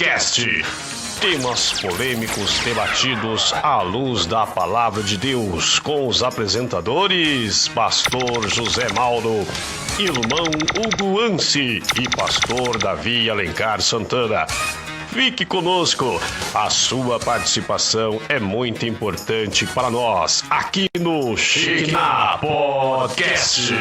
Podcast. Temas polêmicos debatidos à luz da Palavra de Deus, com os apresentadores Pastor José Mauro, irmão Hugo Anci e Pastor Davi Alencar Santana. Fique conosco, a sua participação é muito importante para nós, aqui no Shekinah Podcast.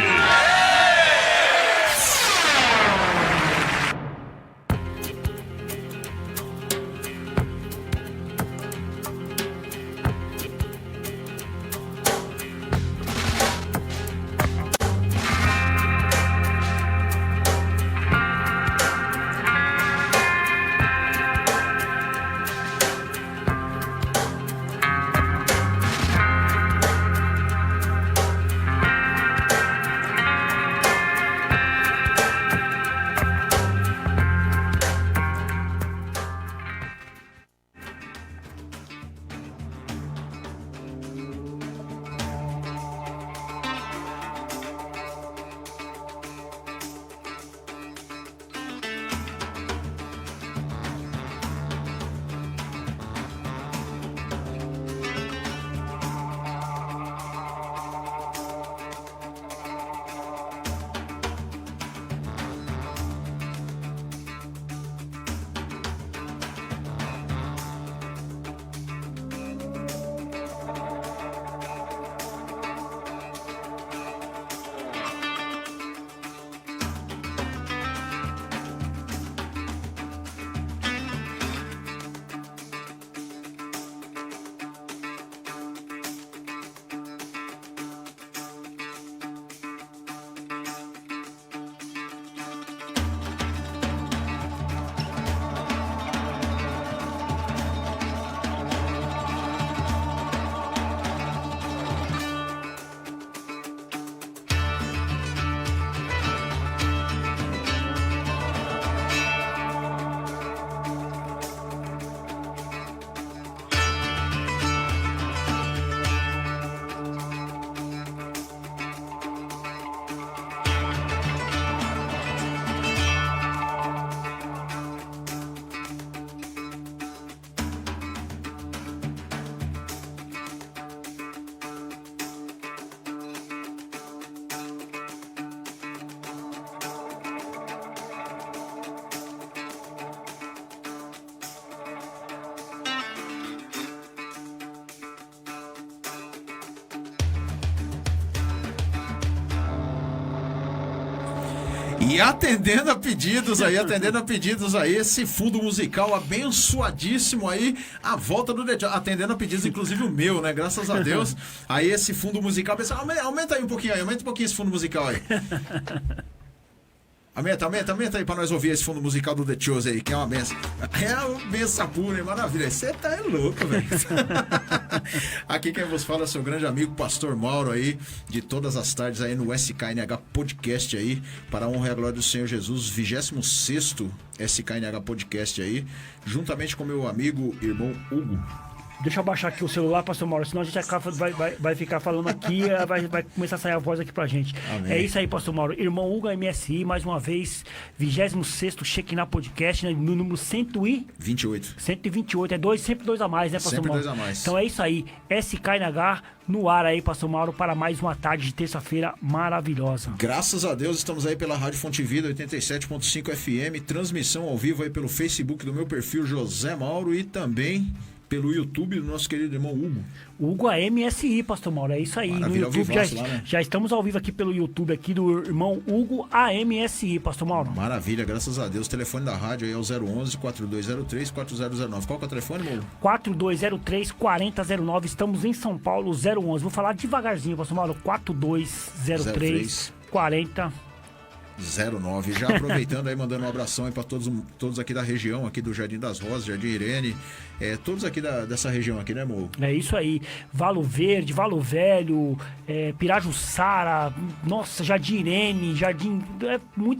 E atendendo a pedidos aí, esse fundo musical abençoadíssimo aí, a volta do The Chosen, atendendo a pedidos, inclusive o meu, né, graças a Deus, aí esse fundo musical, aumenta aí um pouquinho esse fundo musical aí. Aumenta aí pra nós ouvir esse fundo musical do The Chosen aí, que é uma benção. É uma benção pura, hein? Maravilha. Você tá louco, velho. Aqui quem vos fala é seu grande amigo, Pastor Mauro aí, de todas as tardes aí no SKNH Podcast aí, para a honra e a glória do Senhor Jesus, 26º SKNH Podcast aí, juntamente com meu amigo, irmão Hugo. Deixa eu baixar aqui o celular, Pastor Mauro, senão a gente vai ficar falando aqui, vai começar a sair a voz aqui pra gente. Amém. É isso aí, Pastor Mauro. Irmão Hugo MSI, mais uma vez, 26º Shekinah Podcast, né, no número 128. 128, sempre dois a mais, né, Pastor sempre Mauro? Sempre dois a mais. Então é isso aí, SKNH no ar aí, Pastor Mauro, para mais uma tarde de terça-feira maravilhosa. Graças a Deus, estamos aí pela Rádio Fonte Vida 87.5 FM, transmissão ao vivo aí pelo Facebook do meu perfil José Mauro e também pelo YouTube do nosso querido irmão Hugo. Hugo AMSI, Pastor Mauro, é isso aí. Maravilha, no YouTube já estamos ao vivo aqui pelo YouTube aqui do irmão Hugo AMSI, Pastor Mauro. Maravilha, graças a Deus. O telefone da rádio aí é o 011-4203-4009. Qual que é o telefone, Mauro? 4203-4009. Estamos em São Paulo, 011. Vou falar devagarzinho, Pastor Mauro. 4203-4009. 09. Já aproveitando aí, mandando um abração aí para todos aqui da região, aqui do Jardim das Rosas, Jardim Irene, todos aqui dessa região aqui, né, amor? É isso aí. Valo Verde, Valo Velho, Pirajussara, nossa, Jardim Irene, Jardim...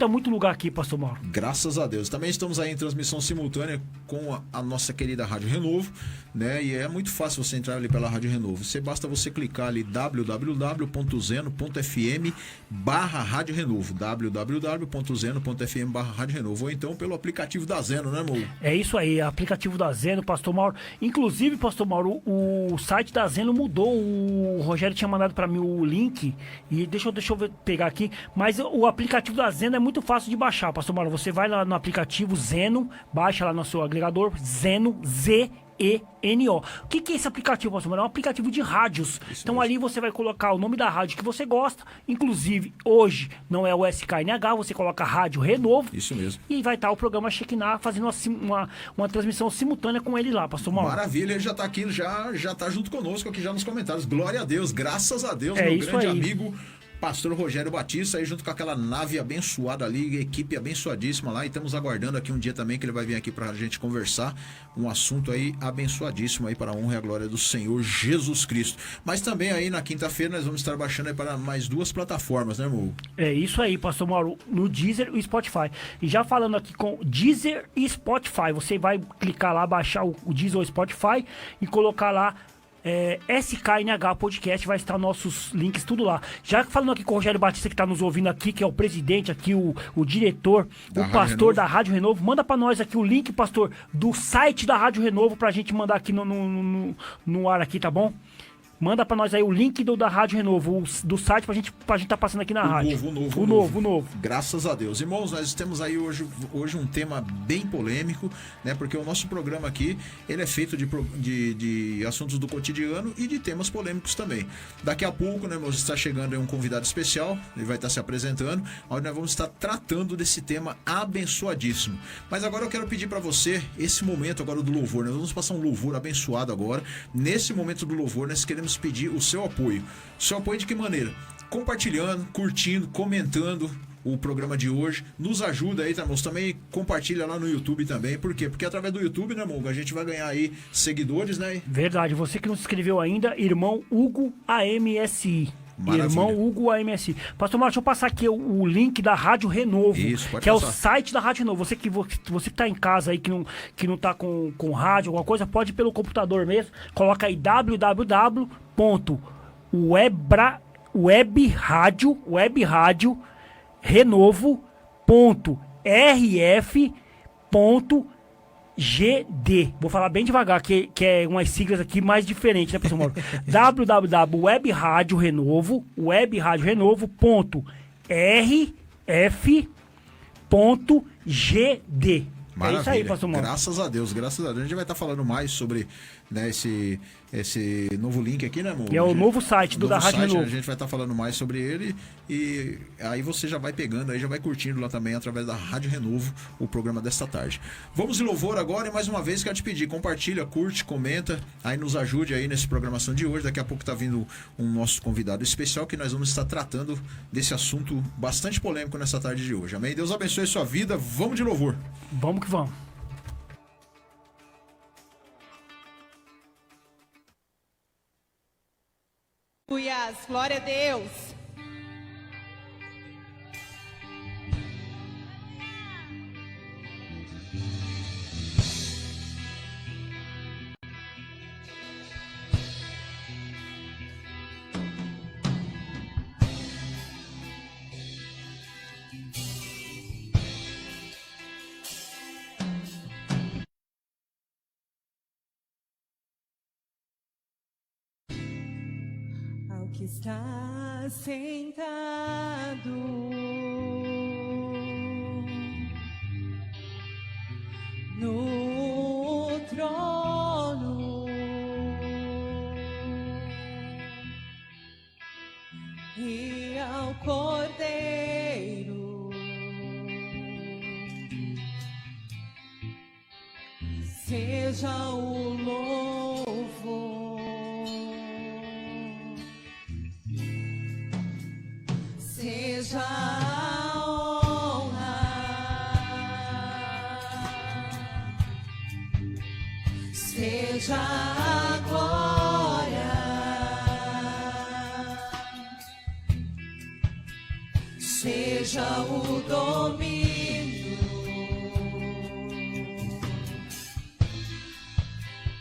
muito lugar aqui, Pastor Mauro. Graças a Deus. Também estamos aí em transmissão simultânea com a nossa querida Rádio Renovo, né? E é muito fácil você entrar ali pela Rádio Renovo. Basta você clicar ali www.zeno.fm/Rádio Renovo, www.zeno.fm/Rádio www.zeno.fm/Rádio Renovo, ou então pelo aplicativo da Zeno, né, Mo? É isso aí, aplicativo da Zeno, Pastor Mauro. Inclusive, Pastor Mauro, o site da Zeno mudou. O Rogério tinha mandado para mim o link, e deixa eu pegar aqui. Mas o aplicativo da Zeno é muito fácil de baixar, Pastor Mauro. Você vai lá no aplicativo Zeno, baixa lá no seu agregador, Zeno, ZENO. O que é esse aplicativo, Pastor Mauro? É um aplicativo de rádios. Isso então mesmo. ali você vai colocar o nome da rádio que você gosta. Inclusive, hoje não é o SKNH, você coloca Rádio Renovo. Isso mesmo. E vai estar o programa Shekinah fazendo uma transmissão simultânea com ele lá, Pastor Mauro. Maravilha, ele já tá aqui, já tá junto conosco aqui já nos comentários. Glória a Deus, graças a Deus, É meu isso grande aí. amigo Pastor Rogério Batista, aí junto com aquela nave abençoada ali, equipe abençoadíssima lá, e estamos aguardando aqui um dia também que ele vai vir aqui pra gente conversar, um assunto aí abençoadíssimo aí para a honra e a glória do Senhor Jesus Cristo. Mas também aí na quinta-feira nós vamos estar baixando aí para mais 2 plataformas, né, Mo? É isso aí, Pastor Mauro, no Deezer e Spotify. E já falando aqui com Deezer e Spotify, você vai clicar lá, baixar o Deezer ou Spotify e colocar lá SKNH Podcast, vai estar nossos links, tudo lá. Já falando aqui com o Rogério Batista, que está nos ouvindo aqui, que é o presidente aqui, o diretor, da o pastor da Rádio Renovo, manda para nós aqui o link, pastor, do site da Rádio Renovo, pra gente mandar aqui no ar aqui, tá bom? Manda pra nós aí o link da Rádio Renovo, do site pra gente tá passando aqui na rádio. O novo. Graças a Deus. Irmãos, nós temos aí hoje um tema bem polêmico, né? Porque o nosso programa aqui, ele é feito de assuntos do cotidiano e de temas polêmicos também. Daqui a pouco, né, irmãos, está chegando aí um convidado especial, ele vai estar se apresentando, onde nós vamos estar tratando desse tema abençoadíssimo. Mas agora eu quero pedir pra você, esse momento agora do louvor, nós vamos passar um louvor abençoado agora. Nesse momento do louvor, nós queremos pedir o seu apoio. Seu apoio de que maneira? Compartilhando, curtindo, comentando o programa de hoje. Nos ajuda aí, tá, irmãos? Também compartilha lá no YouTube também. Por quê? Porque através do YouTube, né, irmão, a gente vai ganhar aí seguidores, né? Verdade. Você que não se inscreveu ainda, irmão Hugo AMSI. Maravilha. Irmão Hugo AMSI. Pastor Mauro, deixa eu passar aqui o link da Rádio Renovo. Isso, pode que passar. é o site da Rádio Renovo. Você que tá em casa aí, que não tá com rádio, alguma coisa, pode ir pelo computador mesmo. Coloca aí www.webradiorenovo.rf.gd. Vou falar bem devagar, que é umas siglas aqui mais diferentes, né, pessoal Mauro? www.webradiorenovo.rf.gd. Maravilha. É isso aí, pastor Mauro. Graças a Deus. A gente vai estar falando mais sobre, né, esse novo link aqui, né, amor? Que é o novo site da Rádio Renovo. A gente vai estar falando mais sobre ele e aí você já vai pegando, aí já vai curtindo lá também através da Rádio Renovo o programa desta tarde. Vamos em louvor agora e mais uma vez quero te pedir, compartilha, curte, comenta, aí nos ajude aí nessa programação de hoje. Daqui a pouco tá vindo um nosso convidado especial que nós vamos estar tratando desse assunto bastante polêmico nessa tarde de hoje. Amém? Deus abençoe a sua vida. Vamos de louvor. Vamos que vamos. Glória a Deus. Que está sentado no trono e ao Cordeiro seja o louvor. Seja a honra, seja a glória, seja o domínio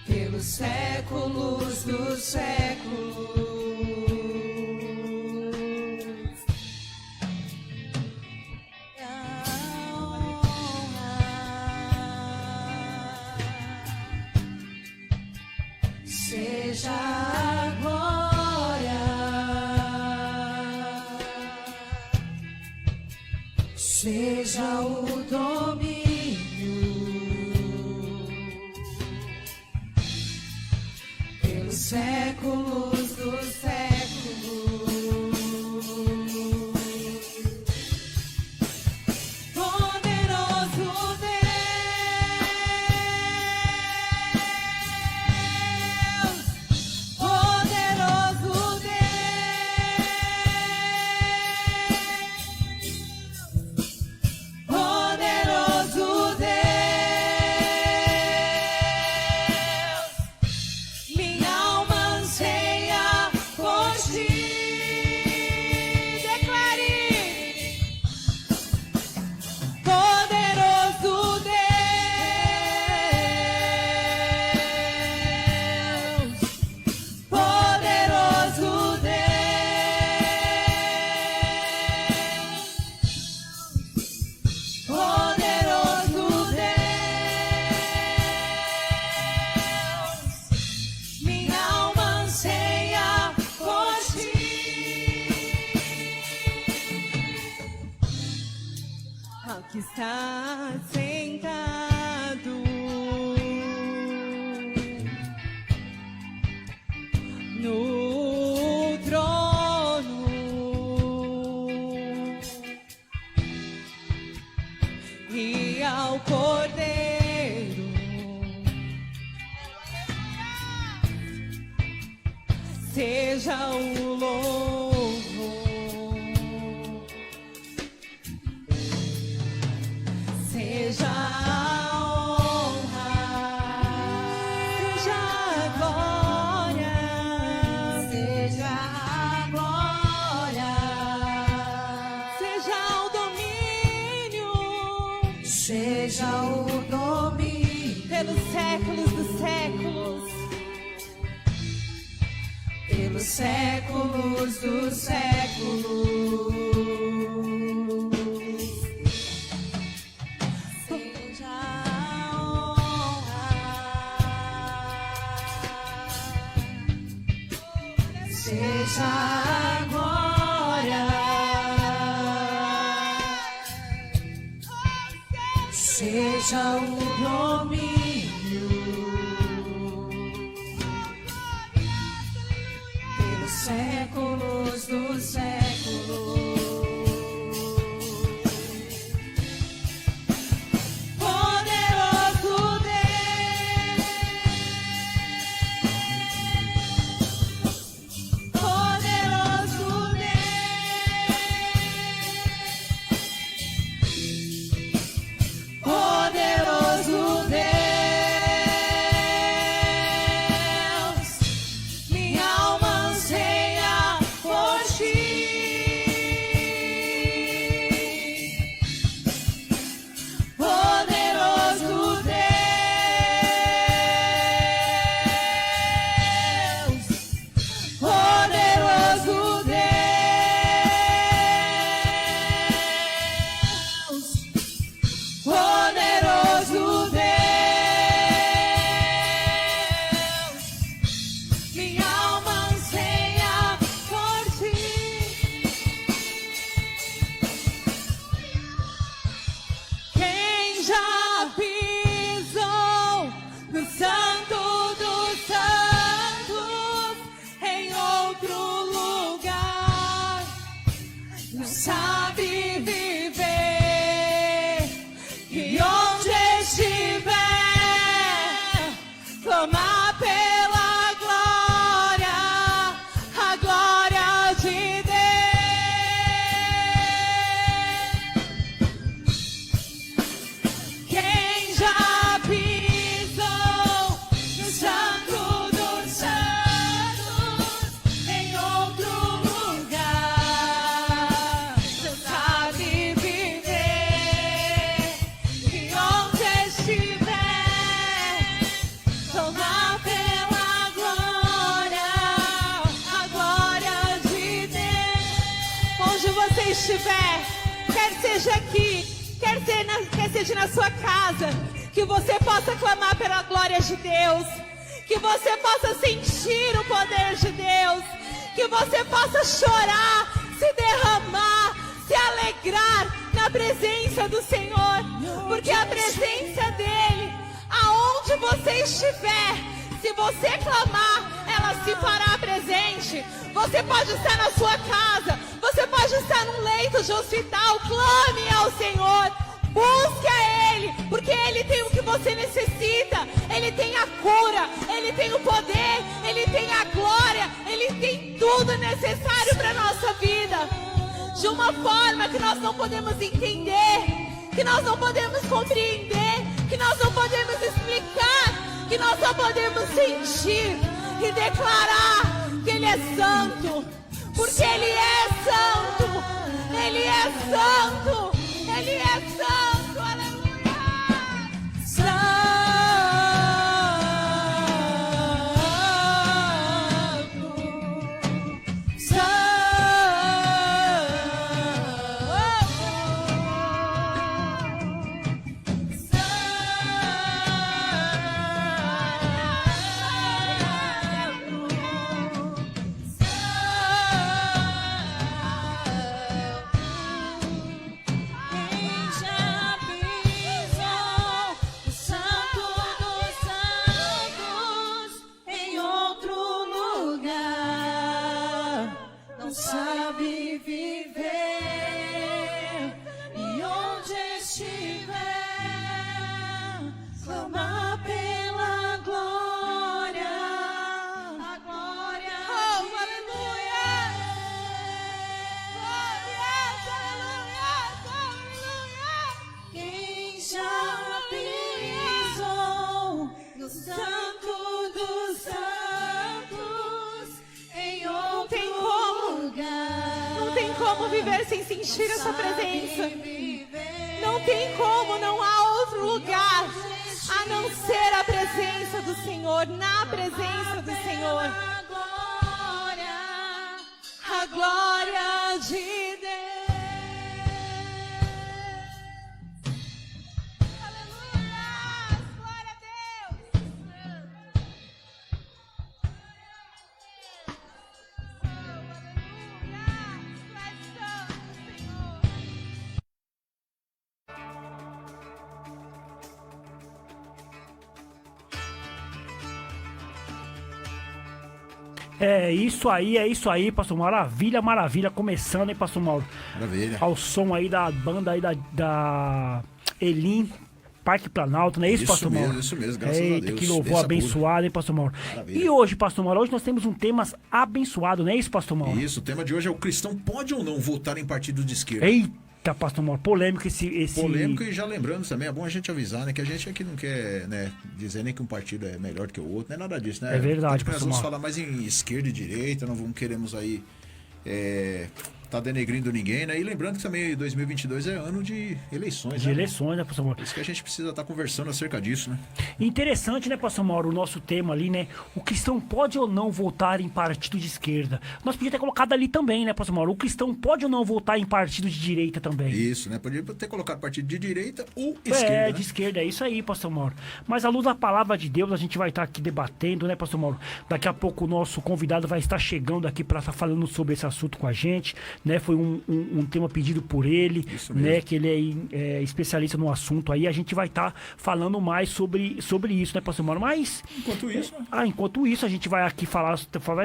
pelos séculos dos séculos. seja a glória, seja o domínio pelos séculos dos séculos. Que está sentado no trono e ao Cordeiro seja o louvor. Seja a honra, seja a glória, seja a glória, seja o domínio, seja o domínio pelos séculos dos séculos, pelos séculos dos séculos. Seja a glória, seja o domínio pelos séculos dos séculos. Sabe viver e onde estiver, clamar pela glória, a glória de Deus. Quem já pisou no santo dos santos em outro lugar, sabe viver e onde estiver, clamar pela glória, a glória de Deus. Onde você estiver, quer seja aqui, quer seja na sua casa, que você possa clamar pela glória de Deus, que você possa sentir o poder de Deus, que você possa chorar, se derramar, se alegrar na presença do Senhor, porque a presença dele, aonde você estiver, se você clamar, ela se fará presente. Você pode estar na sua casa, você pode estar num leito de hospital, clame ao Senhor, busque a Ele, porque Ele tem o que você necessita, Ele tem a cura, Ele tem o poder, Ele tem a glória, Ele tem tudo necessário para a nossa vida, de uma forma que nós não podemos entender, que nós não podemos compreender, que nós não podemos explicar, que nós só podemos sentir e declarar que Ele é santo, porque Ele é santo, Ele é santo, Ele é santo, aleluia! Viver sem sentir essa presença. Não tem como, não há outro lugar a não ser a presença do Senhor, na presença do Senhor. A glória de Deus. Aleluia! Glória a Deus. É isso aí, pastor Mauro. Maravilha, maravilha. Começando, hein, pastor Mauro? Maravilha. Ao som aí da banda aí da Elim, Parque Planalto, não é isso, pastor Mauro? Isso mesmo, graças a Eita, Deus. que louvor Benção abençoado, hein, pastor Mauro? Maravilha. E hoje, pastor Mauro, hoje nós temos um tema abençoado, não é isso, pastor Mauro? Isso, o tema de hoje é: o cristão pode ou não votar em partido de esquerda? Eita, pastor Mauro, polêmico esse... Polêmico, e já lembrando também, é bom a gente avisar, né, que a gente aqui não quer, né, dizer nem que um partido é melhor do que o outro, não é nada disso, né? É verdade, nós pastor vamos Mauro. falar mais em esquerda e direita, não queremos aí tá denegrindo ninguém, né? E lembrando que também 2022 é ano de eleições, De né? eleições, né, pastor Mauro? Por isso que a gente precisa estar conversando acerca disso, né? Interessante, né, pastor Mauro, o nosso tema ali, né? O cristão pode ou não votar em partido de esquerda? Nós podíamos ter colocado ali também, né, pastor Mauro? O cristão pode ou não votar em partido de direita também? Isso, né? Podia ter colocado partido de direita ou esquerda, né? De esquerda, é isso aí, pastor Mauro. Mas à luz da palavra de Deus, a gente vai estar aqui debatendo, né, pastor Mauro? Daqui a pouco o nosso convidado vai estar chegando aqui para estar falando sobre esse assunto com a gente, né? Foi um tema pedido por ele, Isso mesmo. né? Que ele é especialista no assunto aí. A gente vai estar falando mais sobre isso, né, pastor Mauro? Mas... Enquanto isso, a gente vai aqui falar,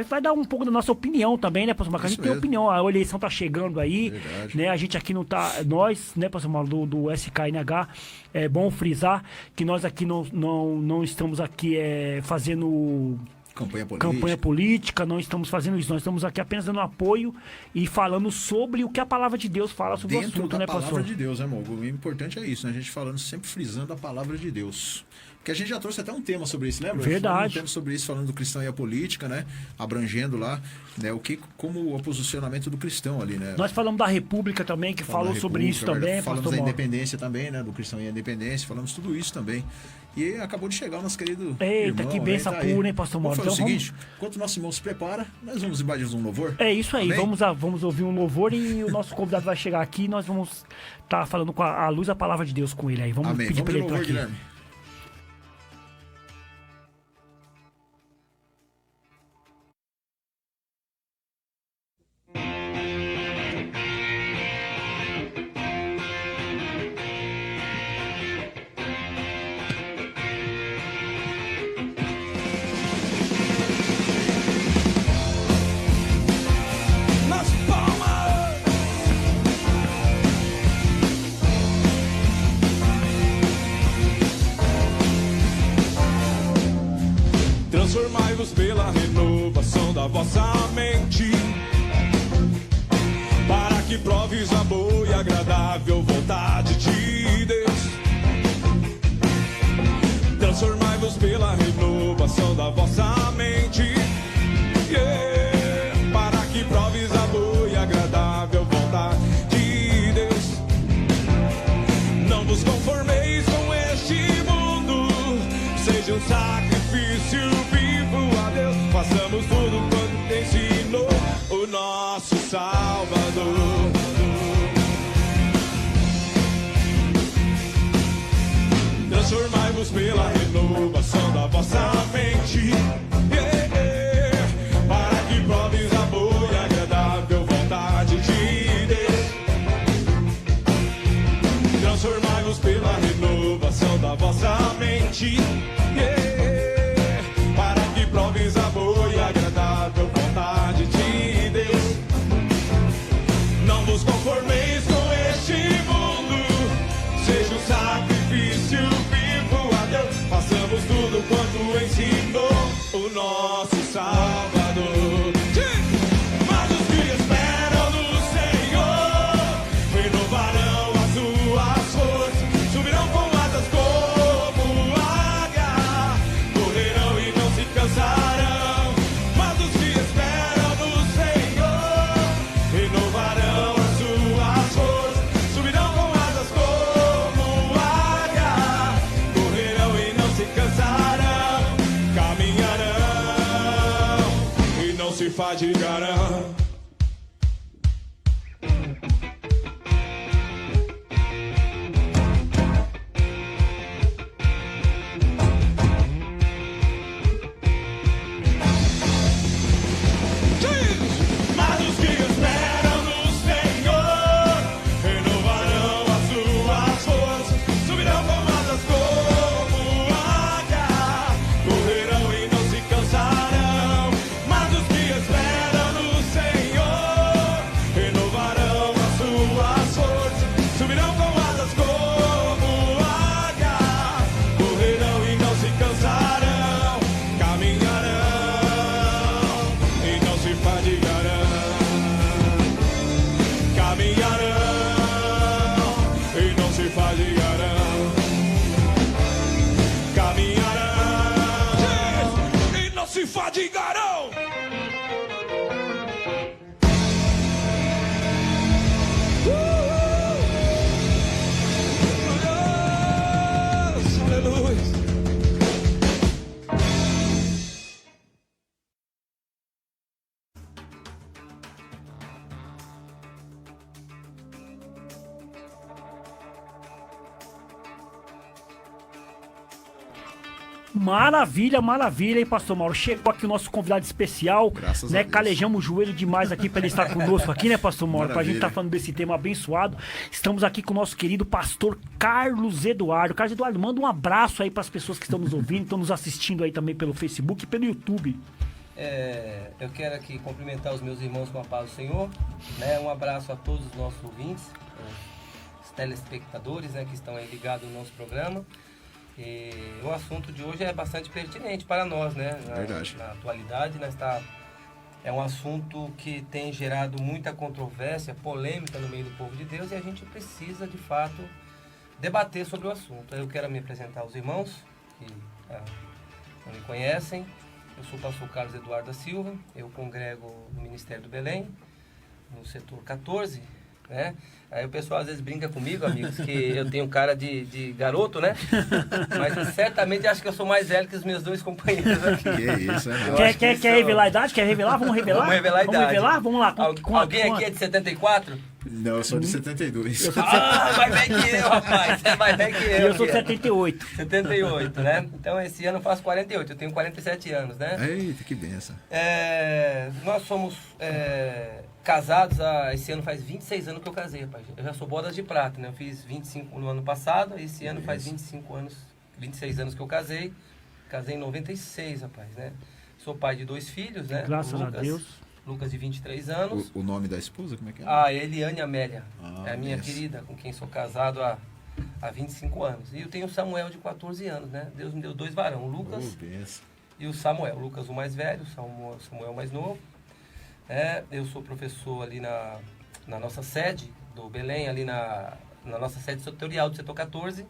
vai dar um pouco da nossa opinião também, né, pastor Mauro? A gente tem opinião, a eleição tá chegando aí, Verdade. né? A gente aqui não tá, nós, né, pastor Mauro, do SKNH, é bom frisar que nós aqui não estamos aqui fazendo campanha política, não estamos fazendo isso, nós estamos aqui apenas dando apoio e falando sobre o que a palavra de Deus fala sobre Dentro o assunto, da né, palavra pastor? de Deus, né, amor? O importante é isso, né? A gente falando, sempre frisando a palavra de Deus. Porque a gente já trouxe até um tema sobre isso, lembra? Verdade. Um tema sobre isso, falando do cristão e a política, né? Abrangendo lá, né? Como o posicionamento do cristão ali, né? Nós falamos da República também, que falou sobre isso também, falamos pastor da Mauro. independência também, né? Do cristão e a independência, falamos tudo isso também. E acabou de chegar o nosso querido Eita, irmão, que benção né? Tá aí. pura, hein, pastor Mauro? Vamos fazer Então o seguinte, enquanto o nosso irmão se prepara, nós vamos embaixo de um louvor. É isso aí, Amém? vamos ouvir um louvor e o nosso convidado vai chegar aqui e nós vamos estar falando com a luz da palavra de Deus com ele aí. Vamos Amém. pedir Vamos para de ele estar louvor, aqui. Guilherme. Transformai-vos pela renovação da vossa mente, para que proves a boa e agradável vontade de Deus. Transformai-vos pela renovação da vossa mente, para que proves a boa e agradável vontade de Deus. Não vos conformeis com este mundo, seja um sacrifício vivo a Deus. Façamos tudo quanto te ensinou o nosso Salvador. Transformai-vos pela renovação da vossa mente, para que proves a boa e agradável vontade de Deus. Transformai-vos pela renovação da vossa mente, para que proves a boa e agradável vontade de Deus. Não vos conformeis com este mundo, seja um sacrifício vivo a Deus. Façamos tudo quanto ensinou o nosso Salvador. Mas os que esperam no Senhor renovarão as suas forças, subirão com asas como águia, correrão e não se cansarão. Mas os que esperam no Senhor renovarão as suas forças, subirão com asas como águia, correrão e não se cansarão, caminharão e não se fadigarão. Mas os que esperam no Senhor renovarão as suas forças, subirão com asas como águia, correrão e não se cansarão. Mas os que esperam no Senhor renovarão as suas forças, subirão com asas como águia, correrão e não se cansarão, caminharão e não se fadigarão, caminharão e não se fadigarão, caminharão e não se fadigarão. Aleluia. Maravilha, maravilha, hein, Pastor Mauro? Chegou aqui o nosso convidado especial, Graças né? a Deus. Calejamos o joelho demais aqui pra ele estar conosco aqui, né, Pastor Mauro? Pra gente Maravilha. estar falando desse tema abençoado. Estamos aqui com o nosso querido pastor Carlos Eduardo. Carlos Eduardo, manda um abraço aí pras pessoas que estão nos ouvindo, estão nos assistindo aí também pelo Facebook e pelo YouTube. Eu quero aqui cumprimentar os meus irmãos com a paz do Senhor, né? Um abraço a todos os nossos ouvintes, os telespectadores, né, que estão aí ligados no nosso programa. E o assunto de hoje é bastante pertinente para nós, né? Verdade. Na atualidade, é um assunto que tem gerado muita controvérsia, polêmica no meio do povo de Deus, e a gente precisa, de fato, debater sobre o assunto. Eu quero me apresentar aos irmãos que não me conhecem. Eu sou o pastor Carlos Eduardo da Silva, eu congrego no Ministério do Belém, no setor 14, né? Aí o pessoal às vezes brinca comigo, amigos, que eu tenho cara de garoto, né? Mas certamente acho que eu sou mais velho que os meus dois companheiros aqui. Que isso, né? Quer revelar a idade? Quer revelar? Vamos revelar? Vamos revelar a idade. Vamos revelar? Vamos lá. Alguém aqui é de 74? Não, eu sou de 72. Mais velho que eu, rapaz. Você é mais velho que eu. E eu sou de 78. 78, né? Então esse ano eu faço 48, eu tenho 47 anos, né? Eita, que benção. Nós somos casados, esse ano faz 26 anos que eu casei, rapaz. Eu já sou bodas de prata, né? Eu fiz 25 no ano passado, esse ano faz 26 anos que eu casei. Casei em 96, rapaz, né? Sou pai de 2 filhos, né? Graças a Deus. Lucas de 23 anos. O nome da esposa, como é que é? Eliane Amélia. É a minha yes. querida, com quem sou casado há 25 anos. E eu tenho o Samuel de 14 anos, né? Deus me deu 2 varão, o Lucas benção. e o Samuel. O Lucas o mais velho, o Samuel o mais novo. Eu sou professor ali na nossa sede do Belém, ali na nossa sede setorial do setor 14.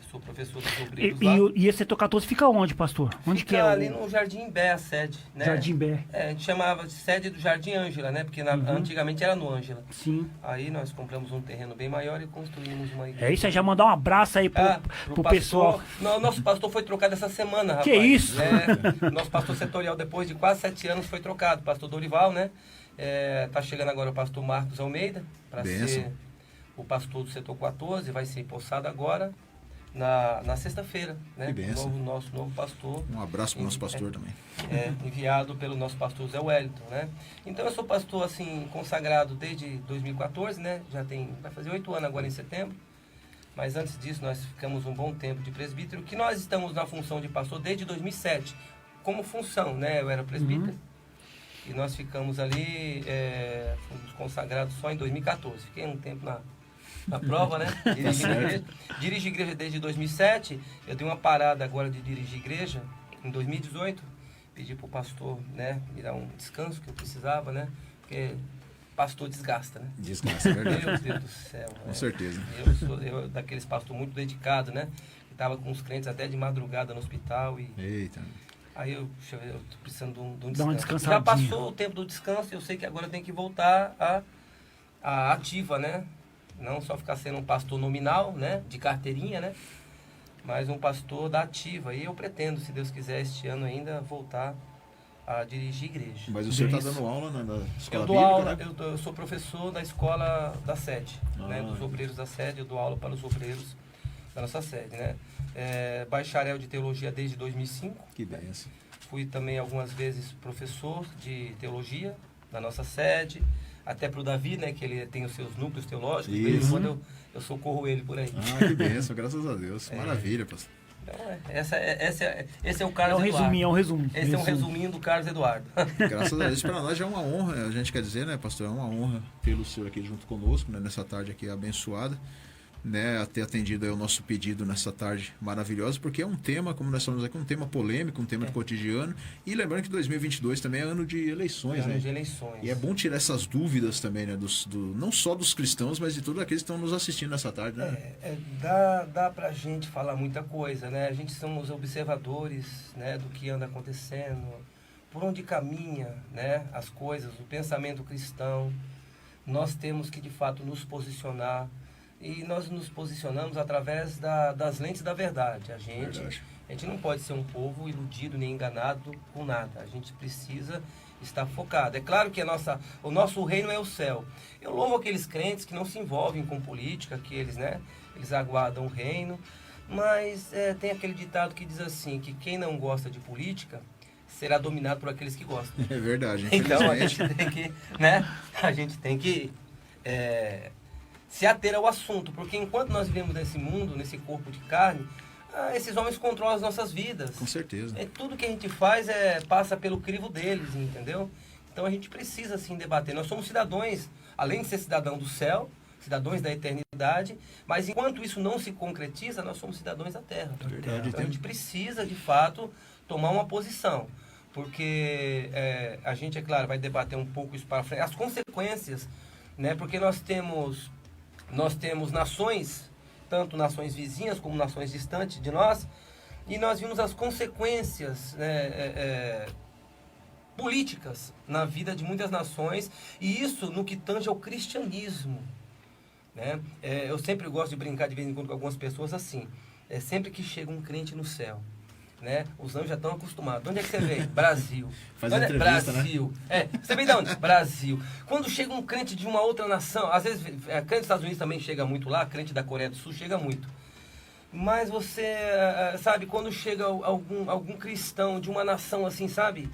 Sou professor dos obreiros lá. E esse setor 14 fica onde, pastor? Onde Fica que é? Ali no Jardim Bé, a sede, né? Jardim Bé. A gente chamava de sede do Jardim Ângela, né? Porque antigamente era no Ângela. Sim. Aí nós compramos um terreno bem maior e construímos uma igreja. É isso aí, já mandar um abraço aí pro pastor, pessoal. Nosso pastor foi trocado essa semana, rapaz. Que isso? Nosso pastor setorial, depois de quase 7 anos, foi trocado. Pastor Dorival, né? Tá chegando agora o pastor Marcos Almeida, para ser o pastor do setor 14, vai ser empossado agora. Na sexta-feira, né? Nosso novo pastor. Um abraço para o nosso pastor também. Enviado pelo nosso pastor Zé Wellington, né? Então eu sou pastor assim consagrado desde 2014, né? Vai fazer 8 anos agora em setembro. Mas antes disso nós ficamos um bom tempo de presbítero, que nós estamos na função de pastor desde 2007, como função, né? Eu era presbítero. E nós ficamos ali, fomos consagrados só em 2014. Fiquei um tempo na prova, né? Dirijo igreja desde 2007. Eu dei uma parada agora de dirigir igreja em 2018. Pedi pro pastor, né, me dar um descanso que eu precisava, né? Porque pastor desgasta, né? Desgasta, é verdade. Meu Deus do céu. Com certeza. Eu sou daqueles pastor muito dedicado, né? Que tava com os crentes até de madrugada no hospital e... Eita. Aí eu tô precisando de um Dá uma descanso. descansadinha. Já passou o tempo do descanso, eu sei que agora eu tenho que voltar a ativa, né? Não só ficar sendo um pastor nominal, né? De carteirinha, né? Mas um pastor da ativa. E eu pretendo, se Deus quiser, este ano ainda voltar a dirigir igreja. Mas o senhor está dando aula na escola Eu dou bíblica, aula, né? eu sou professor da escola da sede, né? Dos obreiros da sede. Eu dou aula para os obreiros da nossa sede, né? Bacharel de teologia desde 2005. Que benção. Fui também algumas vezes professor de teologia da nossa sede. Até para o Davi, né, que ele tem os seus núcleos teológicos, de vez em quando eu socorro ele por aí. Que benção, graças a Deus. Maravilha, pastor. Então, esse é o Carlos Eduardo. É um resumo. Esse é um resuminho do Carlos Eduardo. Graças a Deus, para nós já é uma honra, a gente quer dizer, né, pastor, é uma honra tê-lo senhor aqui junto conosco, né, nessa tarde aqui abençoada, né, a ter atendido aí o nosso pedido nessa tarde maravilhosa, porque é um tema, como nós falamos aqui, um tema polêmico, um tema de cotidiano, e lembrando que 2022 também é ano de eleições, né? De eleições. E é bom tirar essas dúvidas também, né, não só dos cristãos, mas de todos aqueles que estão nos assistindo nessa tarde, né? Dá pra gente falar muita coisa, né? A gente somos observadores, né, do que anda acontecendo, por onde caminha, né, as coisas, o pensamento cristão. Nós temos que, de fato, nos posicionar. E nós nos posicionamos através das lentes da verdade. A gente não pode ser um povo iludido nem enganado com nada. A gente precisa estar focado. É claro que o nosso reino é o céu. Eu louvo aqueles crentes que não se envolvem com política, que eles aguardam o reino. Mas tem aquele ditado que diz assim, que quem não gosta de política será dominado por aqueles que gostam. É verdade. Então a gente tem que se ater ao assunto, porque enquanto nós vivemos nesse mundo, nesse corpo de carne, esses homens controlam as nossas vidas. Com certeza. Tudo que a gente faz passa pelo crivo deles, entendeu? Então a gente precisa sim debater. Nós somos cidadãos, além de ser cidadão do céu, cidadãos da eternidade, mas enquanto isso não se concretiza, nós somos cidadãos da terra. Verdade. Então a gente precisa, de fato, tomar uma posição. Porque a gente, é claro, vai debater um pouco isso para frente. As consequências, né? Porque nós temos nações, tanto nações vizinhas como nações distantes de nós, e nós vimos as consequências políticas na vida de muitas nações, e isso no que tange ao cristianismo, né? Eu sempre gosto de brincar de vez em quando com algumas pessoas assim, sempre que chega um crente no céu, né? Os anjos já estão acostumados. De onde é que você veio? Brasil. Faz entrevista, Brasil. Né? Você vem de onde? Brasil. Quando chega um crente de uma outra nação, às vezes, crente dos Estados Unidos também chega muito lá, crente da Coreia do Sul chega muito. Mas você, sabe, quando chega algum cristão de uma nação assim, sabe?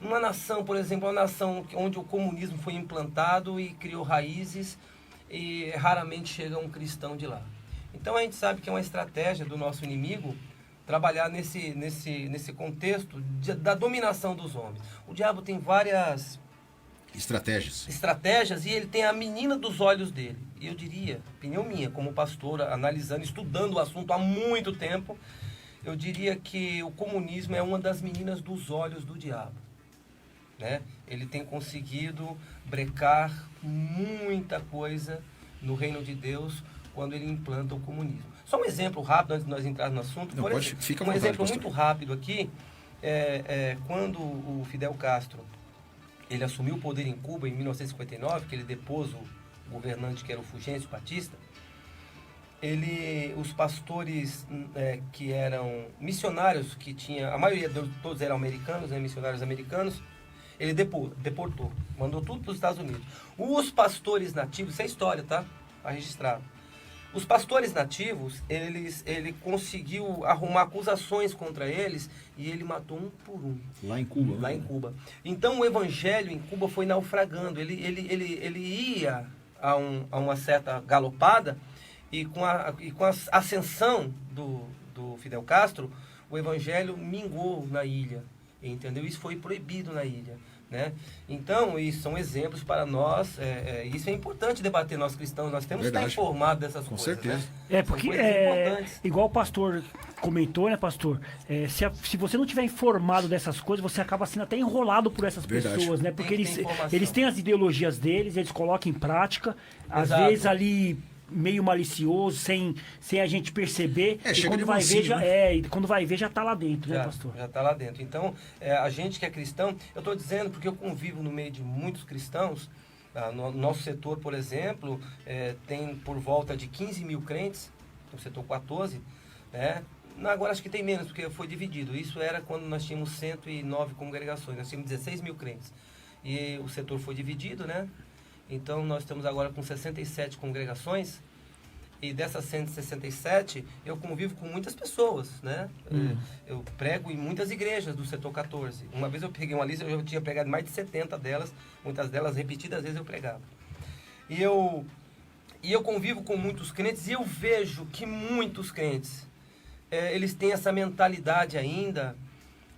Uma nação, por exemplo, uma nação onde o comunismo foi implantado e criou raízes, e raramente chega um cristão de lá. Então a gente sabe que é uma estratégia do nosso inimigo trabalhar nesse contexto da dominação dos homens. O diabo tem várias estratégias e ele tem a menina dos olhos dele. E eu diria, opinião minha, como pastor, analisando, estudando o assunto há muito tempo, eu diria que o comunismo é uma das meninas dos olhos do diabo, né? Ele tem conseguido brecar muita coisa no reino de Deus quando ele implanta o comunismo. Só um exemplo rápido, antes de nós entrarmos no assunto. Não, Por pode, exemplo, fica à um vontade, exemplo pastor. muito rápido aqui, quando o Fidel Castro ele assumiu o poder em Cuba em 1959, que ele depôs o governante que era o Fulgêncio Batista, os pastores que eram missionários, que tinha, a maioria de todos eram americanos, né, missionários americanos, ele deportou, mandou tudo para os Estados Unidos. Os pastores nativos, isso é história, tá? Está registrado. Os pastores nativos, ele conseguiu arrumar acusações contra eles e ele matou um por um. Lá em Cuba. Lá em Cuba. Então o evangelho em Cuba foi naufragando. Ele ia a uma certa galopada e com a ascensão do Fidel Castro, o evangelho mingou na ilha. Entendeu? Isso foi proibido na ilha. Né? Então, isso são exemplos para nós, isso é importante debater, nós cristãos, nós temos Verdade. que estar informados dessas Com coisas. certeza. Né? Porque São coisas importantes. igual o pastor comentou, né, pastor? Se você não tiver informado dessas coisas, você acaba sendo até enrolado por essas Verdade. pessoas, né? Porque Tem que ter informação. eles têm as ideologias deles, eles colocam em prática, às Exato. vezes ali meio malicioso, sem a gente perceber. E chega quando de vai ver, mansinho, né? e quando vai ver, já tá lá dentro, né, pastor? Já está lá dentro. Então, a gente que é cristão, eu estou dizendo porque eu convivo no meio de muitos cristãos. No nosso setor, por exemplo, tem por volta de 15 mil crentes, no setor 14, né? Agora acho que tem menos, porque foi dividido. Isso era quando nós tínhamos 109 congregações, nós tínhamos 16 mil crentes. E o setor foi dividido, né? Então nós estamos agora com 67 congregações. E dessas 167, eu convivo com muitas pessoas, né? Eu prego em muitas igrejas do setor 14. Uma vez eu peguei uma lista, eu tinha pregado mais de 70 delas, muitas delas repetidas vezes eu pregava. E eu convivo com muitos crentes e eu vejo que muitos crentes, eles têm essa mentalidade ainda,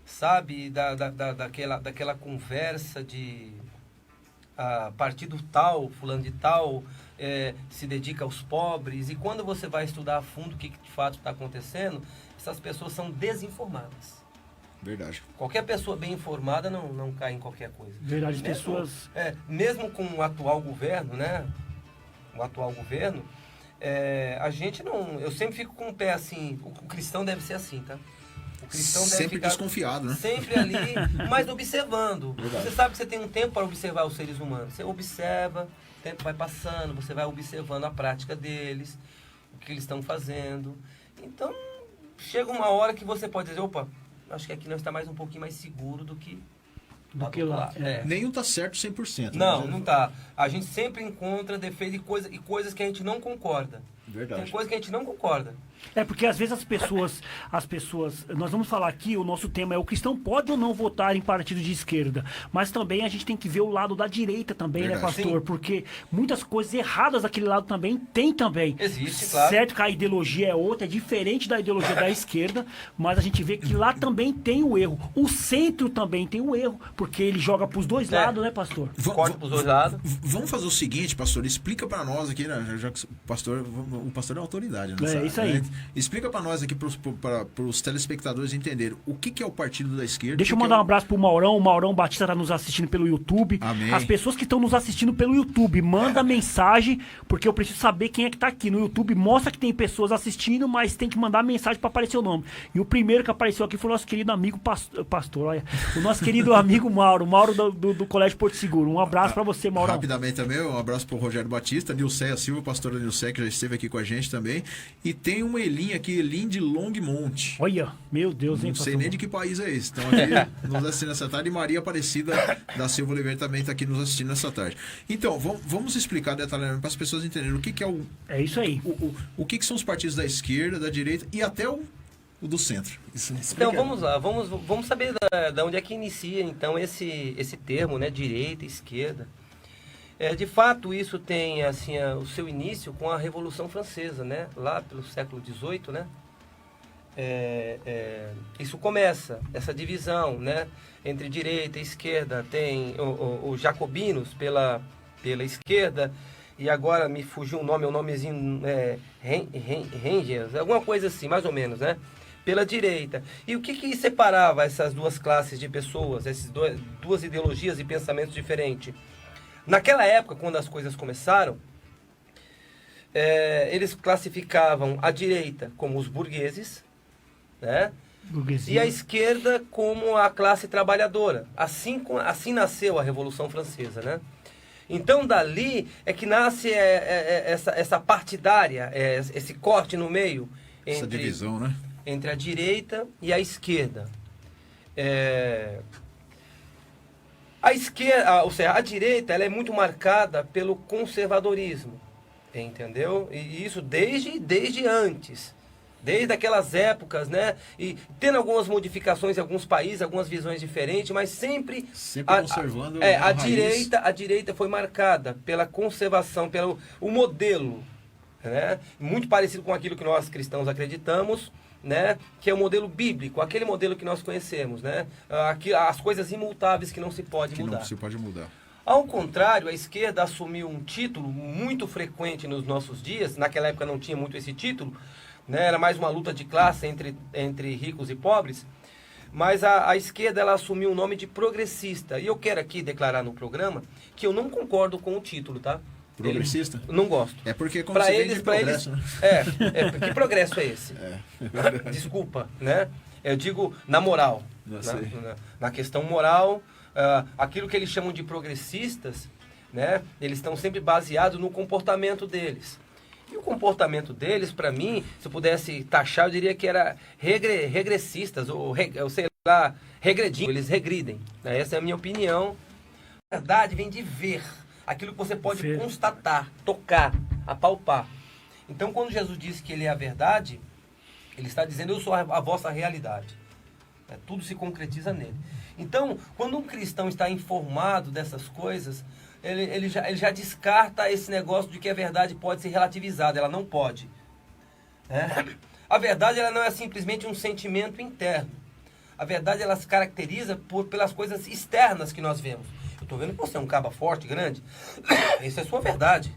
sabe? Daquela conversa de partido tal, fulano de tal, se dedica aos pobres. E quando você vai estudar a fundo o que de fato está acontecendo, essas pessoas são desinformadas. Verdade. Qualquer pessoa bem informada não cai em qualquer coisa. Verdade, as pessoas... Mesmo com o atual governo, né? O atual governo, a gente não... Eu sempre fico com o pé assim, o cristão deve ser assim, tá? O cristão deve Sempre ficar desconfiado, né? sempre ali, mas observando. Verdade. Você sabe que você tem um tempo para observar os seres humanos. Você observa, o tempo vai passando, você vai observando a prática deles, o que eles estão fazendo. Então, chega uma hora que você pode dizer, opa, acho que aqui nós está mais um pouquinho mais seguro do que lá. Nenhum tá certo 100%. Não, né? não tá. A gente sempre encontra defeitos e coisas que a gente não concorda. Verdade. Tem coisas que a gente não concorda. Porque às vezes as pessoas, nós vamos falar aqui, o nosso tema é o cristão pode ou não votar em partido de esquerda, mas também a gente tem que ver o lado da direita também, Verdade. né, pastor? Sim. Porque muitas coisas erradas daquele lado também tem também. Existe, claro. Certo que a ideologia é outra, é diferente da ideologia da esquerda, mas a gente vê que lá também tem o erro. O centro também tem o erro, porque ele joga pros dois lados, né, pastor? Corta pros dois lados. Vamos fazer o seguinte, pastor, explica para nós aqui, né, já que o pastor é autoridade, né? Isso aí. Explica para nós aqui, para os telespectadores entenderem o que é o partido da esquerda. Deixa eu o que mandar um é abraço pro Maurão. O Maurão Batista tá nos assistindo pelo YouTube. Amém. As pessoas que estão nos assistindo pelo YouTube, manda mensagem, porque eu preciso saber quem é que tá aqui. No YouTube mostra que tem pessoas assistindo, mas tem que mandar mensagem para aparecer o nome. E o primeiro que apareceu aqui foi o nosso querido amigo pastor, olha. O nosso querido amigo Mauro do Colégio Porto Seguro. Um abraço para você, Maurão. Rapidamente também, um abraço pro Rogério Batista, Nilceia Silva, pastora Nilceia, que já esteve aqui com a gente também. E tem uma Elinha aqui, Elin de Longmont. Olha, meu Deus, hein, Não sei pastor? nem de que país é esse. Estão aqui nos assistindo nessa tarde. E Maria Aparecida da Silva Oliveira também está aqui nos assistindo nessa tarde. Então, vamos explicar detalhadamente para as pessoas entenderem o que é o... É isso aí. O que são os partidos da esquerda, da direita e até o do centro. Então vamos lá, vamos saber da onde é que inicia então esse termo, né, direita e esquerda. De fato, isso tem assim o seu início com a Revolução Francesa, né, lá pelo século XVIII, né. Isso começa, essa divisão, né, entre direita e esquerda. Tem os jacobinos pela esquerda, e agora me fugiu o nome, o nomezinho Rangers, alguma coisa assim, mais ou menos, né, pela direita. E o que separava essas duas classes de pessoas, essas duas ideologias e pensamentos diferentes? Naquela época, quando as coisas começaram, eles classificavam a direita como os burgueses, né? Burguesia. E a esquerda como a classe trabalhadora. Assim nasceu a Revolução Francesa, né? Então, dali é que nasce essa partidária, esse corte no meio. Essa divisão, né? Entre a direita e a esquerda. A esquerda, ou seja, a direita, ela é muito marcada pelo conservadorismo, entendeu? E isso desde antes, desde aquelas épocas, né? E tendo algumas modificações em alguns países, algumas visões diferentes, mas sempre conservando a direita foi marcada pela conservação, pelo o modelo, né? Muito parecido com aquilo que nós cristãos acreditamos, né? Que é o modelo bíblico, aquele modelo que nós conhecemos, né? As coisas imutáveis que não se pode mudar. Que não se pode mudar. Ao contrário, a esquerda assumiu um título muito frequente nos nossos dias. Naquela época não tinha muito esse título, né? Era mais uma luta de classe entre ricos e pobres. Mas a esquerda, ela assumiu o nome de progressista. E eu quero aqui declarar no programa que eu não concordo com o título, tá? Progressista? Não gosto. É porque como pra você eles, vem de progresso, né? Que progresso é esse? Desculpa, né? Eu digo na moral. Na questão moral, aquilo que eles chamam de progressistas, né? Eles estão sempre baseados no comportamento deles. E o comportamento deles, para mim, se eu pudesse taxar, eu diria que era regressistas, ou sei lá, regredindo. Eles regridem. Né? Essa é a minha opinião. A verdade vem de ver. Aquilo que você pode constatar, tocar, apalpar. Então, quando Jesus disse que ele é a verdade, ele está dizendo, eu sou a vossa realidade. Tudo se concretiza nele. Então, quando um cristão está informado dessas coisas, ele já descarta esse negócio de que a verdade pode ser relativizada. Ela não pode. A verdade, ela não é simplesmente um sentimento interno. A verdade, ela se caracteriza pelas coisas externas que nós vemos. Eu estou vendo que você é um caba forte, grande. Isso é sua verdade.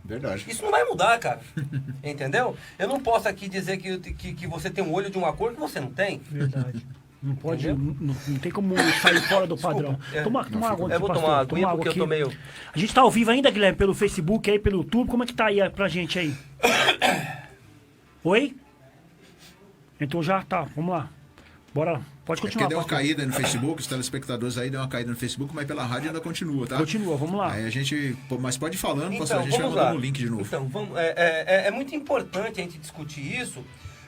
Verdade. Isso não vai mudar, cara. Entendeu? Eu não posso aqui dizer que você tem um olho de uma cor que você não tem. Verdade. Não pode, não tem como sair fora do padrão. Toma água. Eu vou tomar água porque eu tô meio... A gente tá ao vivo ainda, Guilherme, pelo Facebook, aí pelo YouTube. Como é que tá aí pra gente aí? Oi? Então já tá, vamos lá. Bora, pode continuar. Porque deu uma caída no Facebook, os telespectadores aí deu uma caída no Facebook, mas pela rádio ainda continua, tá? Continua, vamos lá. Aí a gente, mas pode ir falando, então, pastor, a gente vai mandando o link de novo. Então, é muito importante a gente discutir isso,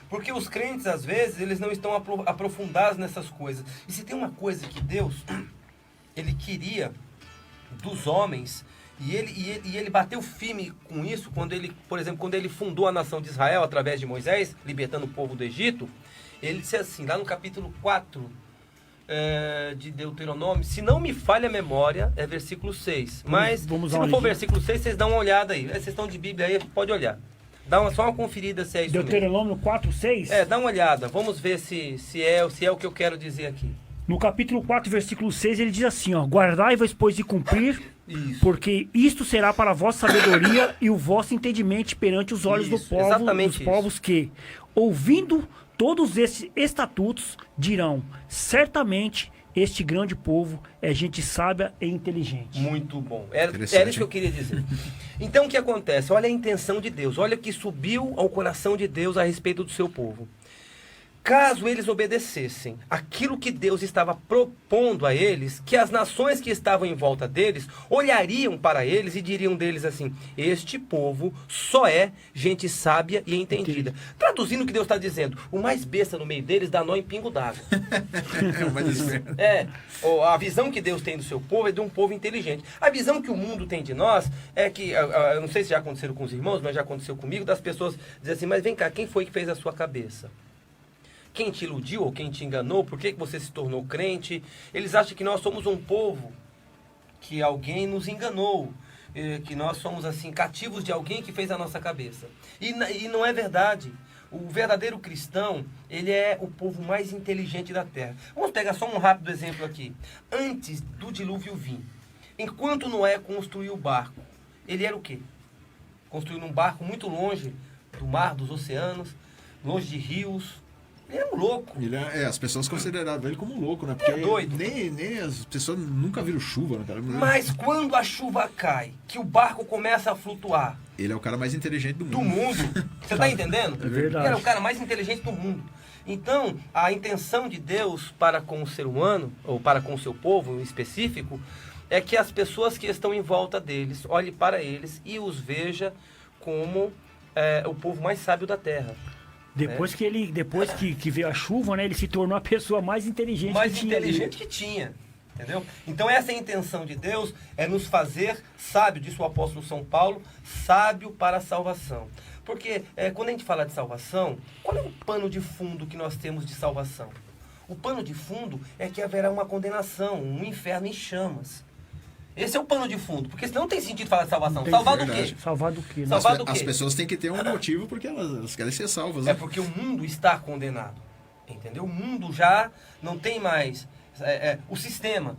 porque os crentes, às vezes, eles não estão aprofundados nessas coisas. E se tem uma coisa que Deus, ele queria dos homens, e ele bateu firme com isso, quando ele, por exemplo, quando ele fundou a nação de Israel através de Moisés, libertando o povo do Egito, ele disse assim, lá no capítulo 4 de Deuteronômio, se não me falha a memória, é versículo 6. Mas, se não for versículo 6, vocês dão uma olhada aí. Vocês estão de Bíblia aí, pode olhar. Dá só uma conferida se é isso Deuteronômio 4, 6? Dá uma olhada. Vamos ver se é o que eu quero dizer aqui. No capítulo 4, versículo 6, ele diz assim, ó, guardai-vos, pois, de cumprir, porque isto será para a vossa sabedoria e o vosso entendimento perante os olhos dos povos que, ouvindo todos esses estatutos, dirão, certamente este grande povo é gente sábia e inteligente. Muito bom. Era isso que eu queria dizer. Então, o que acontece? Olha a intenção de Deus. Olha o que subiu ao coração de Deus a respeito do seu povo. Caso eles obedecessem aquilo que Deus estava propondo a eles, que as nações que estavam em volta deles olhariam para eles e diriam deles assim, este povo só é gente sábia e entendida. Traduzindo o que Deus está dizendo, o mais besta no meio deles dá nó em pingo d'água. A visão que Deus tem do seu povo é de um povo inteligente. A visão que o mundo tem de nós é que, eu não sei se já aconteceu com os irmãos, mas já aconteceu comigo, das pessoas dizem assim, mas vem cá, quem foi que fez a sua cabeça? Quem te iludiu ou quem te enganou? Por que você se tornou crente? Eles acham que nós somos um povo, que alguém nos enganou, que nós somos assim cativos de alguém que fez a nossa cabeça. E não é verdade. O verdadeiro cristão, ele é o povo mais inteligente da terra. Vamos pegar só um rápido exemplo aqui. Antes do dilúvio vir, enquanto Noé construiu o barco, ele era o quê? Construiu um barco muito longe do mar, dos oceanos, longe de rios, Ele é um louco. As pessoas consideravam ele como louco, né? Porque doido. Nem as pessoas nunca viram chuva, né, cara? Mas quando a chuva cai, que o barco começa a flutuar, Ele é o cara mais inteligente do mundo. do mundo, você tá entendendo? É verdade. Ele é o cara mais inteligente do mundo. Então, a intenção de Deus para com o ser humano, ou para com o seu povo em específico, é que as pessoas que estão em volta deles olhem para eles e os veja como o povo mais sábio da terra. Depois que veio a chuva, né, ele se tornou a pessoa mais inteligente Que tinha. Entendeu? Então essa é a intenção de Deus, é nos fazer sábio, disse o apóstolo São Paulo, sábio para a salvação. Porque quando a gente fala de salvação, qual é o pano de fundo que nós temos de salvação? O pano de fundo é que haverá uma condenação, um inferno em chamas. Esse é o pano de fundo, porque senão não tem sentido falar de salvação. Salvar do quê? Salvar do quê? Né? Salvar do quê? As pessoas têm que ter um motivo porque elas querem ser salvas, né? É porque o mundo está condenado. Entendeu? O mundo já não tem mais... o sistema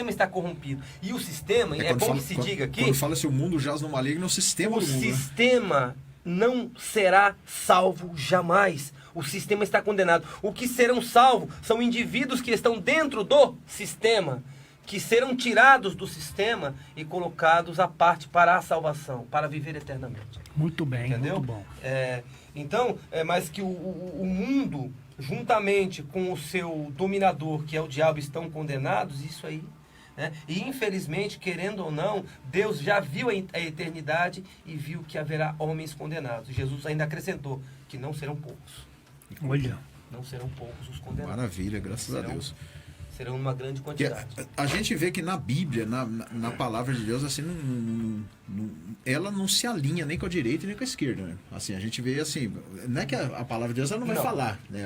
está corrompido. E o sistema, é bom que se diga aqui... Quando fala se o mundo jaz no maligno, é o sistema o do mundo, sistema não será salvo jamais. O sistema está condenado. O que serão salvos são indivíduos que estão dentro do sistema, que serão tirados do sistema e colocados à parte para a salvação, para viver eternamente. Muito bem, entendeu? muito bom. Então, mas que o mundo, juntamente com o seu dominador, que é o diabo, estão condenados, isso aí. Né? E infelizmente, querendo ou não, Deus já viu a eternidade e viu que haverá homens condenados. Jesus ainda acrescentou que não serão poucos. Olha. Não serão poucos os condenados. Maravilha, graças a Deus. Serão uma grande quantidade. A gente vê que na Bíblia, na palavra de Deus, assim, ela não se alinha nem com a direita nem com a esquerda, né? Assim, a gente vê assim, não é que a palavra de Deus ela não vai falar, né?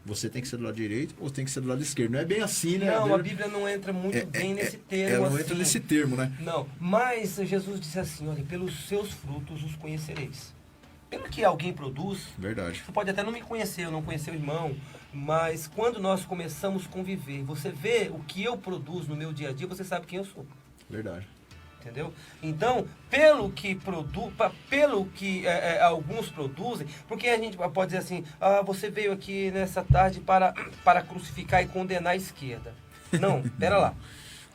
Você tem que ser do lado direito ou tem que ser do lado esquerdo. Não é bem assim, né? Não, a Bíblia não entra muito bem nesse termo. Ela não assim. entra nesse termo, né? Não, mas Jesus disse assim, olha, pelos seus frutos os conhecereis. Pelo que alguém produz, verdade. Você pode até não me conhecer, eu não conhecer o irmão, mas quando nós começamos a conviver, você vê o que eu produzo no meu dia a dia, você sabe quem eu sou. Verdade. Entendeu? Então, pelo que alguns produzem, porque a gente pode dizer assim, você veio aqui nessa tarde para crucificar e condenar a esquerda. Não, pera lá.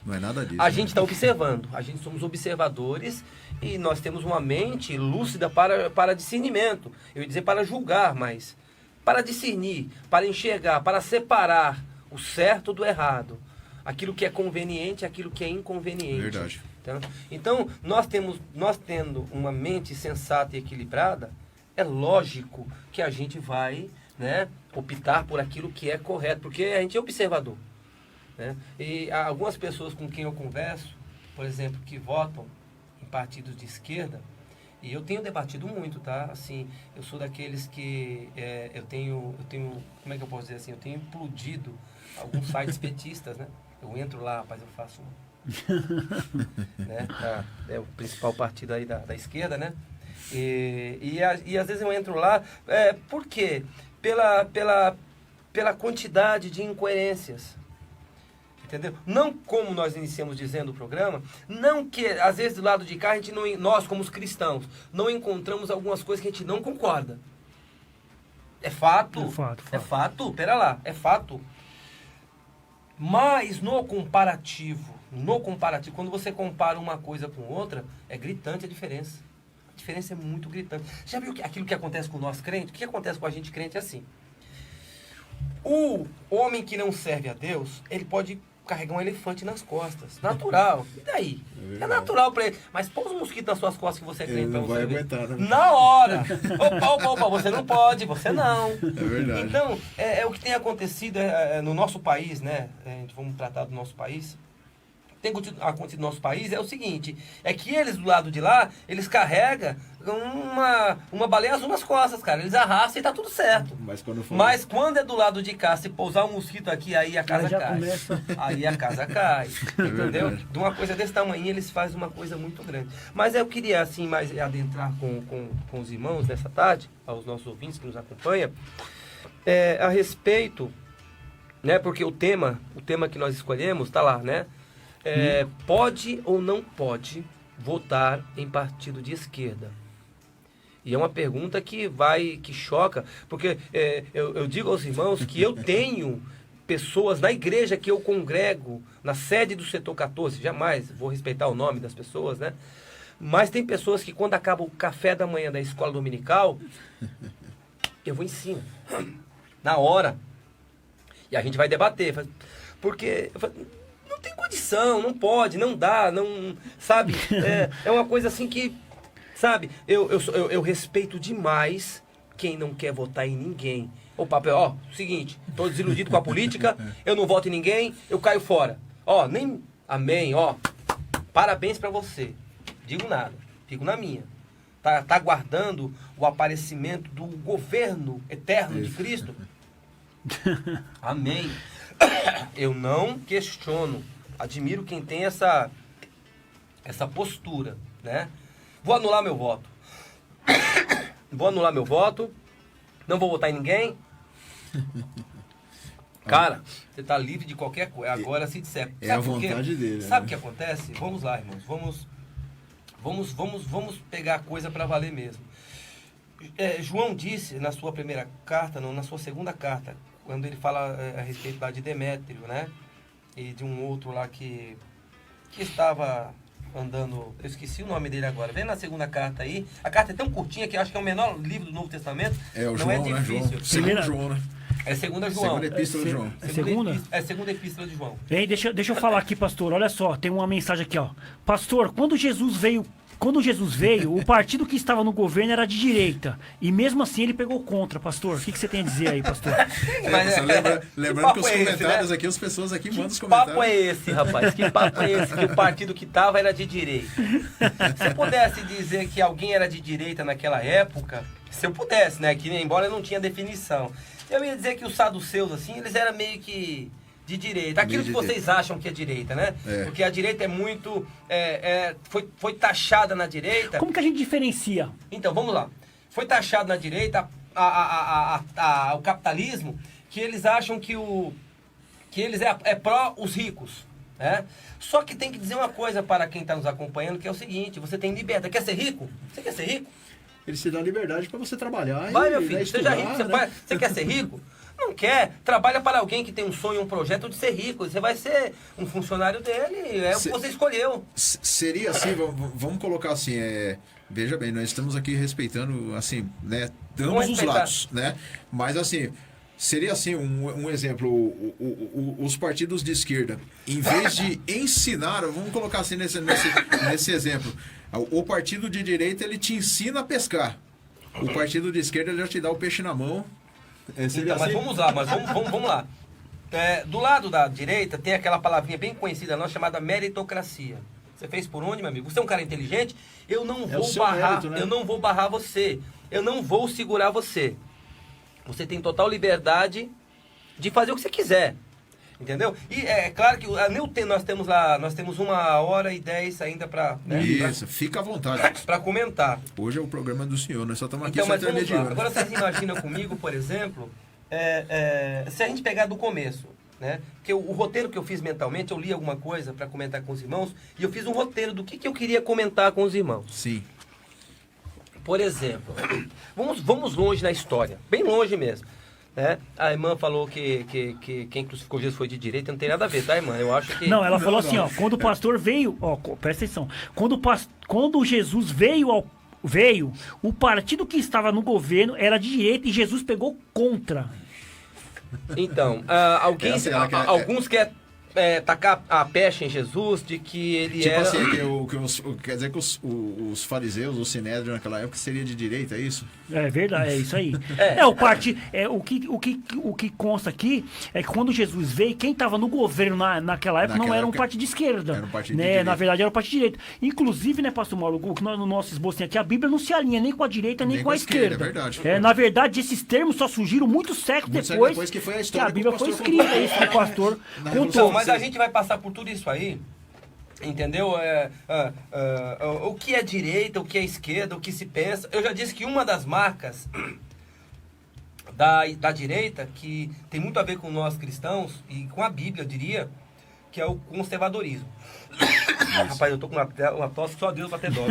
Não é nada disso. A gente está observando, a gente somos observadores e nós temos uma mente lúcida para discernimento. Eu ia dizer para julgar, mas para discernir, para enxergar, para separar o certo do errado. Aquilo que é conveniente, aquilo que é inconveniente. Verdade. Então, nós tendo uma mente sensata e equilibrada, é lógico que a gente vai, né, optar por aquilo que é correto, porque a gente é observador. Né? E algumas pessoas com quem eu converso, por exemplo, que votam em partidos de esquerda, e eu tenho debatido muito, tá? Assim, eu sou daqueles que eu tenho, como é que eu posso dizer assim? Eu tenho implodido alguns sites petistas, né? Eu entro lá, rapaz, eu faço né? É o principal partido aí da esquerda, né? E às vezes eu entro lá, por quê? Pela quantidade de incoerências. Entendeu? Não como nós iniciamos dizendo o programa, não que às vezes do lado de cá nós como os cristãos não encontramos algumas coisas que a gente não concorda. É fato. É fato, pera lá, é fato. Mas no comparativo, quando você compara uma coisa com outra, é gritante a diferença. A diferença é muito gritante. Já viu aquilo que acontece com nós crentes? O que acontece com a gente crente é assim. O homem que não serve a Deus, ele pode carregar um elefante nas costas. Natural. E daí? É natural pra ele. Mas pôs um mosquito nas suas costas que você é crente pra você ver. Ele não vai aguentar, né? Na hora! Opa, você não pode, você não. É verdade. Então, o que tem acontecido no nosso país, né? Vamos tratar do nosso país. Tem acontecido no nosso país é o seguinte, é que eles do lado de lá, eles carregam uma baleia azul nas costas, cara. Eles arrastam e tá tudo certo. Mas quando é do lado de cá, se pousar um mosquito aqui, aí a casa cai. Aí a casa cai. Entendeu? De uma coisa desse tamanho, eles fazem uma coisa muito grande. Mas eu queria, assim, mais adentrar com os irmãos nessa tarde, aos nossos ouvintes que nos acompanham, a respeito, né? Porque o tema que nós escolhemos tá lá, né? Pode ou não pode votar em partido de esquerda? E é uma pergunta que choca, porque eu digo aos irmãos que eu tenho pessoas na igreja que eu congrego, na sede do setor 14, jamais vou respeitar o nome das pessoas, né? Mas tem pessoas que quando acaba o café da manhã da escola dominical, eu vou ensino, na hora. E a gente vai debater, porque não tem condição, não pode, não dá, não, sabe? É uma coisa assim que, sabe, eu respeito demais quem não quer votar em ninguém. O papo é, seguinte, tô desiludido com a política, eu não voto em ninguém, eu caio fora. Amém, parabéns pra você. Digo nada, fico na minha. Tá aguardando o aparecimento do governo eterno de Cristo? Amém. Eu não questiono. Admiro quem tem essa postura, né? Vou anular meu voto. Não vou votar em ninguém. Cara, você tá livre de qualquer coisa. Agora se disser. É a vontade dele. Sabe o né? que acontece? Vamos lá, irmãos. Vamos pegar a coisa para valer mesmo. João disse na sua primeira carta, não, na sua segunda carta, quando ele fala a respeito lá de Demétrio, né? E de um outro lá que estava andando, eu esqueci o nome dele agora. Vem na segunda carta aí. A carta é tão curtinha que eu acho que é o menor livro do Novo Testamento. É o não João, é difícil. né, João? Segundo João, né? É segunda João. Segunda epístola de João. Segunda? É segunda epístola de João. Bem, deixa eu falar aqui, pastor. Olha só, tem uma mensagem aqui, ó. Pastor, quando Jesus veio, o partido que estava no governo era de direita. E mesmo assim ele pegou contra, pastor. O que você tem a dizer aí, pastor? Lembrando que os comentários aqui, as pessoas aqui mandam os Que comentários. papo é esse, rapaz? Que papo é esse? Que o partido que estava era de direita. Se eu pudesse dizer que alguém era de direita naquela época, se eu pudesse, né? Que embora não tinha definição. Eu ia dizer que os saduceus, assim, eles eram meio que de direita. Aquilo que vocês acham que é direita, né? Porque a direita é muito... foi taxada na direita. Como que a gente diferencia? Então, vamos lá. Foi taxado na direita o capitalismo, que eles acham que eles é pró os ricos, né? Só que tem que dizer uma coisa para quem está nos acompanhando, que é o seguinte: você tem liberdade. Quer ser rico? Você quer ser rico? Ele se dá liberdade para você trabalhar. Vai, meu filho, seja rico. Você quer ser rico? Não quer? Trabalha para alguém que tem um sonho, um projeto de ser rico. Você vai ser um funcionário dele, o que você escolheu. Seria assim, vamos colocar assim, veja bem, nós estamos aqui respeitando, assim, né, ambos os lados, né? Mas assim, seria assim, um exemplo, os partidos de esquerda, em vez de ensinar, vamos colocar assim nesse exemplo, o partido de direita, ele te ensina a pescar. O partido de esquerda, ele já te dá o peixe na mão. Então, mas vamos lá, vamos lá. Do lado da direita tem aquela palavrinha bem conhecida nossa chamada meritocracia. Você fez por onde, meu amigo? Você é um cara inteligente? Eu não vou barrar, mérito, né? Eu não vou barrar você. Eu não vou segurar você. Você tem total liberdade de fazer o que você quiser. Entendeu? E é claro que nós temos 1h10 ainda para... Né, isso, fica à vontade. Para comentar. Hoje é o programa do senhor, nós só estamos aqui então, só intermediando. Agora vocês imaginam comigo, por exemplo, se a gente pegar do começo, né? Porque o roteiro que eu fiz mentalmente, eu li alguma coisa para comentar com os irmãos, e eu fiz um roteiro do que eu queria comentar com os irmãos. Sim. Por exemplo, vamos longe na história, bem longe mesmo. Né? A irmã falou que quem crucificou Jesus foi de direita, não tem nada a ver, tá, irmã? Eu acho que... Não, ela falou assim, ó, quando o pastor veio, ó, presta atenção, quando Jesus veio, o partido que estava no governo era de direita e Jesus pegou contra. Então, alguns querem tacar a pecha em Jesus de que ele tipo era... assim, quer dizer que os fariseus, o Sinédrio naquela época seria de direita, é isso? É verdade, é isso aí. O que consta aqui é que quando Jesus veio, quem estava no governo naquela época não era um partido de esquerda. Era um partido de direita. Na verdade, era um partido de direita. Inclusive, né, pastor Mauro, no nosso esboço aqui, a Bíblia não se alinha nem com a direita, nem com a esquerda. É verdade. Na verdade, esses termos só surgiram muitos séculos depois que foi a história que a Bíblia foi escrita. Isso que o pastor contou. Mas a gente vai passar por tudo isso aí, entendeu? O que é direita, o que é esquerda, o que se pensa. Eu já disse que uma das marcas da direita, que tem muito a ver com nós cristãos, e com a Bíblia, eu diria, que é o conservadorismo. Rapaz, eu tô com uma tosse que só Deus pra ter dó.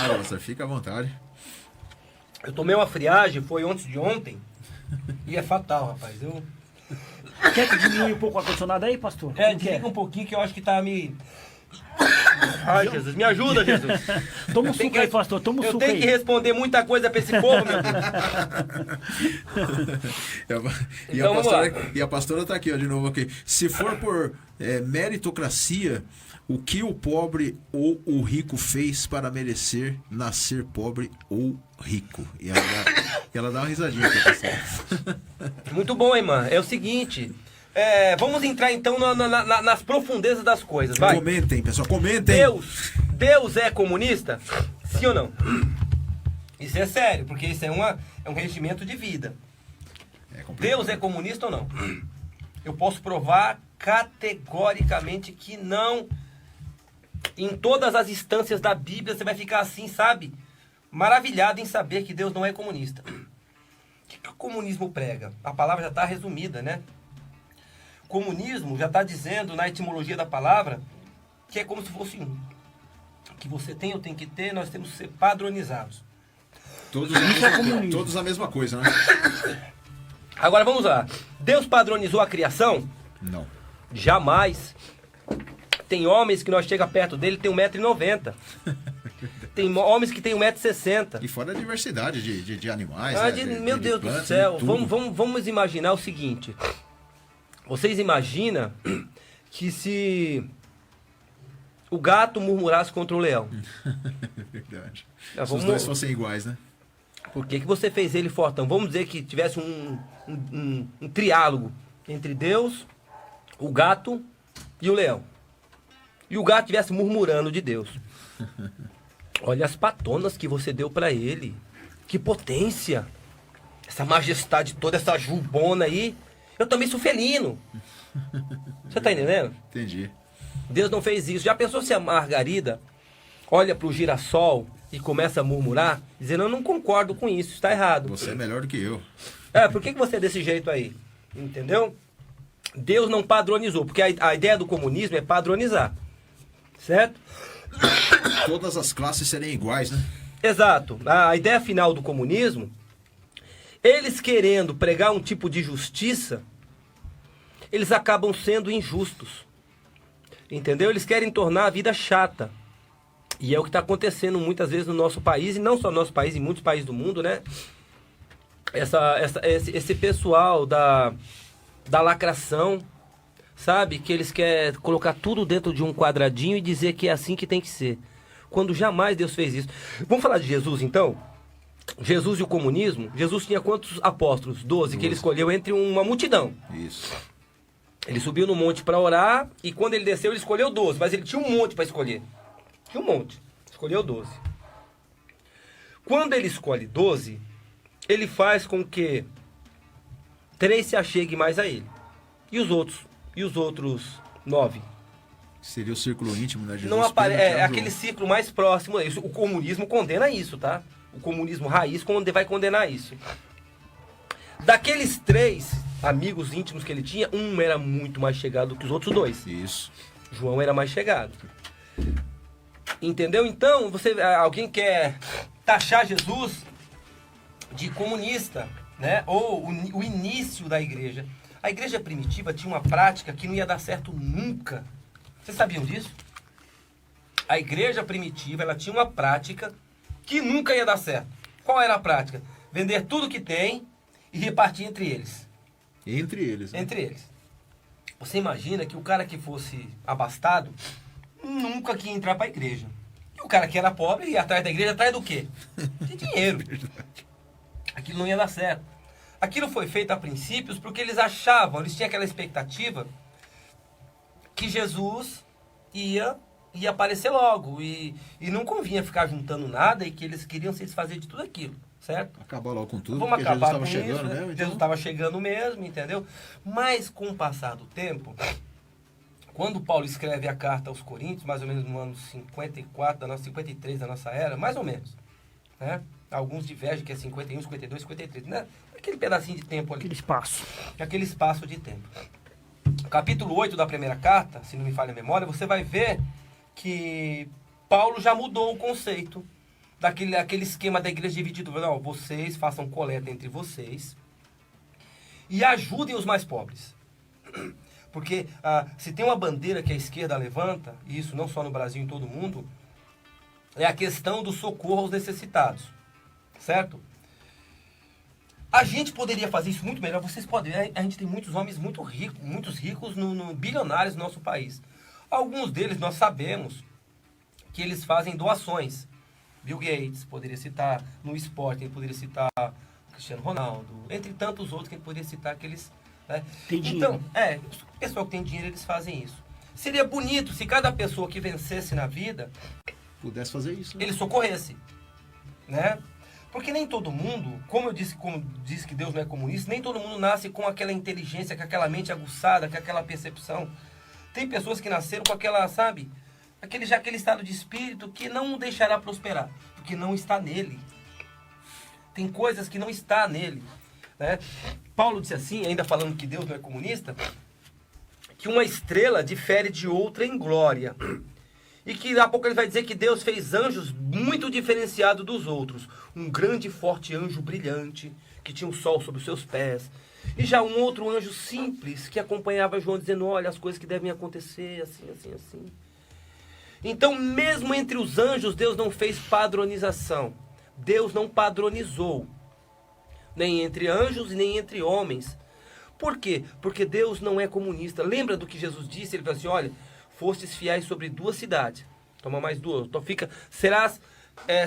Nossa, fica à vontade. Eu tomei uma friagem, foi antes de ontem, e é fatal, rapaz. Quer que diminui um pouco o ar-condicionado aí, pastor? Como que Desliga um pouquinho que eu acho que tá me... Ai, Jesus, me ajuda, Jesus. Toma um suco aí, pastor, toma um Eu suco tenho que aí. responder muita coisa pra esse povo, meu Deus. Então, vamos lá. E a pastora tá aqui, ó, de novo aqui. Se for por meritocracia, o que o pobre ou o rico fez para merecer nascer pobre ou rico? E ela dá uma risadinha aqui, pastora. Muito bom, irmã. É o seguinte... vamos entrar então nas profundezas das coisas, vai. Comentem, pessoal, comentem. Deus é comunista? Sim ou não? Isso é sério, porque isso é um regimento de vida. Deus é comunista ou não? Eu posso provar categoricamente que não. Em todas as instâncias da Bíblia você vai ficar assim, sabe? Maravilhado em saber que Deus não é comunista. O que o comunismo prega? A palavra já está resumida, né? Comunismo já está dizendo na etimologia da palavra que é como se fosse um. Que você tem, eu tenho que ter, nós temos que ser padronizados. Todos a mesma coisa, né? Agora vamos lá. Deus padronizou a criação? Não. Jamais. Tem homens que nós chega perto dele tem 1,90 m. Tem homens que tem 1,60 m. E fora a diversidade de animais. Meu Deus do céu. Vamos imaginar o seguinte. Vocês imaginam que se o gato murmurasse contra o leão? Verdade. Se os dois fossem iguais, né? Por que você fez ele fortão? Vamos dizer que tivesse um triálogo entre Deus, o gato e o leão. E o gato estivesse murmurando de Deus. Olha as patonas que você deu para ele. Que potência. Essa majestade toda, essa jubona aí. Eu também sou felino. Você tá entendendo? Entendi. Deus não fez isso. Já pensou se a Margarida olha pro girassol e começa a murmurar, dizendo, eu não concordo com isso, está errado. Você é melhor do que eu. Por que você é desse jeito aí? Entendeu? Deus não padronizou, porque a ideia do comunismo é padronizar. Certo? Todas as classes serem iguais, né? Exato. A ideia final do comunismo, eles querendo pregar um tipo de justiça, eles acabam sendo injustos. Entendeu? Eles querem tornar a vida chata. E é o que está acontecendo muitas vezes no nosso país, e não só no nosso país, em muitos países do mundo, né? Esse pessoal da lacração, sabe? Que eles querem colocar tudo dentro de um quadradinho e dizer que é assim que tem que ser. Quando jamais Deus fez isso. Vamos falar de Jesus, então? Jesus e o comunismo. Jesus tinha quantos apóstolos? 12, que ele escolheu entre uma multidão. Isso. Ele subiu no monte para orar e quando ele desceu ele escolheu 12, mas ele tinha um monte para escolher. Tinha um monte. Escolheu 12. Quando ele escolhe 12, ele faz com que 3 se acheguem mais a ele. E os outros 9? Seria o círculo íntimo, né? Jesus não aparece. Aquele círculo mais próximo. O comunismo condena isso, tá? O comunismo raiz vai condenar isso. Daqueles 3 amigos íntimos que ele tinha, um era muito mais chegado que os outros 2. Isso. João era mais chegado. Entendeu? Então, alguém quer taxar Jesus de comunista, né? Ou o início da igreja. A igreja primitiva tinha uma prática que não ia dar certo nunca. Vocês sabiam disso? A igreja primitiva, ela tinha uma prática que nunca ia dar certo. Qual era a prática? Vender tudo que tem e repartir entre eles. Entre eles. Né? Entre eles. Você imagina que o cara que fosse abastado nunca queria entrar para a igreja. E o cara que era pobre ia atrás da igreja, atrás do quê? De dinheiro. Aquilo não ia dar certo. Aquilo foi feito a princípios porque eles tinham aquela expectativa que Jesus ia aparecer logo. E não convinha ficar juntando nada e que eles queriam se desfazer de tudo aquilo. Certo? Acabar logo com tudo, Vamos porque acabar Jesus estava com chegando isso, mesmo. Jesus estava chegando mesmo, entendeu? Mas com o passar do tempo, quando Paulo escreve a carta aos Coríntios, mais ou menos no ano 53 da nossa era, mais ou menos, né? Alguns divergem que é 51, 52, 53, né? Aquele pedacinho de tempo ali. Aquele espaço. Aquele espaço de tempo. capítulo 8 da primeira carta, se não me falha a memória, você vai ver que Paulo já mudou o conceito daquele esquema da igreja dividida. Não, vocês façam coleta entre vocês e ajudem os mais pobres. Porque se tem uma bandeira que a esquerda levanta, e isso não só no Brasil, em todo mundo, é a questão do socorro aos necessitados. Certo? A gente poderia fazer isso muito melhor. Vocês podem ver, a gente tem muitos homens muito ricos, muitos ricos, bilionários no nosso país. Alguns deles nós sabemos que eles fazem doações. Bill Gates, poderia citar, no esporte, ele poderia citar Cristiano Ronaldo, entre tantos outros que ele poderia citar que eles... Né? Tem dinheiro. Então, o pessoal que tem dinheiro, eles fazem isso. Seria bonito se cada pessoa que vencesse na vida Pudesse fazer isso, né? ele socorresse, né? Porque nem todo mundo, como disse que Deus não é comunista, nem todo mundo nasce com aquela inteligência, com aquela mente aguçada, com aquela percepção. Tem pessoas que nasceram com aquela, sabe, aquele estado de espírito que não o deixará prosperar, porque não está nele. Tem coisas que não está nele, né? Paulo disse assim, ainda falando que Deus não é comunista, que uma estrela difere de outra em glória. E que daqui a pouco ele vai dizer que Deus fez anjos muito diferenciados dos outros. Um grande e forte anjo brilhante, que tinha o sol sob os seus pés. E já um outro anjo simples, que acompanhava João dizendo, olha, as coisas que devem acontecer, assim, assim, assim. Então, mesmo entre os anjos, Deus não fez padronização. Deus não padronizou. Nem entre anjos e nem entre homens. Por quê? Porque Deus não é comunista. Lembra do que Jesus disse? Ele falou assim, olha... Fostes fiéis sobre 2 cidades. Toma mais 2. Então serás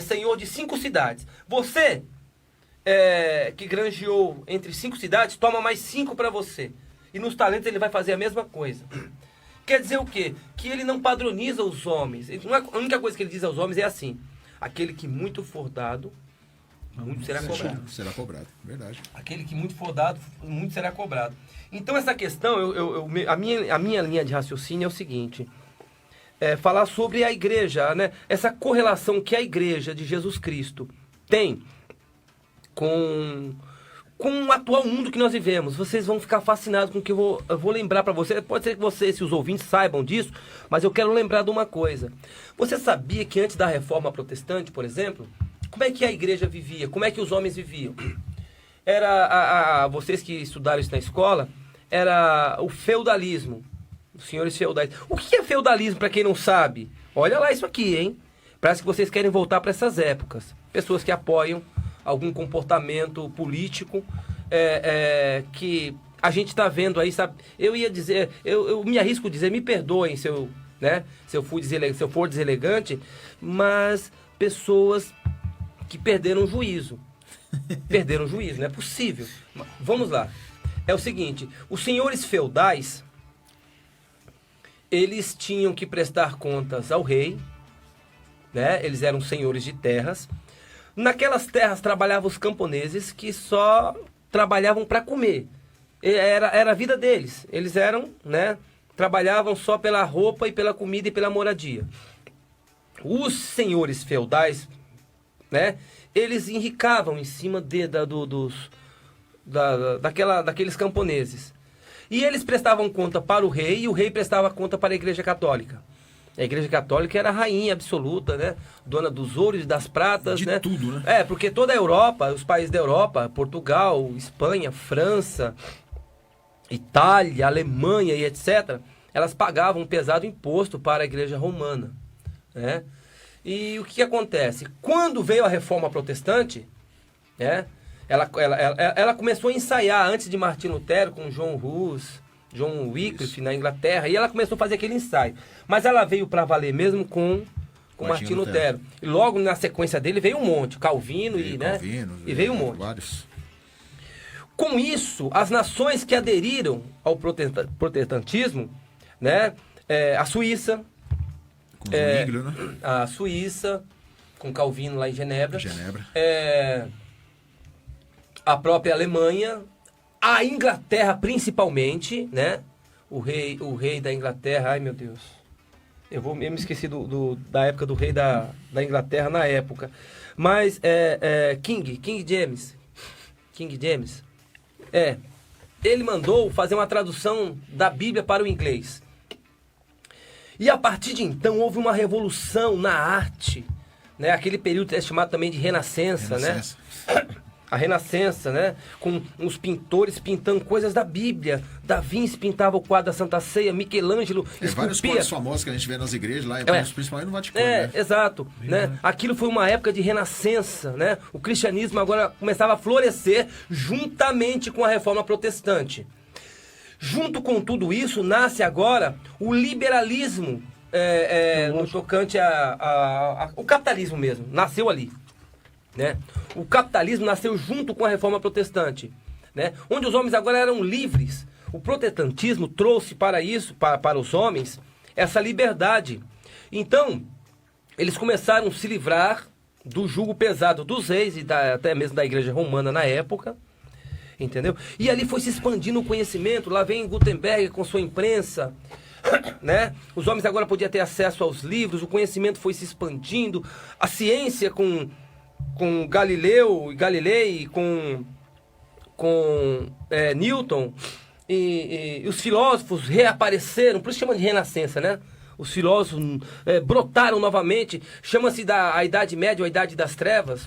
senhor de 5 cidades. Você, que granjeou entre 5 cidades, toma mais 5 para você. E nos talentos ele vai fazer a mesma coisa. Quer dizer o quê? Que ele não padroniza os homens. A única coisa que ele diz aos homens é assim. Aquele que muito for dado, muito será cobrado. Será cobrado, verdade. Aquele que muito for dado, muito será cobrado. Então essa questão, a minha linha de raciocínio é o seguinte, falar sobre a igreja, né? Essa correlação que a igreja de Jesus Cristo tem com o atual mundo que nós vivemos. Vocês vão ficar fascinados com o que eu vou lembrar para vocês. Pode ser que vocês, se os ouvintes, saibam disso, mas eu quero lembrar de uma coisa. Você sabia que antes da Reforma Protestante, por exemplo, como é que a igreja vivia? Como é que os homens viviam? Era, vocês que estudaram isso na escola, era o feudalismo, os senhores feudais. O que é feudalismo, para quem não sabe? Olha lá isso aqui, hein? Parece que vocês querem voltar para essas épocas. Pessoas que apoiam algum comportamento político que a gente está vendo aí, sabe? Eu ia dizer, eu me arrisco a dizer, me perdoem se eu for deselegante, mas pessoas que perderam o juízo. Perderam o juízo, não é possível. Vamos lá. É o seguinte, os senhores feudais, eles tinham que prestar contas ao rei, né? Eles eram senhores de terras. Naquelas terras trabalhavam os camponeses que só trabalhavam para comer. Era a vida deles. Eles eram, né? Trabalhavam só pela roupa e pela comida e pela moradia. Os senhores feudais, né? Eles enricavam em cima daqueles camponeses. E eles prestavam conta para o rei e o rei prestava conta para a Igreja Católica. A Igreja Católica era a rainha absoluta, né? Dona dos ouros e das pratas, de né? tudo, né? Porque toda a Europa, os países da Europa, Portugal, Espanha, França, Itália, Alemanha e etc., elas pagavam um pesado imposto para a Igreja Romana, né? E o que acontece? Quando veio a Reforma Protestante, né? Ela começou a ensaiar antes de Martim Lutero com John Hus, John Wycliffe na Inglaterra, e ela começou a fazer aquele ensaio. Mas ela veio para valer mesmo com Martim Lutero. E logo na sequência dele veio um monte, Calvino, e veio um monte. Vários. Com isso, as nações que aderiram ao protestantismo, né? A Suíça, Com Zwinglio, né? a Suíça, com Calvino lá em Genebra. A própria Alemanha, a Inglaterra principalmente, né? O rei da Inglaterra, ai meu Deus. Eu me esqueci da época do rei da Inglaterra na época. Mas King James. ele mandou fazer uma tradução da Bíblia para o inglês. E a partir de então houve uma revolução na arte, né? Aquele período é chamado também de Renascença, né? A Renascença, né? Com os pintores pintando coisas da Bíblia. Da Vinci pintava o quadro da Santa Ceia, Michelangelo esculpia. Vários quadros famosos que a gente vê nas igrejas lá, principalmente no Vaticano. É, né? Exato. Né? Aquilo foi uma época de renascença, né? O cristianismo agora começava a florescer juntamente com a reforma protestante. Junto com tudo isso, nasce agora o liberalismo no tocante o capitalismo mesmo. Nasceu ali. Né? O capitalismo nasceu junto com a reforma protestante, né? Onde os homens agora eram livres. O protestantismo trouxe para isso, para os homens, essa liberdade. Então, eles começaram a se livrar do jugo pesado dos reis e até mesmo da igreja romana na época, entendeu? E ali foi se expandindo o conhecimento. Lá vem Gutenberg com sua imprensa, né? Os homens agora podiam ter acesso aos livros, o conhecimento foi se expandindo, a ciência com Galileu e Galilei, com Newton, e os filósofos reapareceram, por isso chama de renascença, né? Os filósofos brotaram novamente, chama-se a Idade Média, ou a Idade das Trevas,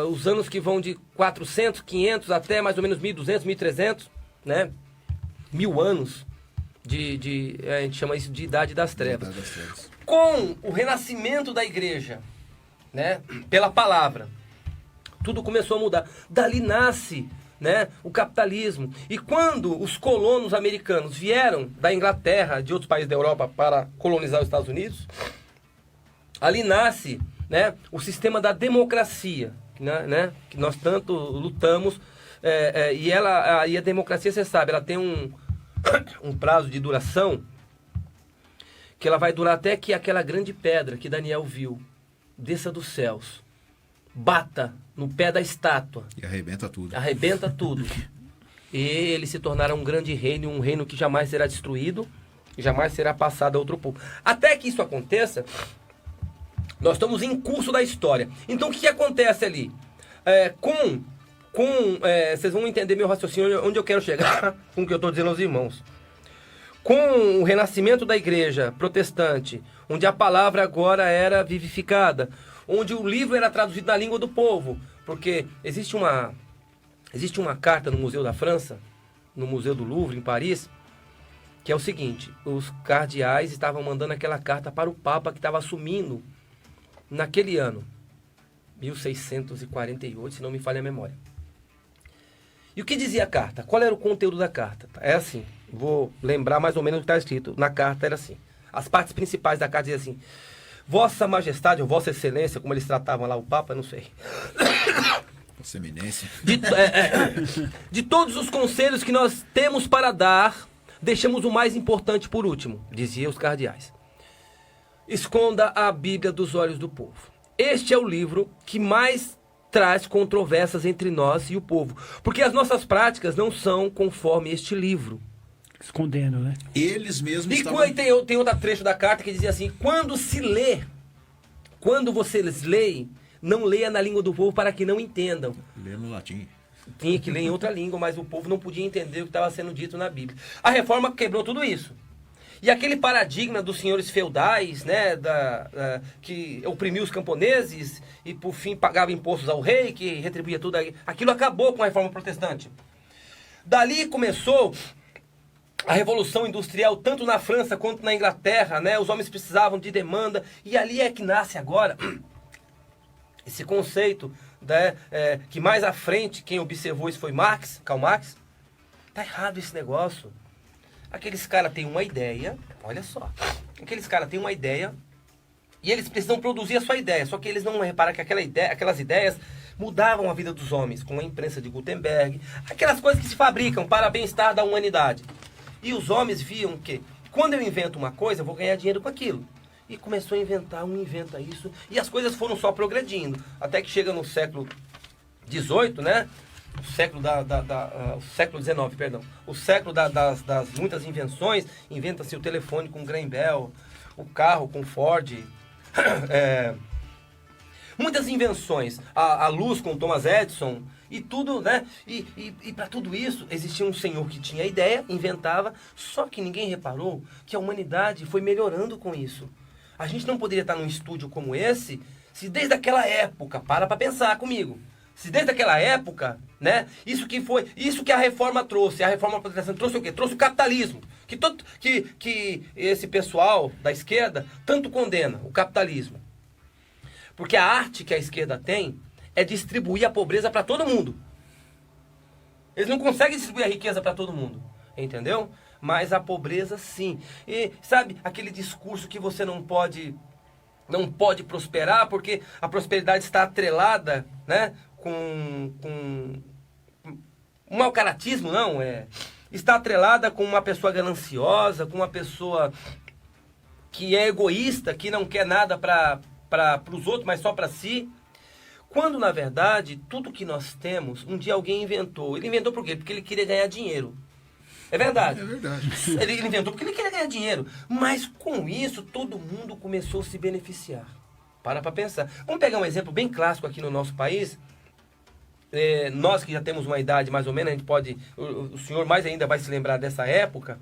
os anos que vão de 400, 500 até mais ou menos 1200, 1300, né? 1000 anos, a gente chama isso de Idade das Trevas. Com o renascimento da igreja, né, pela palavra, tudo começou a mudar. Dali nasce, né, o capitalismo. E quando os colonos americanos vieram da Inglaterra, de outros países da Europa, para colonizar os Estados Unidos, ali nasce, né, o sistema da democracia, né, que nós tanto lutamos. E a democracia, você sabe, ela tem um prazo de duração, que ela vai durar até que aquela grande pedra que Daniel viu desça dos céus, bata no pé da estátua. E arrebenta tudo. Arrebenta tudo. E ele se tornará um grande reino, um reino que jamais será destruído, e jamais será passado a outro povo. Até que isso aconteça, nós estamos em curso da história. Então o que acontece ali? Vocês vão entender meu raciocínio, onde eu quero chegar com o que eu estou dizendo aos irmãos. Com o renascimento da igreja protestante, onde a palavra agora era vivificada, onde o livro era traduzido na língua do povo, porque existe uma carta no Museu da França, no Museu do Louvre, em Paris, que é o seguinte: os cardeais estavam mandando aquela carta para o Papa que estava assumindo naquele ano, 1648, se não me falha a memória. E o que dizia a carta? Qual era o conteúdo da carta? É assim, vou lembrar mais ou menos o que está escrito. Na carta era assim, as partes principais da carta diziam assim: Vossa Majestade, ou Vossa Excelência, como eles tratavam lá o Papa, não sei. Vossa Eminência. De todos os conselhos que nós temos para dar, deixamos o mais importante por último, diziam os cardeais. Esconda a Bíblia dos olhos do povo. Este é o livro que mais traz controvérsias entre nós e o povo, porque as nossas práticas não são conforme este livro. Escondendo, né? Eles mesmos estavam... E tem outro trecho da carta que dizia assim: quando vocês leem, não leia na língua do povo para que não entendam. Lê no latim. Tinha que ler em outra língua, mas o povo não podia entender o que estava sendo dito na Bíblia. A reforma quebrou tudo isso. E aquele paradigma dos senhores feudais, né, que oprimiu os camponeses e por fim pagava impostos ao rei, que retribuía tudo, aquilo acabou com a reforma protestante. Dali começou a Revolução Industrial, tanto na França quanto na Inglaterra, né? Os homens precisavam de demanda, e ali é que nasce agora esse conceito, né, que mais à frente, quem observou isso foi Karl Marx. Tá errado esse negócio. Aqueles caras têm uma ideia, olha só, aqueles caras têm uma ideia e eles precisam produzir a sua ideia, só que eles não reparam que aquelas ideias mudavam a vida dos homens, com a imprensa de Gutenberg, aquelas coisas que se fabricam para o bem-estar da humanidade. E os homens viam que, quando eu invento uma coisa, eu vou ganhar dinheiro com aquilo. E começou a inventar, inventa isso, e as coisas foram só progredindo, até que chega no século XVIII, né? O século o século XIX, perdão. O século das muitas invenções. Inventa-se o telefone com Graham Bell, o carro com Ford. muitas invenções. A luz com Thomas Edison e tudo, né? E para tudo isso, existia um senhor que tinha a ideia, inventava, só que ninguém reparou que a humanidade foi melhorando com isso. A gente não poderia estar num estúdio como esse se desde aquela época, para pensar comigo, se desde aquela época, né, isso que a reforma trouxe, a reforma protestante trouxe o quê? Trouxe o capitalismo, que esse pessoal da esquerda tanto condena, o capitalismo. Porque a arte que a esquerda tem é distribuir a pobreza para todo mundo. Eles não conseguem distribuir a riqueza para todo mundo, entendeu? Mas a pobreza sim. E sabe, aquele discurso que você não pode prosperar porque a prosperidade está atrelada, né, com um mau caratismo, não, está atrelada com uma pessoa gananciosa, com uma pessoa que é egoísta, que não quer nada para os outros, mas só para si. Quando, na verdade, tudo que nós temos, um dia alguém inventou. Ele inventou por quê? Porque ele queria ganhar dinheiro. É verdade. É verdade. Ele inventou porque ele queria ganhar dinheiro. Mas com isso, todo mundo começou a se beneficiar. Para pensar. Vamos pegar um exemplo bem clássico aqui no nosso país. Nós que já temos uma idade mais ou menos, a gente pode... O senhor mais ainda vai se lembrar dessa época.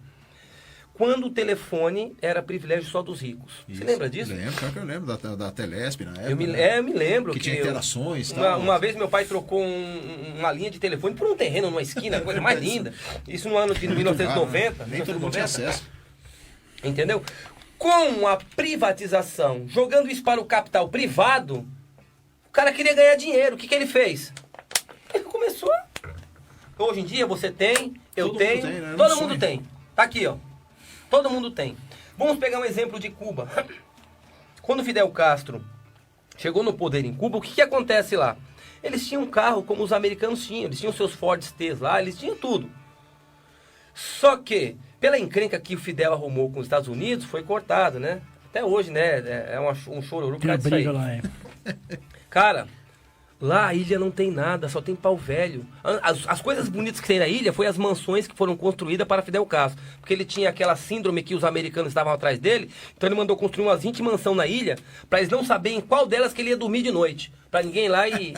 Quando o telefone era privilégio só dos ricos. Você lembra disso? Lembro, claro que eu lembro da Telesp na época. Eu me lembro. Que tinha interações e tal. Uma vez meu pai trocou uma linha de telefone por um terreno numa esquina, coisa mais linda. Isso no ano de 1990. Nem todo mundo tinha acesso. Entendeu? Com a privatização, jogando isso para o capital privado, o cara queria ganhar dinheiro. O que ele fez? Ele começou. Hoje em dia você tem, eu tenho, todo mundo tem. Tá aqui, ó. Todo mundo tem. Vamos pegar um exemplo de Cuba. Quando Fidel Castro chegou no poder em Cuba, o que acontece lá? Eles tinham um carro como os americanos tinham. Eles tinham seus Ford T's lá, eles tinham tudo. Só que, pela encrenca que o Fidel arrumou com os Estados Unidos, foi cortado, né? Até hoje, né? É um chororô por causa disso aí. Lá, Cara... Lá a ilha não tem nada, só tem pau velho. As coisas bonitas que tem na ilha foi as mansões que foram construídas para Fidel Castro. Porque ele tinha aquela síndrome que os americanos estavam atrás dele. Então ele mandou construir umas 20 mansões na ilha para eles não saberem qual delas que ele ia dormir de noite. Para ninguém ir lá e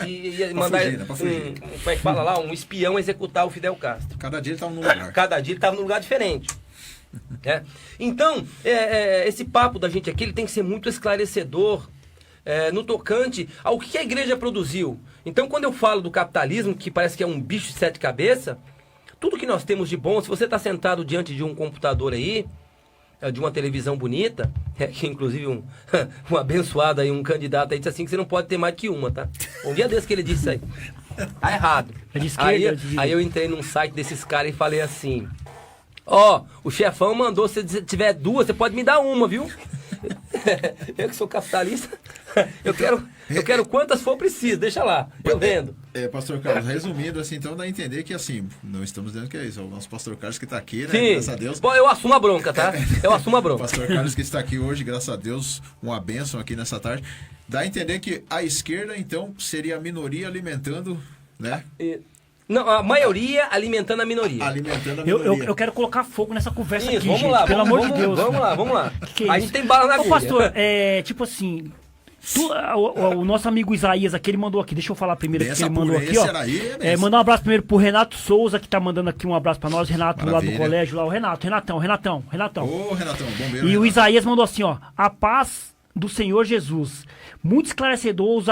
mandar como é que fala lá, um espião executar o Fidel Castro. Cada dia ele estava num lugar. Cada dia ele estava num lugar diferente. Então, esse papo da gente aqui ele tem que ser muito esclarecedor. No tocante ao que a igreja produziu. Então, quando eu falo do capitalismo, que parece que é um bicho de 7 cabeças, tudo que nós temos de bom, se você está sentado diante de um computador aí, de uma televisão bonita, que inclusive um abençoado aí, um candidato aí, disse assim que você não pode ter mais que uma, tá? Um dia desse que ele disse isso aí. Tá errado. É de esquerda, aí eu entrei num site desses caras e falei assim, o chefão mandou, se tiver duas, você pode me dar uma, viu? Eu que sou capitalista, eu quero quantas for preciso, deixa lá, eu vendo. Pastor Carlos, resumindo assim, então dá a entender que assim, não estamos dizendo que é isso, é o nosso pastor Carlos que está aqui, né? Sim. Graças a Deus. Bom, eu assumo a bronca, tá? Eu assumo a bronca. Pastor Carlos que está aqui hoje, graças a Deus, uma bênção aqui nessa tarde. Dá a entender que a esquerda, então, seria a minoria alimentando, né? Não, a maioria alimentando a minoria. Alimentando a minoria. Eu quero colocar fogo nessa conversa aqui, vamos gente. lá, pelo amor de Deus. Vamos lá. Que a gente tem bala na agulha. Pastor, tipo assim... o nosso amigo Isaías aqui, ele mandou aqui, deixa eu falar primeiro que ele mandou aqui, ó. Mandar um abraço primeiro pro Renato Souza, que tá mandando aqui um abraço pra nós, Renato lá do colégio, lá, o Renatão. Ô, Renatão, bombeiro. E o Isaías mandou assim, ó, a paz do Senhor Jesus. Muito esclarecedor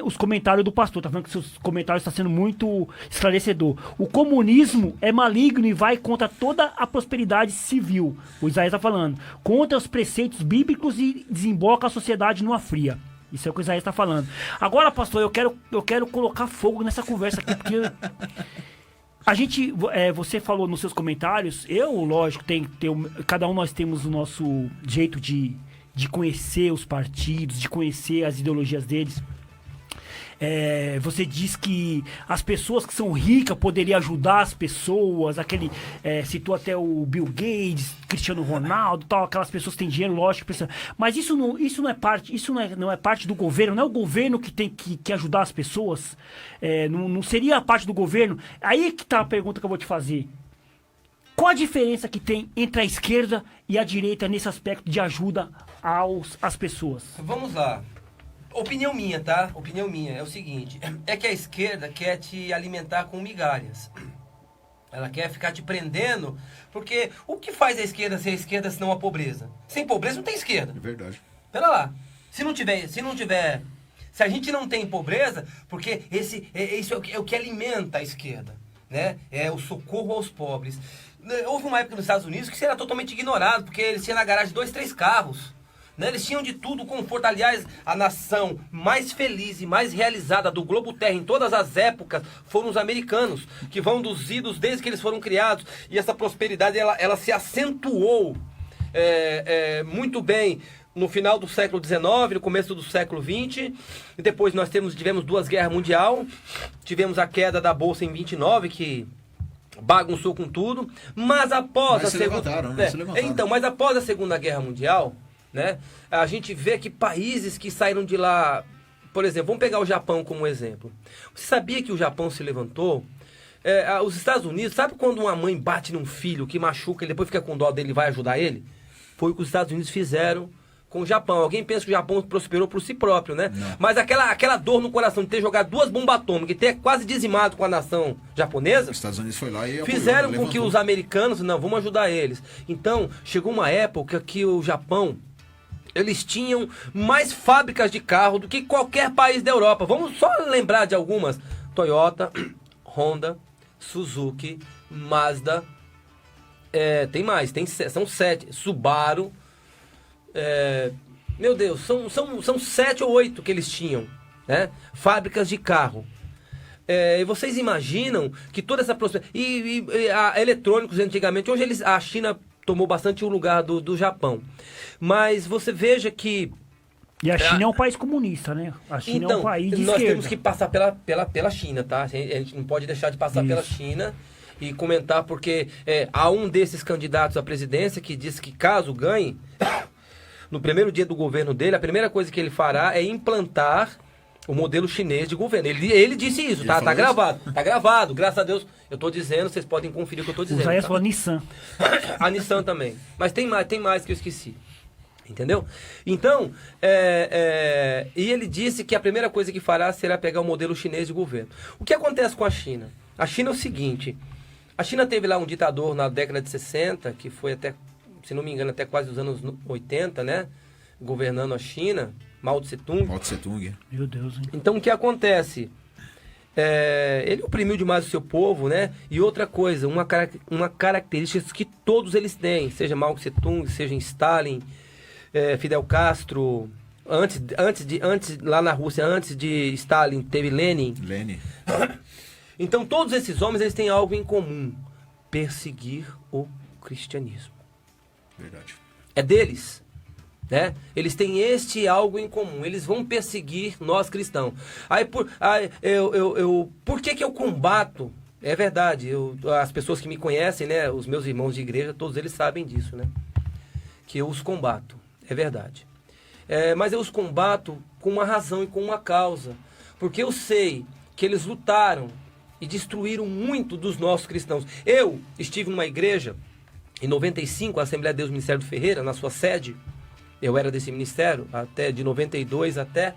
os comentários do pastor. Tá falando que seus comentários estão sendo muito esclarecedor. O comunismo é maligno e vai contra toda a prosperidade civil. O Isaías tá falando. Contra os preceitos bíblicos e desemboca a sociedade numa fria. Isso é o que o Isaías está falando. Agora, pastor, eu quero colocar fogo nessa conversa aqui, porque a gente, você falou nos seus comentários, lógico, cada um nós temos o nosso jeito de conhecer os partidos, de conhecer as ideologias deles. Você diz que as pessoas que são ricas poderiam ajudar as pessoas, citou até o Bill Gates, Cristiano Ronaldo, tal, aquelas pessoas que têm dinheiro, lógico, mas isso não é parte do governo, não é o governo que tem que ajudar as pessoas, não seria a parte do governo. Aí que tá a pergunta que eu vou te fazer. Qual a diferença que tem entre a esquerda e a direita nesse aspecto de ajuda às pessoas? Vamos lá. Opinião minha, tá? Opinião minha. É o seguinte, é que a esquerda quer te alimentar com migalhas. Ela quer ficar te prendendo, porque o que faz a esquerda ser a esquerda senão a pobreza? Sem pobreza não tem esquerda. É verdade. Pera lá. Se a gente não tem pobreza, porque isso é o que alimenta a esquerda, né? É o socorro aos pobres. Houve uma época nos Estados Unidos que isso era totalmente ignorado, porque eles tinham na garagem 2, 3 carros. Né? Eles tinham de tudo, conforto. Aliás, a nação mais feliz e mais realizada do globo terra em todas as épocas foram os americanos, que vão dos idos desde que eles foram criados. E essa prosperidade, ela se acentuou muito bem no final do século XIX, no começo do século XX. E depois nós tivemos 2 guerras mundiais. Tivemos a queda da Bolsa em 29, que bagunçou com tudo. Mas após a Segunda... mas após a Segunda Guerra Mundial... Né? A gente vê que países que saíram de lá, por exemplo, vamos pegar o Japão como exemplo. Você sabia que o Japão se levantou? Os Estados Unidos, sabe quando uma mãe bate num filho que machuca e depois fica com dó dele e vai ajudar ele? Foi o que os Estados Unidos fizeram com o Japão. Alguém pensa que o Japão prosperou por si próprio, né? Não. Mas aquela dor no coração de ter jogado 2 bombas atômicas e ter quase dizimado com a nação japonesa, os Estados Unidos foi lá e fizeram com que os americanos, não, vamos ajudar eles. Então, chegou uma época que o Japão, eles tinham mais fábricas de carro do que qualquer país da Europa. Vamos só lembrar de algumas. Toyota, Honda, Suzuki, Mazda. Tem mais, são 7. Subaru. Meu Deus, são 7 ou 8 que eles tinham. Né? Fábricas de carro. E vocês imaginam que toda essa prosperidade... E eletrônicos antigamente, hoje a China tomou bastante o lugar do Japão. Mas você veja que... E a China é um país comunista, né? A China então, é um país de nós esquerda. temos que passar pela China, tá? A gente não pode deixar de passar pela China e comentar, porque há um desses candidatos à presidência que disse que caso ganhe, no primeiro dia do governo dele, a primeira coisa que ele fará é implantar o modelo chinês de governo. Ele disse isso, tá gravado. Tá gravado, graças a Deus. Eu estou dizendo, vocês podem conferir o que eu estou dizendo. Usar tá? a Nissan. A Nissan também. Mas tem mais que eu esqueci. Entendeu? Então, e ele disse que a primeira coisa que fará será pegar o modelo chinês de governo. O que acontece com a China? A China é o seguinte, a China teve lá um ditador na década de 60, que foi até, se não me engano, até quase os anos 80, né? Governando a China, Mao Tse Tung. Meu Deus, hein? Então, o que acontece? Ele oprimiu demais o seu povo, né? E outra coisa, uma característica que todos eles têm, seja Mao Tse Tung, seja Stalin, Fidel Castro, antes lá na Rússia, antes de Stalin, teve Lenin. Então, todos esses homens, eles têm algo em comum: perseguir o cristianismo. Verdade. É deles. Né? Eles têm este algo em comum. Eles vão perseguir nós cristãos. Por que eu combato? É verdade, as pessoas que me conhecem, né, os meus irmãos de igreja, todos eles sabem disso, né? Que eu os combato, é verdade. Mas eu os combato com uma razão e com uma causa. Porque eu sei que eles lutaram e destruíram muito dos nossos cristãos. Eu estive numa igreja em 95, a Assembleia de Deus Ministério do Ferreira, na sua sede. Eu era desse ministério de 92 até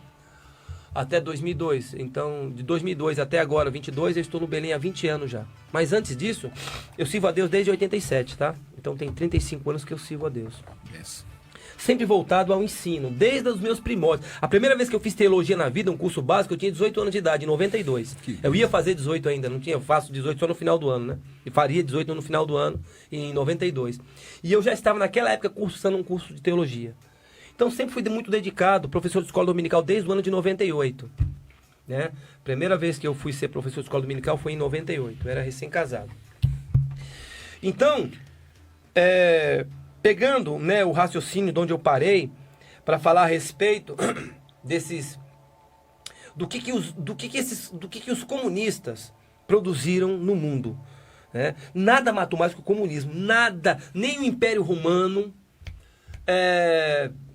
2002. Então, de 2002 até agora, 22, eu estou no Belém há 20 anos já. Mas antes disso, eu sirvo a Deus desde 87, tá? Então tem 35 anos que eu sirvo a Deus. Yes. Sempre voltado ao ensino, desde os meus primórdios. A primeira vez que eu fiz teologia na vida, um curso básico, eu tinha 18 anos de idade, em 92. Eu ia fazer 18 ainda, eu faço 18 só no final do ano, né? E faria 18 no final do ano, em 92. E eu já estava naquela época cursando um curso de teologia. Então sempre fui muito dedicado, professor de escola dominical desde o ano de 98. Né? Primeira vez que eu fui ser professor de escola dominical foi em 98, eu era recém-casado. Então, pegando, né, o raciocínio de onde eu parei, para falar a respeito do que os comunistas produziram no mundo. Né? Nada matou mais que o comunismo, nada, nem o Império Romano,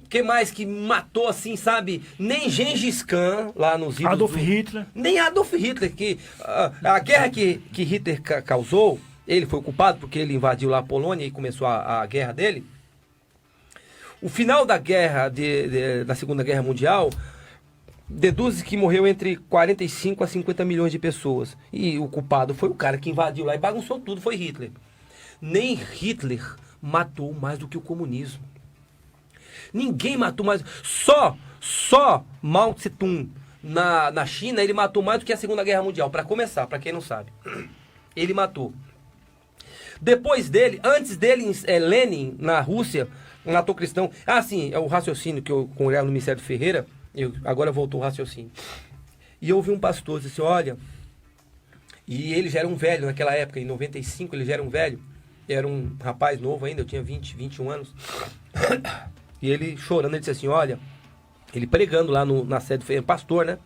que mais que matou assim, sabe? Nem Gengis Khan, lá nos idos Adolf Hitler. Nem Adolf Hitler, que a guerra que Hitler causou, ele foi o culpado porque ele invadiu lá a Polônia e começou a guerra dele. O final da guerra, da Segunda Guerra Mundial, deduz que morreu entre 45 a 50 milhões de pessoas. E o culpado foi o cara que invadiu lá e bagunçou tudo, foi Hitler. Nem Hitler matou mais do que o comunismo. Ninguém matou mais. Só Mao Tse-tung na China, ele matou mais do que a Segunda Guerra Mundial. Para começar, para quem não sabe. Ele matou. Depois dele, antes dele, Lenin, na Rússia, matou cristão. Ah, sim, é o raciocínio que eu congresso no Ministério Ferreira. Agora voltou o raciocínio. E eu ouvi um pastor dizer assim, olha... E ele já era um velho naquela época, em 95 ele já era um velho. Era um rapaz novo ainda, eu tinha 20, 21 anos. E ele chorando, ele disse assim, olha... Ele pregando lá na sede do Ferreira, pastor, né?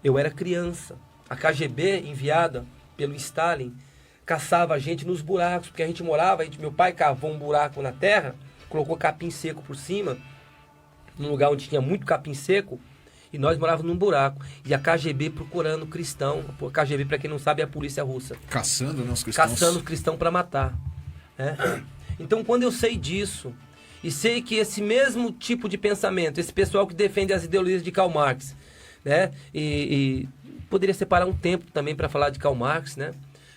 Eu era criança. A KGB, enviada pelo Stalin, caçava a gente nos buracos, porque a gente morava, meu pai cavou um buraco na terra, colocou capim seco por cima, num lugar onde tinha muito capim seco, e nós morávamos num buraco. E a KGB procurando cristão. A KGB, para quem não sabe, é a polícia russa. Caçando, né, os cristãos. Caçando os cristãos para matar. Né? Então, quando eu sei disso, e sei que esse mesmo tipo de pensamento, esse pessoal que defende as ideologias de Karl Marx, né? E poderia separar um tempo também para falar de Karl Marx, né?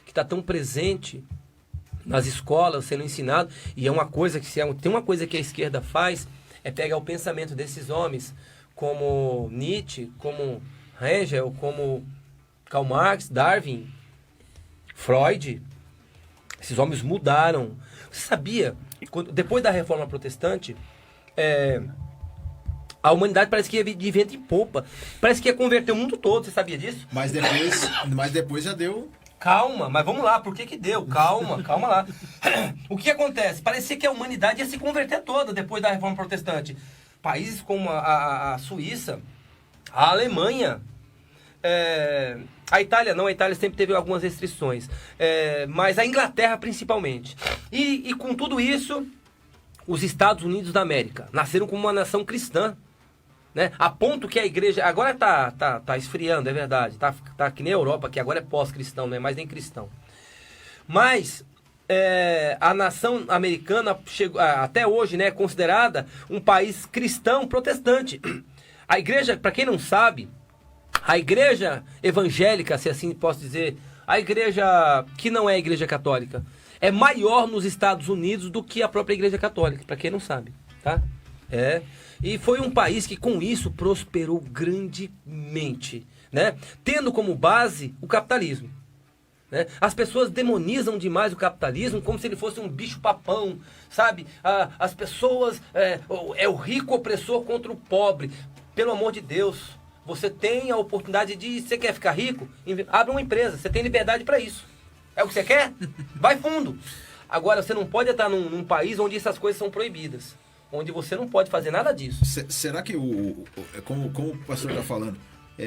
Que está tão presente nas escolas, sendo ensinado, e é uma coisa que tem uma coisa que a esquerda faz, é pegar o pensamento desses homens, como Nietzsche, como Hegel, como Karl Marx, Darwin, Freud. Esses homens mudaram. Você sabia, depois da Reforma Protestante, a humanidade parece que ia de vento em popa. Parece que ia converter o mundo todo, você sabia disso? Mas depois já deu... Calma, mas vamos lá, por que deu? Calma lá. O que acontece? Parecia que a humanidade ia se converter toda depois da Reforma Protestante. Países como a Suíça, a Alemanha, a Itália não, a Itália sempre teve algumas restrições, mas a Inglaterra principalmente. E com tudo isso, os Estados Unidos da América nasceram como uma nação cristã. Né? A ponto que a igreja agora tá esfriando, é verdade, tá que nem a Europa, que agora é pós-cristão, não é mais nem cristão. Mas a nação americana chegou, até hoje, né, é considerada um país cristão protestante. A igreja, para quem não sabe, a igreja evangélica, se assim posso dizer, a igreja que não é a igreja católica, é maior nos Estados Unidos do que a própria igreja católica, para quem não sabe, tá? E foi um país que com isso prosperou grandemente, né? Tendo como base o capitalismo. Né? As pessoas demonizam demais o capitalismo como se ele fosse um bicho papão, sabe? As pessoas, é o rico opressor contra o pobre. Pelo amor de Deus, você tem a oportunidade de, você quer ficar rico? Abre uma empresa, você tem liberdade para isso. É o que você quer? Vai fundo. Agora, você não pode estar num país onde essas coisas são proibidas. Onde você não pode fazer nada disso. Será que, como o pastor está falando,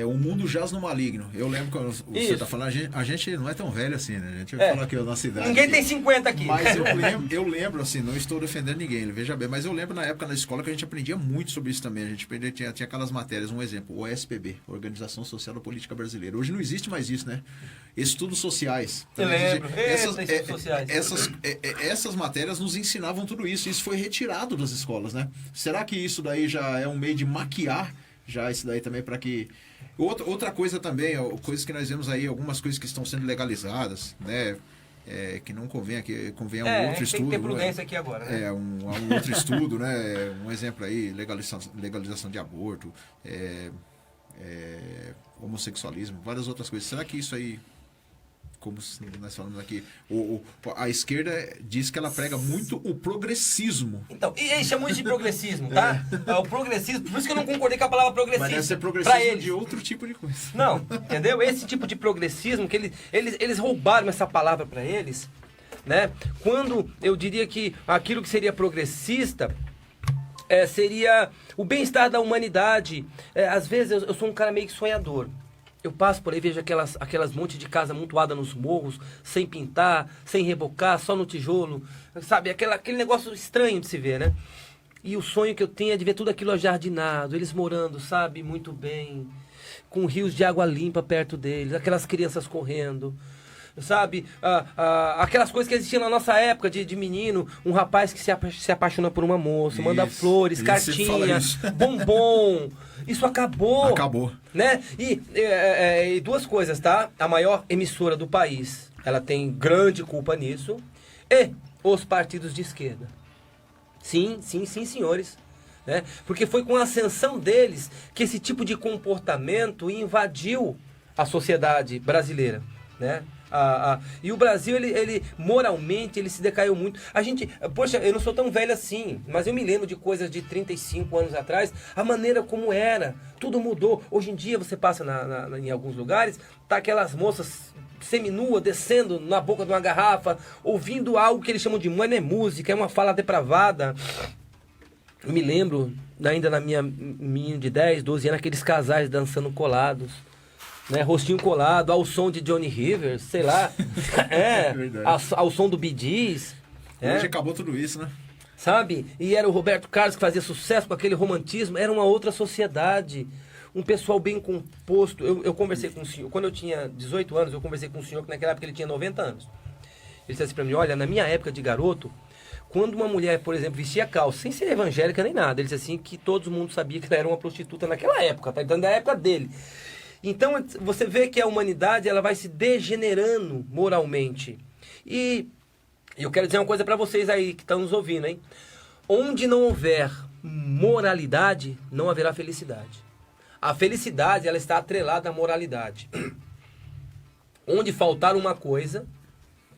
o mundo jaz no maligno? Eu lembro quando você está falando, a gente não é tão velho assim, né? A gente vai falar aqui na cidade. Ninguém aqui. Tem 50 aqui. Mas eu lembro, assim, não estou defendendo ninguém, veja bem, mas eu lembro na época na escola que a gente aprendia muito sobre isso também. A gente tinha aquelas matérias, um exemplo, o OSPB, Organização Social da Política Brasileira. Hoje não existe mais isso, né? Estudos sociais. Eu lembro. Estudos sociais. Essas matérias nos ensinavam tudo isso. Isso foi retirado das escolas, né? Será que isso daí já é um meio de maquiar já isso daí também para que... Outra coisa também, coisas que nós vemos aí, algumas coisas que estão sendo legalizadas, né? Que não convém, que convém um outro estudo. Tem que ter prudência aqui agora, né? Um outro estudo, né? Um exemplo aí, legalização de aborto, homossexualismo, várias outras coisas. Será que isso aí, como nós falamos aqui, a esquerda diz que ela prega muito o progressismo. Então, e chama isso de progressismo, tá? O progressismo, por isso que eu não concordei com a palavra progressismo. Mas deve ser progressismo de outro tipo de coisa. Não, entendeu? Esse tipo de progressismo, que eles roubaram essa palavra para eles, né? Quando eu diria que aquilo que seria progressista seria o bem-estar da humanidade. Às vezes eu sou um cara meio que sonhador. Eu passo por aí, vejo aquelas montes de casa amontoada nos morros, sem pintar, sem rebocar, só no tijolo, sabe? Aquele negócio estranho de se ver, né? E o sonho que eu tenho é de ver tudo aquilo ajardinado, eles morando, sabe? Muito bem, com rios de água limpa perto deles, aquelas crianças correndo, sabe? Aquelas coisas que existiam na nossa época de menino, um rapaz que se apaixona por uma moça, manda flores, cartinha, bombom. Isso acabou. Acabou. Né? E duas coisas, tá? A maior emissora do país, ela tem grande culpa nisso. E os partidos de esquerda. Sim, senhores. Né? Porque foi com a ascensão deles que esse tipo de comportamento invadiu a sociedade brasileira, né? E o Brasil, ele moralmente, ele se decaiu muito. Poxa, eu não sou tão velho assim, mas eu me lembro de coisas de 35 anos atrás, a maneira como era, tudo mudou. Hoje em dia você passa em alguns lugares, tá aquelas moças seminua descendo na boca de uma garrafa, ouvindo algo que eles chamam de não é música, é uma fala depravada. Eu me lembro, ainda na minha menina de 10, 12 anos, aqueles casais dançando colados. Né, rostinho colado, ao som de Johnny Rivers, sei lá, ao som do Bee Gees. Hoje acabou tudo isso, né? Sabe? E era o Roberto Carlos que fazia sucesso com aquele romantismo, era uma outra sociedade, um pessoal bem composto. Eu conversei com um senhor, quando eu tinha 18 anos, eu conversei com um senhor que naquela época ele tinha 90 anos. Ele disse assim pra mim, olha, na minha época de garoto, quando uma mulher, por exemplo, vestia calça, sem ser evangélica nem nada, ele disse assim que todo mundo sabia que ela era uma prostituta naquela época, tá? Então, da época dele. Então, você vê que a humanidade ela vai se degenerando moralmente. E eu quero dizer uma coisa para vocês aí que estão nos ouvindo, hein? Onde não houver moralidade, não haverá felicidade. A felicidade, ela está atrelada à moralidade. Onde faltar uma coisa,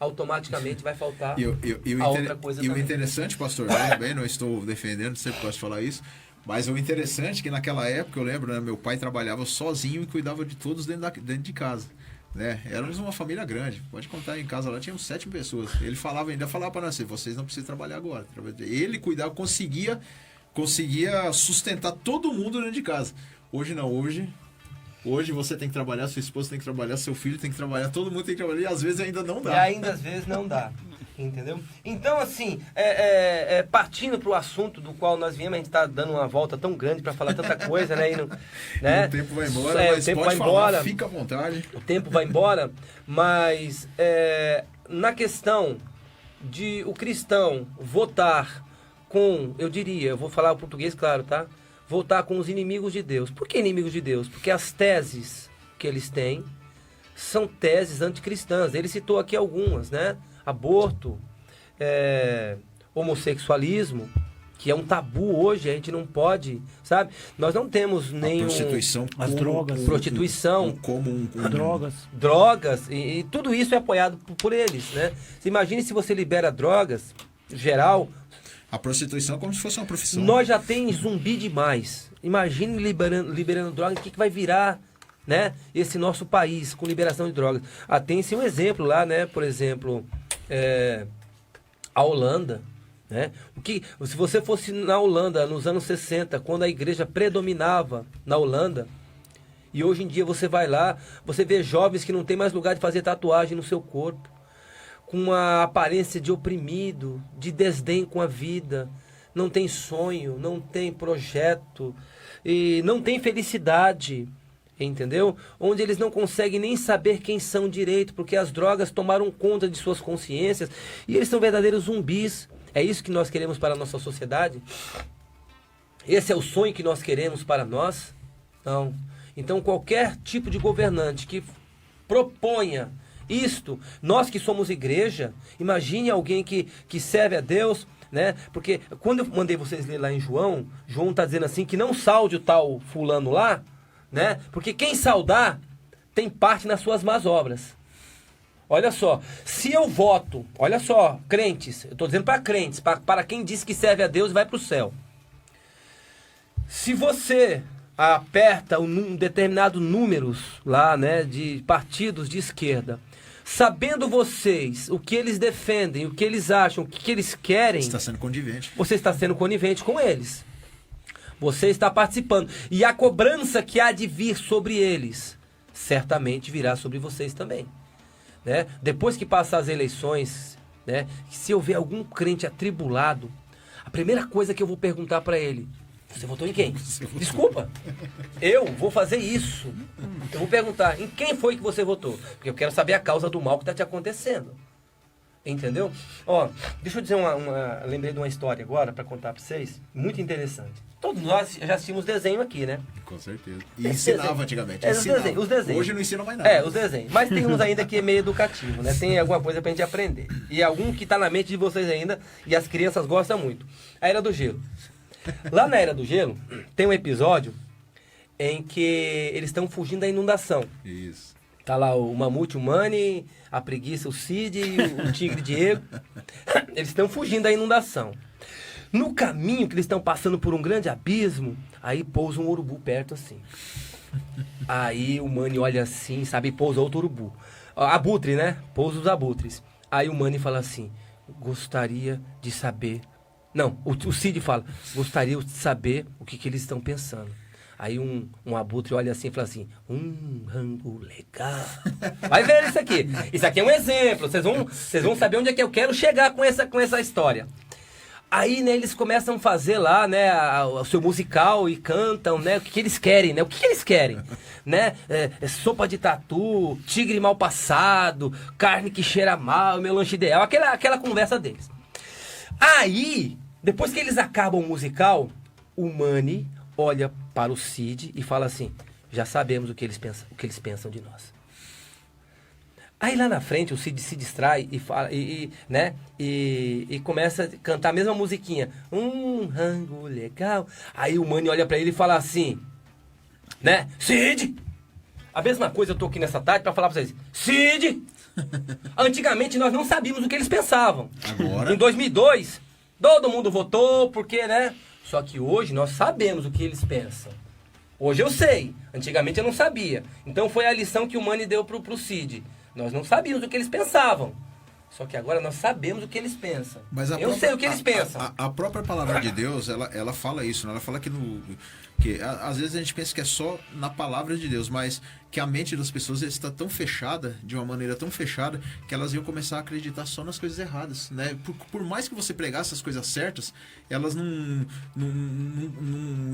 automaticamente vai faltar a outra coisa também. E o interessante, pastor, bem, não estou defendendo, sempre gosto de falar isso, mas o interessante é que naquela época, eu lembro, né, meu pai trabalhava sozinho e cuidava de todos dentro de casa. Né? Éramos uma família grande. Pode contar, em casa lá tínhamos 7 pessoas. Ele ainda falava para nós, vocês não precisam trabalhar agora. Ele cuidava, conseguia sustentar todo mundo dentro de casa. Hoje não, hoje você tem que trabalhar, sua esposa tem que trabalhar, seu filho tem que trabalhar, todo mundo tem que trabalhar e às vezes ainda não dá. E ainda às vezes não dá. Entendeu? Então, assim, partindo para o assunto do qual nós viemos, a gente está dando uma volta tão grande para falar tanta coisa, né? O tempo vai embora, mas o tempo pode vai falar, embora, fica à vontade. O tempo vai embora, mas na questão de o cristão votar com, eu vou falar o português, claro, tá? Votar com os inimigos de Deus. Por que inimigos de Deus? Porque as teses que eles têm são teses anticristãs. Ele citou aqui algumas, né? Aborto, homossexualismo, que é um tabu hoje, a gente não pode, sabe? Nós não temos nenhum... Prostituição. As drogas. Prostituição. Drogas, e tudo isso é apoiado por eles, né? Você imagine se você libera drogas, geral... A prostituição é como se fosse uma profissão. Nós já tem zumbi demais. Imagine liberando drogas, o que vai virar... Né? Esse nosso país com liberação de drogas. Tem-se um exemplo lá, né? Por exemplo, a Holanda, né? Se você fosse na Holanda nos anos 60, quando a igreja predominava na Holanda, e hoje em dia você vai lá, você vê jovens que não tem mais lugar de fazer tatuagem no seu corpo, com uma aparência de oprimido, de desdém com a vida, não tem sonho, não tem projeto e não tem felicidade. Entendeu? Onde eles não conseguem nem saber quem são direito, porque as drogas tomaram conta de suas consciências e eles são verdadeiros zumbis. É isso que nós queremos para a nossa sociedade? Esse é o sonho que nós queremos para nós? Não. Então qualquer tipo de governante que proponha isto, nós que somos igreja, imagine alguém que serve a Deus, né? Porque quando eu mandei vocês ler lá em João está dizendo assim que não salde o tal fulano lá, né? Porque quem saudar tem parte nas suas más obras. Olha só, se eu voto, olha só, crentes, eu estou dizendo para crentes, para quem diz que serve a Deus e vai para o céu. Se você aperta um determinado números lá, né, de partidos de esquerda, sabendo vocês o que eles defendem, o que eles acham, o que eles querem, você está sendo conivente. Você está sendo conivente com eles. Você está participando. E a cobrança que há de vir sobre eles, certamente virá sobre vocês também. Né? Depois que passar as eleições, né, se eu ver algum crente atribulado, a primeira coisa que eu vou perguntar para ele, Você votou em quem? Desculpa. Eu vou fazer isso. Eu vou perguntar, em quem foi que você votou? Porque eu quero saber a causa do mal que está te acontecendo. Entendeu? Ó, deixa eu dizer lembrei de uma história agora para contar para vocês, muito interessante. Todos nós já assistimos desenho aqui, né? Com certeza. E ensinava antigamente. Os desenhos. Hoje não ensina mais nada. Os desenhos. Mas tem uns ainda que é meio educativo, né? Tem alguma coisa pra gente aprender. E algum que tá na mente de vocês ainda, e as crianças gostam muito. A Era do Gelo. Lá na Era do Gelo, tem um episódio em que eles estão fugindo da inundação. Isso. Tá lá o Mamute, o Manny, a Preguiça, o Cid, o Tigre Diego. Eles estão fugindo da inundação. No caminho que eles estão passando por um grande abismo, aí pousa um urubu perto assim. Aí o Manny olha assim, sabe, e pousa outro urubu. Abutre, né? Pousa os abutres. Aí o Manny fala assim, gostaria de saber... Não, o Cid fala, gostaria de saber o que eles estão pensando. Aí um abutre olha assim e fala assim, rango legal. Vai ver isso aqui. Isso aqui é um exemplo. Vocês vão saber onde é que eu quero chegar com essa história. Aí, né, eles começam a fazer lá, né, o seu musical e cantam, né, o que eles querem, né? O que eles querem? Né? Sopa de tatu, tigre mal passado, carne que cheira mal, meu lanche ideal, aquela conversa deles. Aí, depois que eles acabam o musical, o Manny olha para o Cid e fala assim, já sabemos o que eles pensam de nós. Aí lá na frente o Cid se distrai e fala, né? E começa a cantar a mesma musiquinha. Rango legal. Aí o Manny olha pra ele e fala assim, né? Cid! A mesma coisa eu tô aqui nessa tarde pra falar pra vocês. Cid! Antigamente nós não sabíamos o que eles pensavam. Agora? Em 2002, todo mundo votou porque, né? Só que hoje nós sabemos o que eles pensam. Hoje eu sei. Antigamente eu não sabia. Então foi a lição que o Manny deu pro Cid. Nós não sabíamos o que eles pensavam. Só que agora nós sabemos o que eles pensam. Mas eu sei o que eles pensam. A própria palavra de Deus, ela fala isso, né? Ela fala que às vezes a gente pensa que é só na palavra de Deus, mas que a mente das pessoas está tão fechada, de uma maneira tão fechada, que elas iam começar a acreditar só nas coisas erradas, né? Por mais que você pregasse as coisas certas, elas não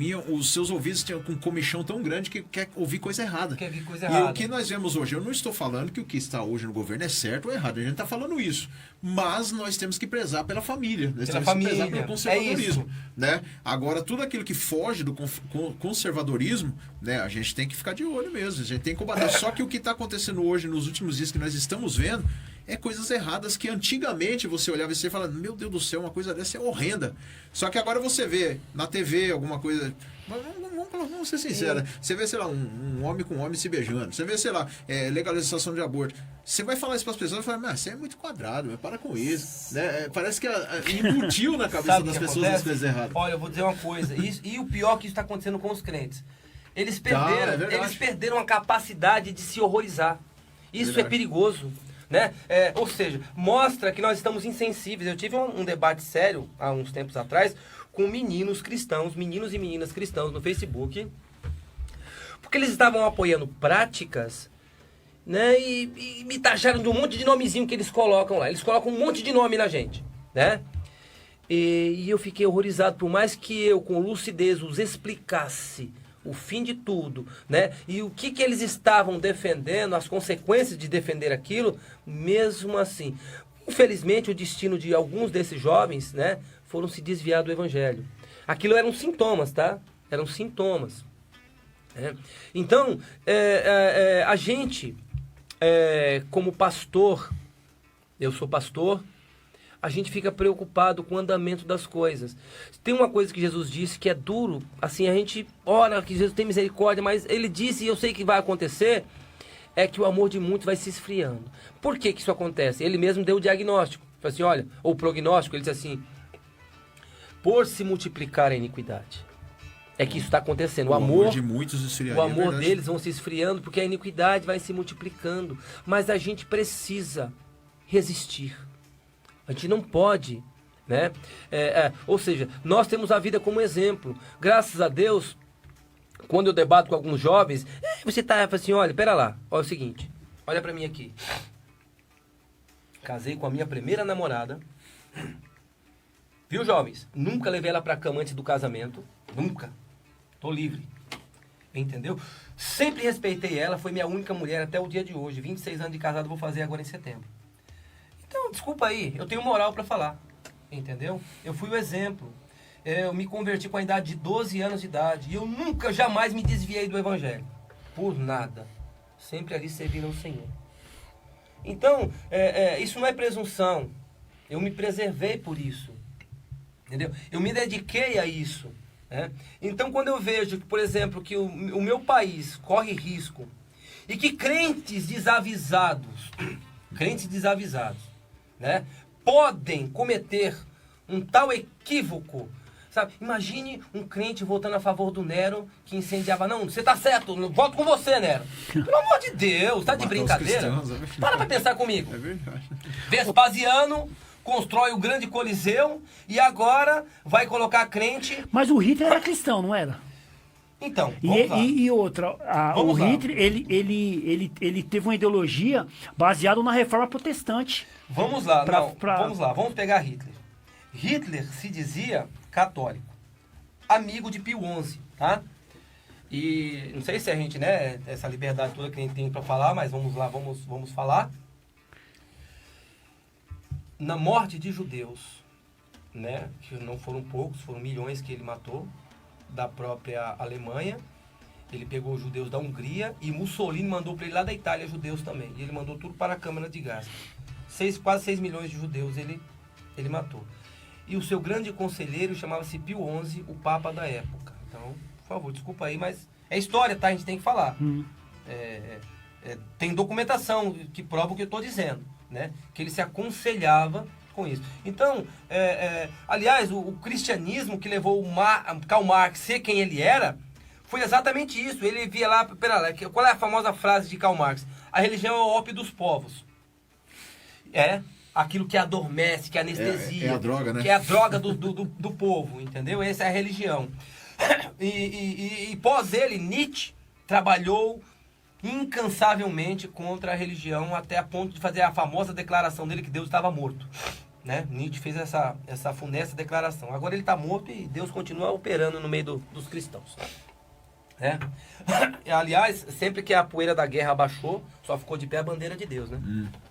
iam... Os seus ouvidos tinham um comichão tão grande que quer ouvir coisa errada. Quer ouvir coisa errada. E o que nós vemos hoje, eu não estou falando que o que está hoje no governo é certo ou errado, a gente está falando isso. Mas nós temos que prezar pela família, nós temos que prezar pelo conservadorismo. Né? Agora, tudo aquilo que foge do conservadorismo, né, a gente tem que ficar de olho mesmo, a gente tem que combater. Só que o que está acontecendo hoje, nos últimos dias que nós estamos vendo, é coisas erradas que antigamente você olhava e você falava, meu Deus do céu, uma coisa dessa é horrenda. Só que agora você vê na TV alguma coisa... Vamos ser sinceros. Você vê, sei lá, um homem com um homem se beijando. Você vê, sei lá, legalização de aborto. Você vai falar isso para as pessoas e fala, mas você é muito quadrado, para com isso. Né? Parece que embutiu na cabeça das pessoas as coisas erradas. Olha, eu vou dizer uma coisa. E o pior que isso está acontecendo com os crentes. Eles perderam a capacidade de se horrorizar. Isso é perigoso. Né? Ou seja, mostra que nós estamos insensíveis. Eu tive um debate sério há uns tempos atrás com meninos e meninas cristãos no Facebook, porque eles estavam apoiando práticas, né? E me taxaram de um monte de nomezinho que eles colocam lá. Eles colocam um monte de nome na gente, né? E eu fiquei horrorizado, por mais que eu com lucidez os explicasse o fim de tudo, né? E o que eles estavam defendendo, as consequências de defender aquilo, mesmo assim. Infelizmente, o destino de alguns desses jovens, né, foram se desviar do evangelho. Aquilo eram sintomas, tá? Eram sintomas. Então, a gente, como pastor, eu sou pastor, a gente fica preocupado com o andamento das coisas. Tem uma coisa que Jesus disse que é duro, assim, a gente ora que Jesus tem misericórdia, mas ele disse, e eu sei que vai acontecer, é que o amor de muitos vai se esfriando. Por que isso acontece? Ele mesmo deu o diagnóstico, falou assim, olha, ou o prognóstico, ele disse assim, por se multiplicar a iniquidade. É que isso está acontecendo. O amor de muitos esfriaria. O amor deles vão se esfriando porque a iniquidade vai se multiplicando. Mas a gente precisa resistir. A gente não pode, né? Ou seja, nós temos a vida como exemplo. Graças a Deus, quando eu debato com alguns jovens, você tá assim, olha, pera lá, olha o seguinte, olha pra mim aqui. Casei com a minha primeira namorada. Viu, jovens? Nunca levei ela pra cama antes do casamento. Nunca. Tô livre. Entendeu? Sempre respeitei ela, foi minha única mulher até o dia de hoje. 26 anos de casado, vou fazer agora em setembro. Então, desculpa aí, eu tenho moral para falar. Entendeu? Eu fui o exemplo. Eu me converti com a idade de 12 anos de idade. E eu nunca, jamais me desviei do evangelho. Por nada. Sempre ali servindo ao Senhor. Então, isso não é presunção. Eu me preservei por isso. Entendeu? Eu me dediquei a isso. Né? Então, quando eu vejo, por exemplo, que o meu país corre risco e que crentes desavisados, né, podem cometer um tal equívoco, sabe? Imagine um crente votando a favor do Nero que incendiava. Não, você tá certo, voto com você, Nero. Pelo amor de Deus, tá de brincadeira? Para pensar comigo. É verdade. Vespasiano constrói o grande Coliseu e agora vai colocar crente... Mas o Hitler era cristão, não era? Então, vamos lá. E outra, o Hitler, ele teve uma ideologia baseada na reforma protestante. Vamos lá, vamos lá, vamos pegar Hitler. Hitler se dizia católico, amigo de Pio XI, tá? E não sei se a gente, né, essa liberdade toda que a gente tem para falar, mas vamos lá, vamos falar. Na morte de judeus, né, que não foram poucos, foram milhões que ele matou, da própria Alemanha. Ele pegou os judeus da Hungria e Mussolini mandou para ele lá da Itália judeus também. E ele mandou tudo para a Câmara de Gás. Quase 6 milhões de judeus ele matou. E o seu grande conselheiro chamava-se Pio XI, o Papa da época. Então, por favor, desculpa aí, mas é história, tá? A gente tem que falar. Tem documentação que prova o que eu estou dizendo, né? Que ele se aconselhava com isso. Então, aliás, o cristianismo que levou Karl Marx a ser quem ele era, foi exatamente isso. Ele via lá, qual é a famosa frase de Karl Marx? A religião é o ópio dos povos. Aquilo que adormece, que anestesia. É a droga, né? Que é a droga do povo, entendeu? Essa é a religião. E pós ele, Nietzsche trabalhou incansavelmente contra a religião, até a ponto de fazer a famosa declaração dele que Deus estava morto. Né? Nietzsche fez essa funesta declaração. Agora ele está morto e Deus continua operando no meio dos cristãos. Né? Aliás, sempre que a poeira da guerra abaixou, só ficou de pé a bandeira de Deus, né?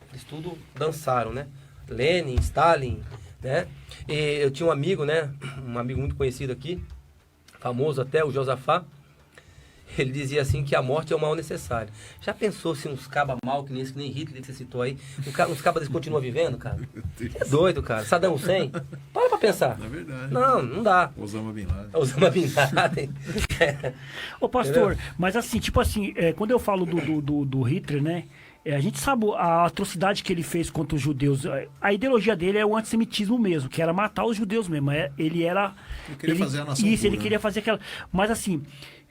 Eles tudo dançaram, né? Lenin, Stalin, né? E eu tinha um amigo, né? Um amigo muito conhecido aqui, famoso até, o Josafá. Ele dizia assim que a morte é o mal necessário. Já pensou se uns cabas mal, que nem Hitler que você citou aí, uns cabas eles continuam vivendo, cara? Você é doido, cara. Saddam Hussein? Para pra pensar. É verdade. Não dá. Osama Bin Laden. Osama Bin Laden. Ô, pastor, entendeu? Mas assim, tipo assim, quando eu falo do Hitler, né? A gente sabe a atrocidade que ele fez contra os judeus. A ideologia dele é o antissemitismo mesmo, que era matar os judeus mesmo. Ele queria fazer a nação isso, pura, ele queria fazer aquela... Mas assim,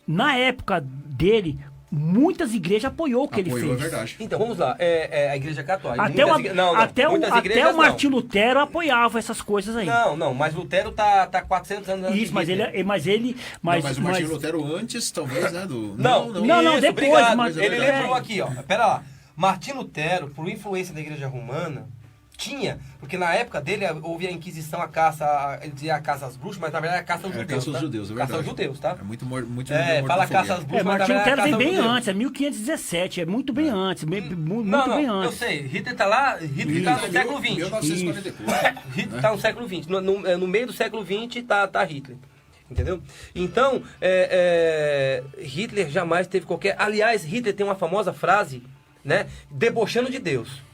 na época dele, muitas igrejas apoiou o que ele fez. É verdade. Então, vamos lá. A igreja católica. Até o Martim Lutero apoiava essas coisas aí. Não, mas Lutero tá 400 anos antes. Isso, mas o Martim Lutero antes, talvez, né? Não, depois. Obrigado, Mas ele lembrou aqui, ó. Pera lá. Martim Lutero, por influência da igreja romana, porque na época dele houve a Inquisição, ele dizia a caça às bruxas, mas na verdade é a caça aos judeus. Caça aos judeus, é verdade. Caça aos judeus, tá? É muito fala caça às bruxas, mas Martim Lutero vem bem judeus. antes, é 1517, é muito bem antes, muito bem antes. Eu sei, Hitler tá lá, Hitler tá no século XX. 1944. Hitler tá no século XX, no meio do século XX tá Hitler. Entendeu? Então, Hitler jamais teve qualquer... Aliás, Hitler tem uma famosa frase, né? Debochando de Deus.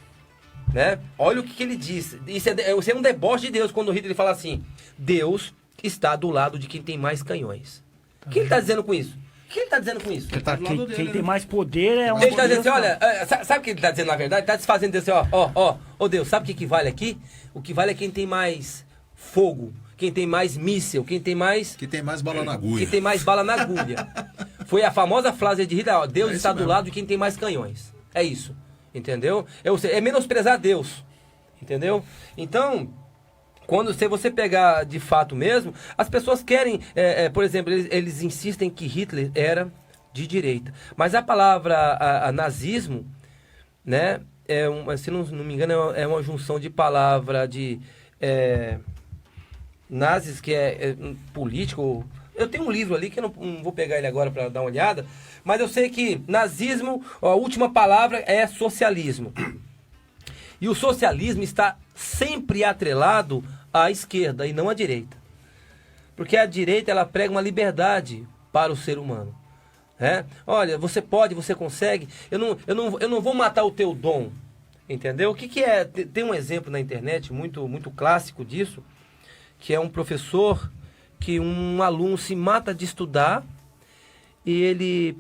Né? Olha o que ele diz. Isso é um deboche de Deus quando Hitler fala assim: Deus está do lado de quem tem mais canhões. O que ele está dizendo com isso? Quem Quem tem mais poder é Ele está dizendo assim, olha, sabe o que ele está dizendo na verdade? Ele está desfazendo assim, ó Deus, sabe o que vale aqui? O que vale é quem tem mais fogo, quem tem mais míssil, quem tem mais bala na agulha. Quem tem mais bala na agulha. Foi a famosa frase de Hitler, ó, Deus está do lado de quem tem mais canhões. É isso. Entendeu? É menosprezar Deus. Entendeu? Então, se você pegar de fato mesmo, as pessoas querem, por exemplo, eles insistem que Hitler era de direita. Mas a palavra nazismo, né, se não me engano, é uma junção de palavra de nazis, que é político, Eu tenho um livro ali, que eu não vou pegar ele agora para dar uma olhada, mas eu sei que nazismo, a última palavra é socialismo. E o socialismo está sempre atrelado à esquerda e não à direita. Porque a direita, ela prega uma liberdade para o ser humano. Olha, você pode, você consegue, eu não vou matar o teu dom. Entendeu? O que é? Tem um exemplo na internet muito, muito clássico disso, que é um professor que um aluno se mata de estudar e ele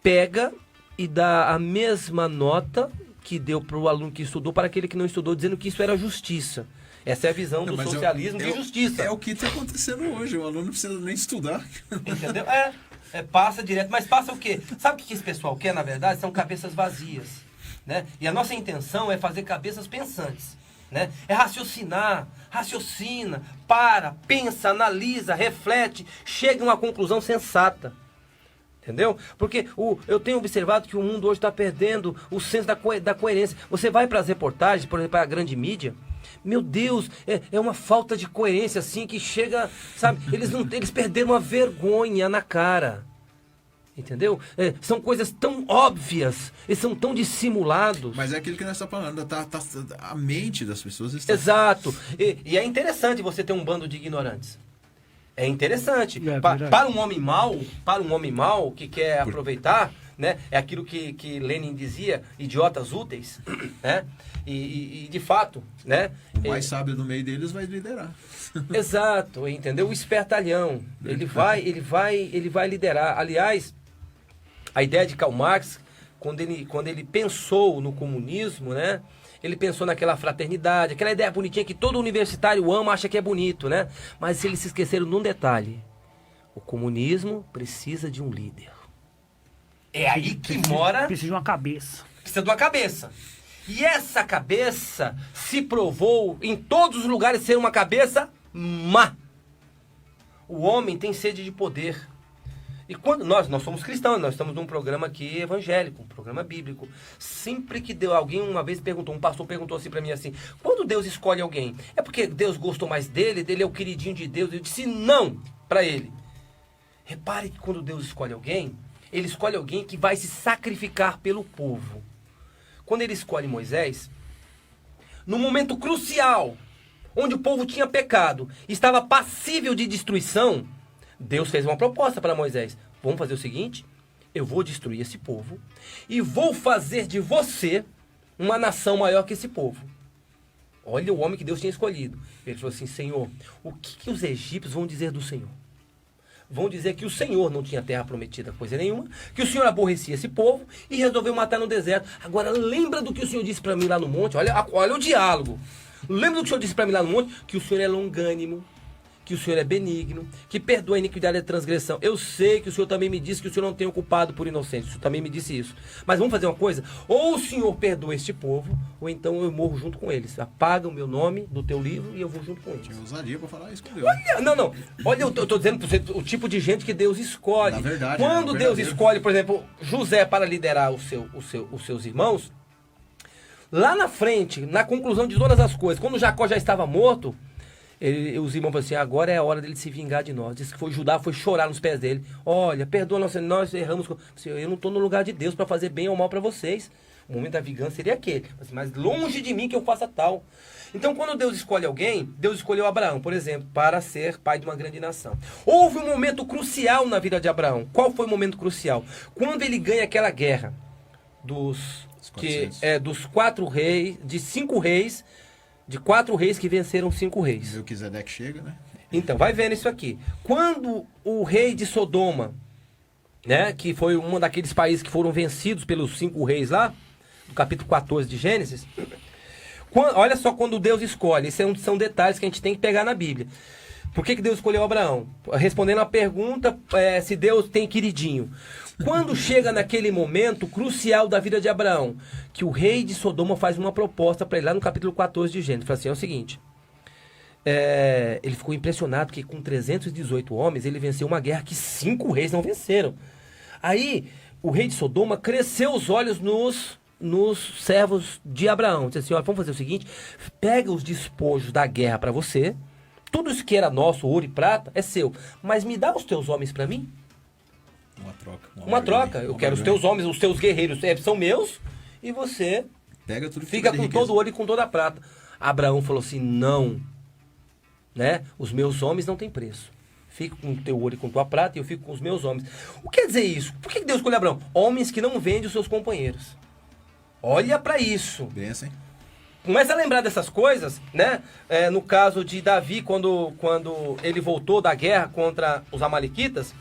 pega e dá a mesma nota que deu para o aluno que estudou para aquele que não estudou, dizendo que isso era justiça. Essa é a visão do socialismo de justiça. É o que está acontecendo hoje, o aluno não precisa nem estudar. Entendeu? Passa direto, mas passa o quê? Sabe o que esse pessoal quer, na verdade? São cabeças vazias. Né? E a nossa intenção é fazer cabeças pensantes. Né? É raciocina, pensa, analisa, reflete, chega a uma conclusão sensata. Entendeu? Porque eu tenho observado que o mundo hoje está perdendo o senso da coerência. Você vai para as reportagens, por exemplo, para a grande mídia, meu Deus, é uma falta de coerência assim que chega, sabe? Eles perderam a vergonha na cara. Entendeu? São coisas tão óbvias, eles são tão dissimulados. Mas é aquilo que nós estamos falando, a mente das pessoas está... Exato. E é interessante você ter um bando de ignorantes. É interessante. Para um homem mau que quer aproveitar, né? É aquilo que Lenin dizia, idiotas úteis, né? E de fato, né? O mais sábio no meio deles vai liderar. Exato, entendeu? O espertalhão, ele vai liderar. Aliás, a ideia de Karl Marx, quando ele pensou no comunismo, né? Ele pensou naquela fraternidade, aquela ideia bonitinha que todo universitário ama, acha que é bonito, né? Mas eles se esqueceram num detalhe. O comunismo precisa de um líder. É aí que mora... Precisa de uma cabeça. Precisa de uma cabeça. E essa cabeça se provou em todos os lugares ser uma cabeça má. O homem tem sede de poder. E quando nós somos cristãos, nós estamos num programa aqui evangélico, um programa bíblico. Sempre que alguém uma vez perguntou, um pastor perguntou assim para mim assim, quando Deus escolhe alguém, é porque Deus gostou mais dele é o queridinho de Deus? Eu disse não para ele. Repare que quando Deus escolhe alguém, ele escolhe alguém que vai se sacrificar pelo povo. Quando ele escolhe Moisés, no momento crucial, onde o povo tinha pecado, estava passível de destruição, Deus fez uma proposta para Moisés. Vamos fazer o seguinte, eu vou destruir esse povo e vou fazer de você uma nação maior que esse povo. Olha o homem que Deus tinha escolhido. Ele falou assim, Senhor, o que os egípcios vão dizer do Senhor? Vão dizer que o Senhor não tinha terra prometida, coisa nenhuma, que o Senhor aborrecia esse povo e resolveu matar no deserto. Agora, lembra do que o Senhor disse para mim lá no monte? Olha o diálogo. Lembra do que o Senhor disse para mim lá no monte? Que o Senhor é longânimo, que o Senhor é benigno, que perdoa a iniquidade e a transgressão. Eu sei que o Senhor também me disse que o Senhor não tem o culpado por inocente. O Senhor também me disse isso. Mas vamos fazer uma coisa? Ou o Senhor perdoa este povo, ou então eu morro junto com eles. Apaga o meu nome do teu livro e eu vou junto com eles. Tinha ousadia para falar isso com Deus. Não. Olha, eu estou dizendo para você o tipo de gente que Deus escolhe. Na verdade, quando Deus escolhe, por exemplo, José para liderar os seus irmãos, lá na frente, na conclusão de todas as coisas, quando Jacó já estava morto, os irmãos falaram assim, agora é a hora dele se vingar de nós. Disse que Judá foi chorar nos pés dele. Olha, perdoa, nós erramos. Eu não estou no lugar de Deus para fazer bem ou mal para vocês. O momento da vingança seria aquele. Mas longe de mim que eu faça tal. Então, quando Deus escolhe alguém, Deus escolheu Abraão, por exemplo, para ser pai de uma grande nação. Houve um momento crucial na vida de Abraão. Qual foi o momento crucial? Quando ele ganha aquela guerra dos 4 reis, de 5 reis, de 4 reis que venceram 5 reis. Melquisedeque chega, né? Então, vai vendo isso aqui. Quando o rei de Sodoma, né, que foi um daqueles países que foram vencidos pelos 5 reis lá, do capítulo 14 de Gênesis, olha só quando Deus escolhe, esses são detalhes que a gente tem que pegar na Bíblia. Por que Deus escolheu Abraão? Respondendo a pergunta, se Deus tem queridinho. Quando chega naquele momento crucial da vida de Abraão, que o rei de Sodoma faz uma proposta para ele, lá no capítulo 14 de Gênesis, fala assim, é o seguinte, ele ficou impressionado que com 318 homens ele venceu uma guerra que 5 reis não venceram. Aí o rei de Sodoma cresceu os olhos nos servos de Abraão, disse assim, olha, vamos fazer o seguinte, pega os despojos da guerra para você, tudo isso que era nosso, ouro e prata, é seu. Mas me dá os teus homens para mim? Uma troca. Uma troca. Eu quero os teus homens, os teus guerreiros são meus, e você pega tudo que fica tiver com de riqueza. todo o ouro e com toda a prata. Abraão falou assim, não. Né? Os meus homens não têm preço. Fico com o teu ouro e com a tua prata e eu fico com os meus homens. O que quer dizer isso? Por que Deus escolheu Abraão? Homens que não vendem os seus companheiros. Olha para isso. Benção, hein? Começa a lembrar dessas coisas, né? No caso de Davi, quando ele voltou da guerra contra os amalequitas,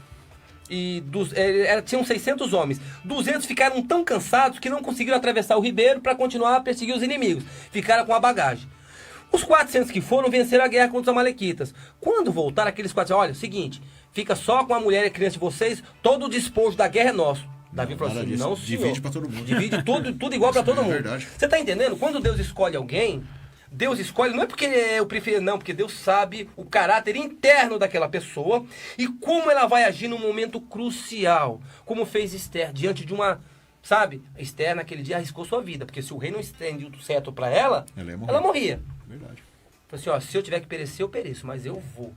tinham 600 homens. 200 ficaram tão cansados que não conseguiram atravessar o ribeiro para continuar a perseguir os inimigos. Ficaram com a bagagem. Os 400 que foram venceram a guerra contra os amalequitas. Quando voltaram, aqueles 400, olha, seguinte, fica só com a mulher e a criança de vocês, todo o despojo da guerra é nosso. Davi falou assim, não, senhor. Divide para todo mundo. Divide tudo igual para todo mundo. Verdade. Você tá entendendo? Quando Deus escolhe alguém, Deus escolhe, não é porque eu prefiro, não, porque Deus sabe o caráter interno daquela pessoa e como ela vai agir num momento crucial. Como fez Esther, diante de uma, sabe? Esther naquele dia arriscou sua vida, porque se o rei não estende o cetro para ela, ela morria. Verdade. Falei assim, ó, se eu tiver que perecer, eu pereço, mas eu vou.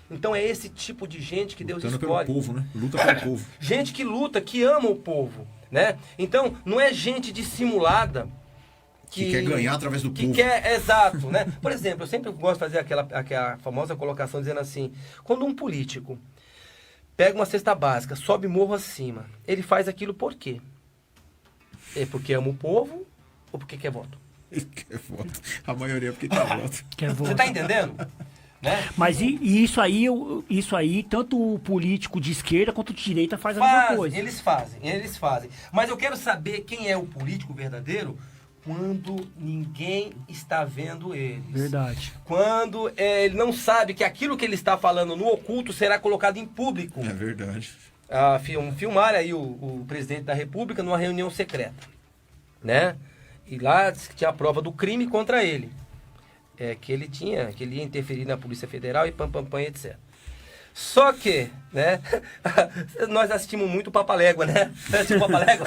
Então é esse tipo de gente que Deus Lutando escolhe. pelo povo, né? Luta pelo povo. Gente que luta, que ama o povo, né? Então, não é gente dissimulada que quer ganhar através do povo. Exato, né? Por exemplo, eu sempre gosto de fazer aquela famosa colocação dizendo assim, quando um político pega uma cesta básica, sobe morro acima, ele faz aquilo por quê? É porque ama o povo ou porque quer voto? Ele quer voto. A maioria é porque quer voto. Quer voto. Você tá entendendo? Né? Mas e isso aí, tanto o político de esquerda quanto de direita faz a mesma coisa. Eles fazem. Mas eu quero saber quem é o político verdadeiro quando ninguém está vendo eles. Verdade. Quando ele não sabe que aquilo que ele está falando no oculto será colocado em público. É verdade. Filmaram aí o presidente da República numa reunião secreta, né? E lá disse que tinha a prova do crime contra ele. Que ele ia interferir na Polícia Federal e etc. Só que, né, nós assistimos muito Papalégua, né? Assistimos Papalégua?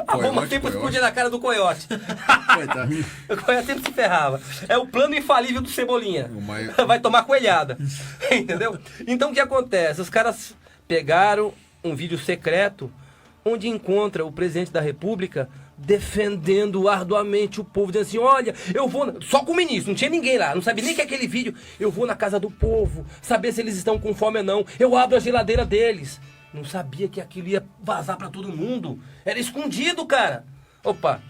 A bomba sempre explodia na cara do Coiote. O Coiote sempre se ferrava. É o plano infalível do Cebolinha. Vai tomar coelhada. Entendeu? Então o que acontece? Os caras pegaram um vídeo secreto onde encontra o presidente da República defendendo arduamente o povo, dizendo assim, olha, eu vou... Só com o ministro, não tinha ninguém lá, não sabia nem que é aquele vídeo. Eu vou na casa do povo, saber se eles estão com fome ou não. Eu abro a geladeira deles. Não sabia que aquilo ia vazar pra todo mundo. Era escondido, cara. Opa,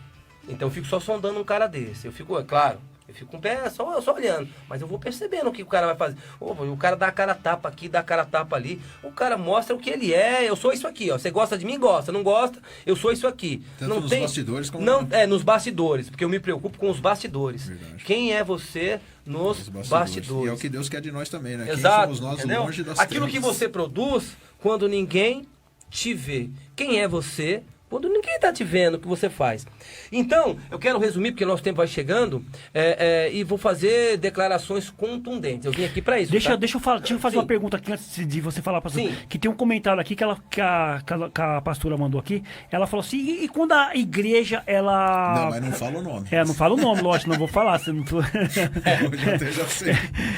então eu fico só sondando um cara desse. Eu fico, claro, eu fico com o pé só olhando. Mas eu vou percebendo o que o cara vai fazer. O cara dá a cara tapa aqui, dá a cara tapa ali. O cara mostra o que ele é. Eu sou isso aqui, ó. Você gosta de mim? Gosta. Não gosta? Eu sou isso aqui. Tanto não nos tem... bastidores como... nos bastidores. Porque eu me preocupo com os bastidores. Verdade. Quem é você nos bastidores? E é o que Deus quer de nós também, né? Exato. Quem somos nós, entendeu? longe das Aquilo trevas. que você produz quando ninguém te vê. Quem é você quando ninguém está te vendo o que você faz? Então, eu quero resumir, porque nosso tempo vai chegando, e vou fazer declarações contundentes. Eu vim aqui para isso. Deixa eu fazer Sim. uma pergunta aqui antes de você falar, pastor. Sim. Que tem um comentário aqui que a pastora mandou aqui. Ela falou assim, e quando a igreja, ela... Não, mas não fala o nome. Não fala o nome, lógico, não vou falar. Se não... Eu já sei.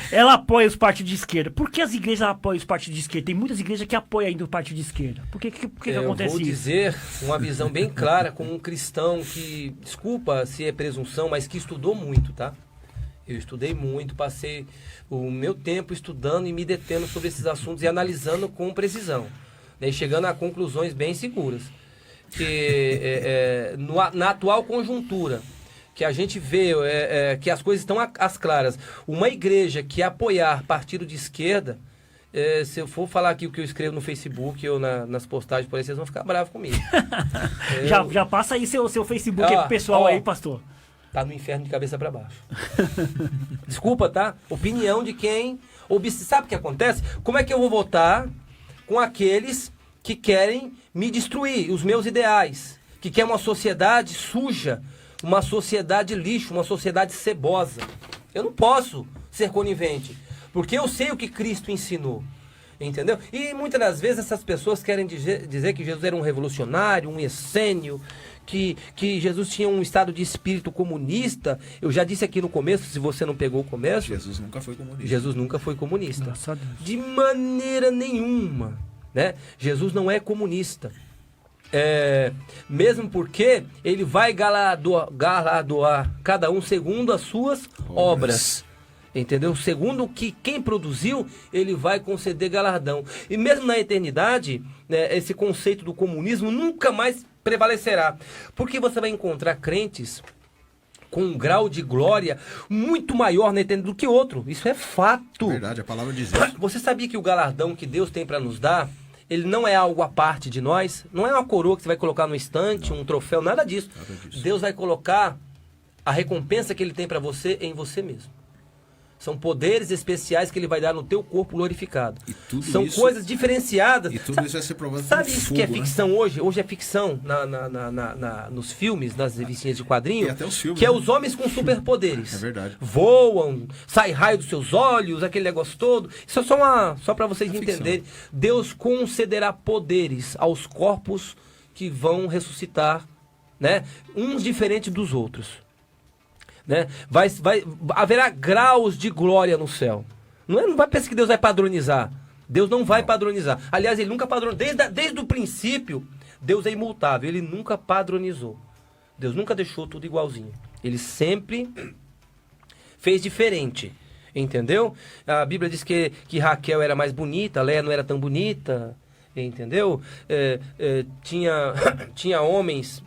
Ela apoia os partidos de esquerda. Por que as igrejas apoiam os partidos de esquerda? Tem muitas igrejas que apoiam ainda o partido de esquerda. Por que acontece Eu vou isso? dizer uma visão bem clara como um cristão que, desculpa se é presunção, mas que estudou muito, tá? Eu estudei muito, passei o meu tempo estudando e me detendo sobre esses assuntos e analisando com precisão, né? E chegando a conclusões bem seguras. Que na atual conjuntura, que a gente vê que as coisas estão às claras, uma igreja que apoiar partido de esquerda, se eu for falar aqui o que eu escrevo no Facebook ou nas postagens por aí, vocês vão ficar bravos comigo. Já passa aí seu Facebook aí pro pessoal aí, pastor. Tá no inferno de cabeça para baixo. Desculpa, tá? Opinião de quem... Sabe o que acontece? Como é que eu vou votar com aqueles que querem me destruir, os meus ideais? Que querem uma sociedade suja, uma sociedade lixo, uma sociedade cebosa. Eu não posso ser conivente. Porque eu sei o que Cristo ensinou. Entendeu? E muitas das vezes essas pessoas querem dizer que Jesus era um revolucionário, um essênio, que Jesus tinha um estado de espírito comunista. Eu já disse aqui no começo, se você não pegou o começo... Jesus nunca foi comunista. Jesus nunca foi comunista. Graças a Deus. De maneira nenhuma. Né? Jesus não é comunista. Mesmo porque ele vai galardoar cada um segundo as suas obras. Entendeu? Segundo que quem produziu, ele vai conceder galardão. E mesmo na eternidade, né, esse conceito do comunismo nunca mais prevalecerá. Porque você vai encontrar crentes com um grau de glória muito maior na eternidade do que outro. Isso é fato. Verdade, a palavra diz isso. Você sabia que o galardão que Deus tem para nos dar, ele não é algo à parte de nós? Não é uma coroa que você vai colocar no estante, um troféu, nada disso. Deus vai colocar a recompensa que ele tem para você em você mesmo. São poderes especiais que ele vai dar no teu corpo glorificado. São coisas diferenciadas. E tudo isso vai ser provado. Sabe isso que é ficção hoje? Hoje é ficção nos filmes, nas revistinhas de quadrinho. E até os filmes, que é né? os homens com superpoderes. É verdade. Voam, sai raio dos seus olhos, aquele negócio todo. Isso é só para vocês entenderem. Deus concederá poderes aos corpos que vão ressuscitar, né? Uns diferentes dos outros. Né? Haverá graus de glória no céu. Não vai pensar que Deus vai padronizar. Deus não vai padronizar. Aliás, ele nunca padronizou. Desde o princípio, Deus é imutável. Ele nunca padronizou. Deus nunca deixou tudo igualzinho. Ele sempre fez diferente. Entendeu? A Bíblia diz que Raquel era mais bonita, Léa não era tão bonita. Entendeu? Tinha homens...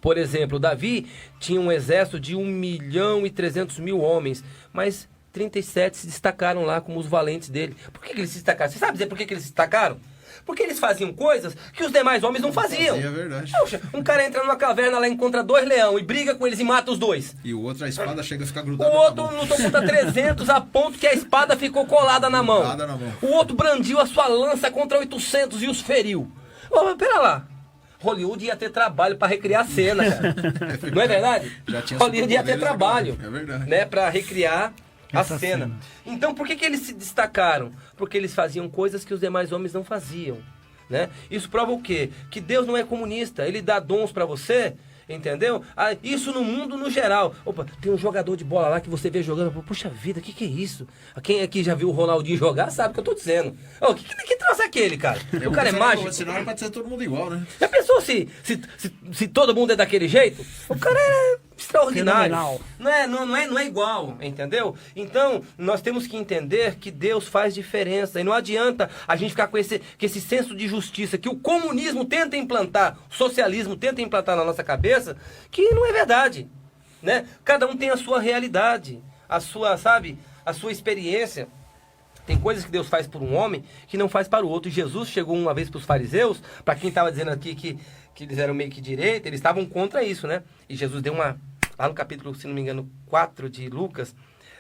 Por exemplo, Davi tinha um exército de 1.300.000 homens, mas 37 se destacaram lá como os valentes dele. Por que eles se destacaram? Você sabe dizer por que eles se destacaram? Porque eles faziam coisas que os demais homens não faziam. É verdade. Poxa, um cara entra numa caverna lá, encontra 2 leões e briga com eles e mata os 2. E o outro, a espada chega a ficar O grudada outro na mão. lutou contra 300 a ponto que a espada ficou colada na mão. Colada na mão. O outro brandiu a sua lança contra 800 e os feriu. Mas pera lá. Hollywood ia ter trabalho para recriar a cena, cara. Não é verdade? Já tinha Hollywood ia ter superpoderes trabalho, agora. É verdade. né, para recriar a Essa cena. cena. Então, por que eles se destacaram? Porque eles faziam coisas que os demais homens não faziam, né? Isso prova o quê? Que Deus não é comunista. Ele dá dons para você, entendeu? Isso no mundo no geral. Opa, tem um jogador de bola lá que você vê jogando. Puxa vida, que é isso? Quem aqui já viu o Ronaldinho jogar sabe o que eu tô dizendo. Que troço é aquele, cara? O cara é mágico. Senão era pra ser todo mundo igual, né? Já pensou se todo mundo é daquele jeito? O cara é extraordinário. Fenomenal. Não é igual, entendeu? Então, nós temos que entender que Deus faz diferença. E não adianta a gente ficar com esse senso de justiça que o comunismo tenta implantar, o socialismo tenta implantar na nossa cabeça, que não é verdade, né? Cada um tem a sua realidade, a sua experiência. Tem coisas que Deus faz por um homem que não faz para o outro. E Jesus chegou uma vez para os fariseus, para quem estava dizendo aqui que eles eram meio que direita, eles estavam contra isso, né? E Jesus deu lá no capítulo, se não me engano, 4 de Lucas,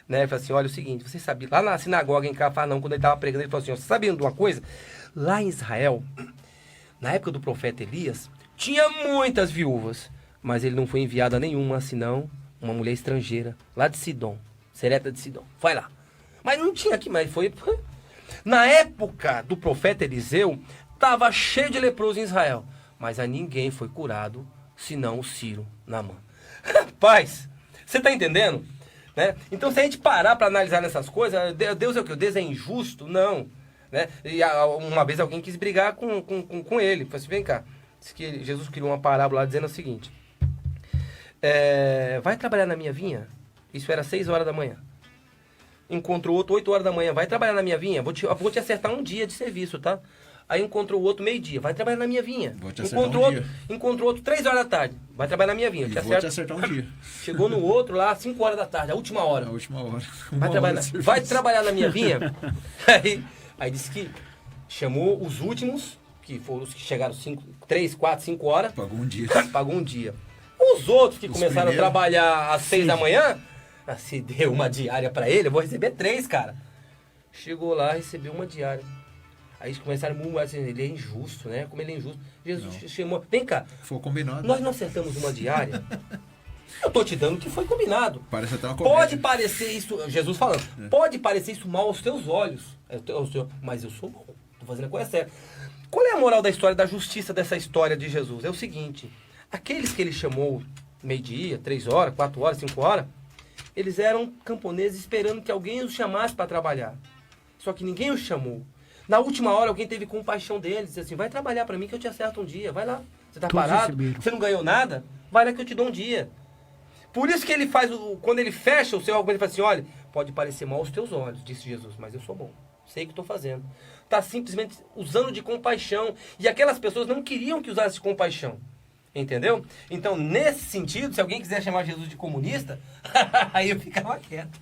né? Ele falou assim, olha o seguinte, você sabia, lá na sinagoga em Cafarnaum, quando ele estava pregando, ele falou assim, você sabia de uma coisa? Lá em Israel, na época do profeta Elias, tinha muitas viúvas, mas ele não foi enviado a nenhuma, senão uma mulher estrangeira, lá de Sidom, Serepta de Sidom, vai lá. Mas não tinha aqui, mas foi... Na época do profeta Eliseu, estava cheio de leprosos em Israel. Mas a ninguém foi curado, senão o Ciro, Naamã. Rapaz, você está entendendo? Né? Então, se a gente parar para analisar nessas coisas, Deus é o quê? Deus é injusto? Não. Né? E uma vez alguém quis brigar com ele. Falei assim, vem cá. Diz que Jesus criou uma parábola lá dizendo o seguinte. Vai trabalhar na minha vinha? Isso era 6 horas da manhã. Encontrou outro 8 horas da manhã, vai trabalhar na minha vinha? Vou te acertar um dia de serviço, tá? Aí encontrou o outro meio-dia, vai trabalhar na minha vinha. Vou te acertar um dia. Encontrou outro 3 horas da tarde, vai trabalhar na minha vinha. Vou te acertar um dia. Chegou no outro lá, 5 horas da tarde, a última hora. A última hora. Vai trabalhar na minha vinha? Aí disse que chamou os últimos, que foram os que chegaram 3, 4, 5 horas. Pagou um dia. Pagou um dia. Os outros que começaram a trabalhar às 6 da manhã... Se deu uma diária pra ele, eu vou receber 3, cara. Chegou lá, recebeu uma diária. Aí eles começaram a murmurar assim, ele é injusto, né? Como ele é injusto. Jesus chamou, vem cá. Foi combinado. Nós não acertamos uma diária? Eu estou te dando o que foi combinado. Parece até uma comédia. Pode parecer isso, Jesus falando, pode parecer isso mal aos teus olhos, mas eu sou bom, estou fazendo a coisa certa. Qual é a moral da história, da justiça dessa história de Jesus? É o seguinte, aqueles que ele chamou meio-dia, 3 horas, 4 horas, 5 horas, eles eram camponeses esperando que alguém os chamasse para trabalhar. Só que ninguém os chamou. Na última hora, alguém teve compaixão deles, disse assim, vai trabalhar para mim que eu te acerto um dia, vai lá. Você está parado, você não ganhou nada, vai lá que eu te dou um dia. Por isso que ele faz, quando ele fecha o seu argumento, ele fala assim, olha, pode parecer mal aos teus olhos, disse Jesus, mas eu sou bom, sei o que estou fazendo. Está simplesmente usando de compaixão, e aquelas pessoas não queriam que usasse de compaixão, entendeu? Então, nesse sentido, se alguém quiser chamar Jesus de comunista, aí eu ficava quieto.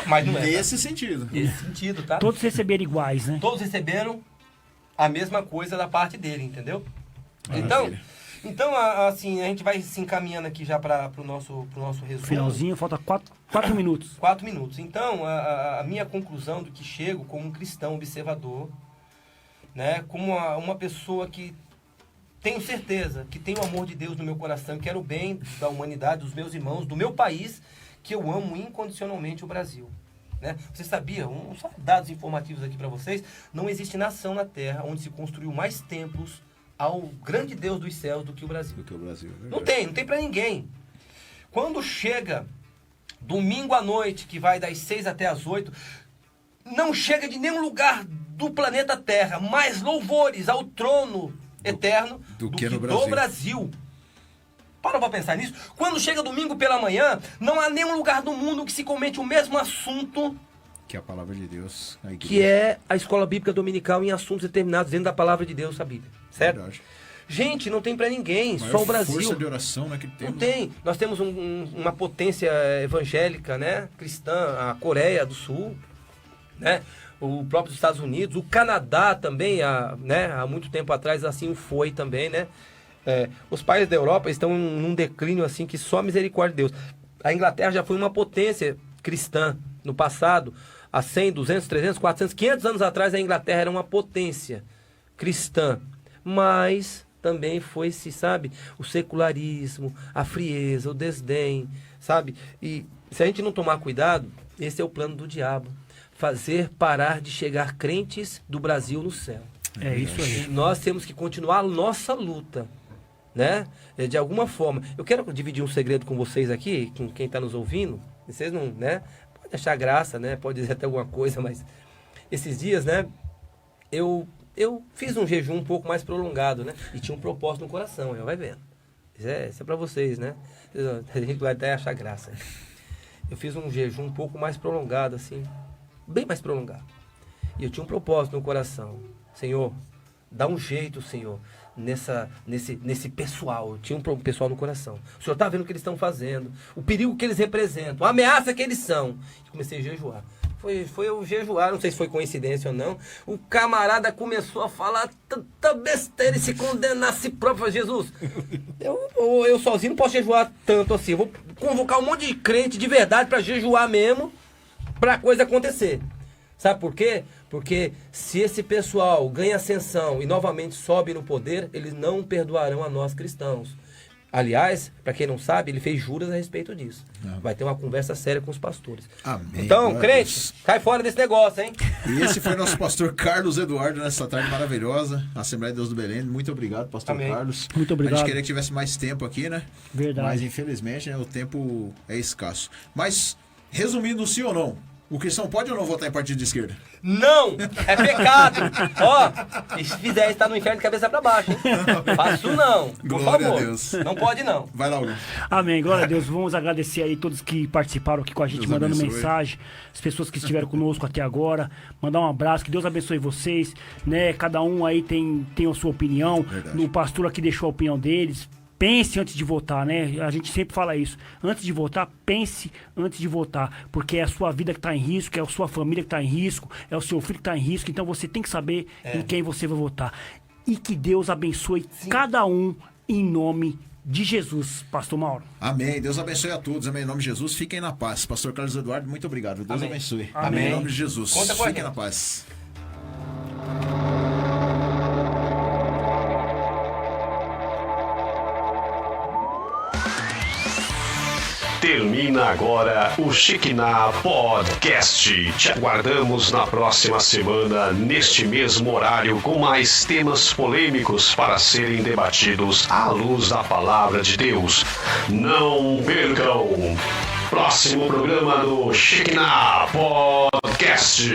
Mas não é. Nesse sentido. Nesse sentido, tá? Todos receberam iguais, né? Todos receberam a mesma coisa da parte dele, entendeu? Então, assim, a gente vai se encaminhando aqui já para o nosso resumo. Finalzinho, falta 4 minutos. 4 minutos. Então, a minha conclusão do que chego como um cristão observador, né, como uma pessoa que tenho certeza que tem o amor de Deus no meu coração, que quero o bem da humanidade, dos meus irmãos, do meu país, que eu amo incondicionalmente o Brasil. Né? Você sabia, só dados informativos aqui para vocês, não existe nação na Terra onde se construiu mais templos ao grande Deus dos céus do que o Brasil. Não tem para ninguém. Quando chega domingo à noite, que vai das 6 até as 8, não chega de nenhum lugar do planeta Terra mais louvores ao trono eterno do que no Brasil. Para pensar nisso. Quando chega domingo pela manhã, não há nenhum lugar do mundo que se comente o mesmo assunto que a palavra de Deus, a igreja. Que é a escola bíblica dominical em assuntos determinados dentro da palavra de Deus, a Bíblia. Certo? Verdade. Gente, não tem pra ninguém, Maior só o Brasil. Força de oração, né, que temos. Não tem. Nós temos uma potência evangélica, né, cristã, a Coreia do Sul, né, o próprio Estados Unidos, o Canadá também, né, há muito tempo atrás assim foi também, né. Os países da Europa estão num declínio assim que só a misericórdia de Deus. A Inglaterra já foi uma potência cristã no passado. Há 100, 200, 300, 400, 500 anos atrás a Inglaterra era uma potência cristã. Mas também foi-se, sabe, o secularismo, a frieza, o desdém, sabe? E se a gente não tomar cuidado, esse é o plano do diabo. Fazer parar de chegar crentes do Brasil no céu. É isso aí. Nós temos que continuar a nossa luta, né? De alguma forma. Eu quero dividir um segredo com vocês aqui, com quem está nos ouvindo. Vocês não, né? Pode achar graça, né? Pode dizer até alguma coisa, mas esses dias, né? Eu fiz um jejum um pouco mais prolongado, né? E tinha um propósito no coração, vai vendo. Isso é para vocês, né? A gente vai até achar graça. Eu fiz um jejum um pouco mais prolongado, assim. Bem mais prolongado. E eu tinha um propósito no coração. Senhor, dá um jeito, Senhor, nesse pessoal. Eu tinha um pessoal no coração. O Senhor está vendo o que eles estão fazendo, o perigo que eles representam, a ameaça que eles são. E comecei a jejuar. Foi eu jejuar, não sei se foi coincidência ou não. O camarada começou a falar tanta besteira e se condenar a si próprio. Falei, Jesus, eu sozinho não posso jejuar tanto assim. Eu vou convocar um monte de crente de verdade para jejuar mesmo, para a coisa acontecer. Sabe por quê? Porque se esse pessoal ganha ascensão e novamente sobe no poder, eles não perdoarão a nós cristãos. Aliás, para quem não sabe, ele fez juras a respeito disso. Vai ter uma conversa séria com os pastores. Amém. Então, crente, cai fora desse negócio, hein? E esse foi nosso pastor Carlos Eduardo nessa tarde maravilhosa. Assembleia de Deus do Belém. Muito obrigado, pastor Amém. Carlos. Muito obrigado. A gente queria que tivesse mais tempo aqui, né? Verdade. Mas infelizmente, né, o tempo é escasso. Mas, resumindo, sim ou não? O cristão pode ou não votar em partido de esquerda? Não! É pecado! Ó, e se fizer, está no inferno de cabeça para baixo, hein? Faço não, por Glória favor. a Deus. Não pode não. Vai lá, Hugo. Amém, glória a Deus. Vamos agradecer aí todos que participaram aqui com a gente, Deus mandando abençoe. mensagem, as pessoas que estiveram conosco até agora, mandar um abraço, que Deus abençoe vocês, né? Cada um aí tem a sua opinião. Verdade. O pastor aqui deixou a opinião deles. Pense antes de votar, né? A gente sempre fala isso. Antes de votar, pense antes de votar. Porque é a sua vida que está em risco, é a sua família que está em risco, é o seu filho que está em risco. Então você tem que saber em quem você vai votar. E que Deus abençoe cada um em nome de Jesus, Pastor Mauro. Amém. Deus abençoe a todos. Amém. Em nome de Jesus, fiquem na paz. Pastor Carlos Eduardo, muito obrigado. Deus Amém. abençoe. Amém. Em nome de Jesus. Conta com a Fiquem gente. na paz. Termina agora o Shekinah Podcast. Te aguardamos na próxima semana, neste mesmo horário, com mais temas polêmicos para serem debatidos à luz da palavra de Deus. Não percam! Próximo programa do Shekinah Podcast.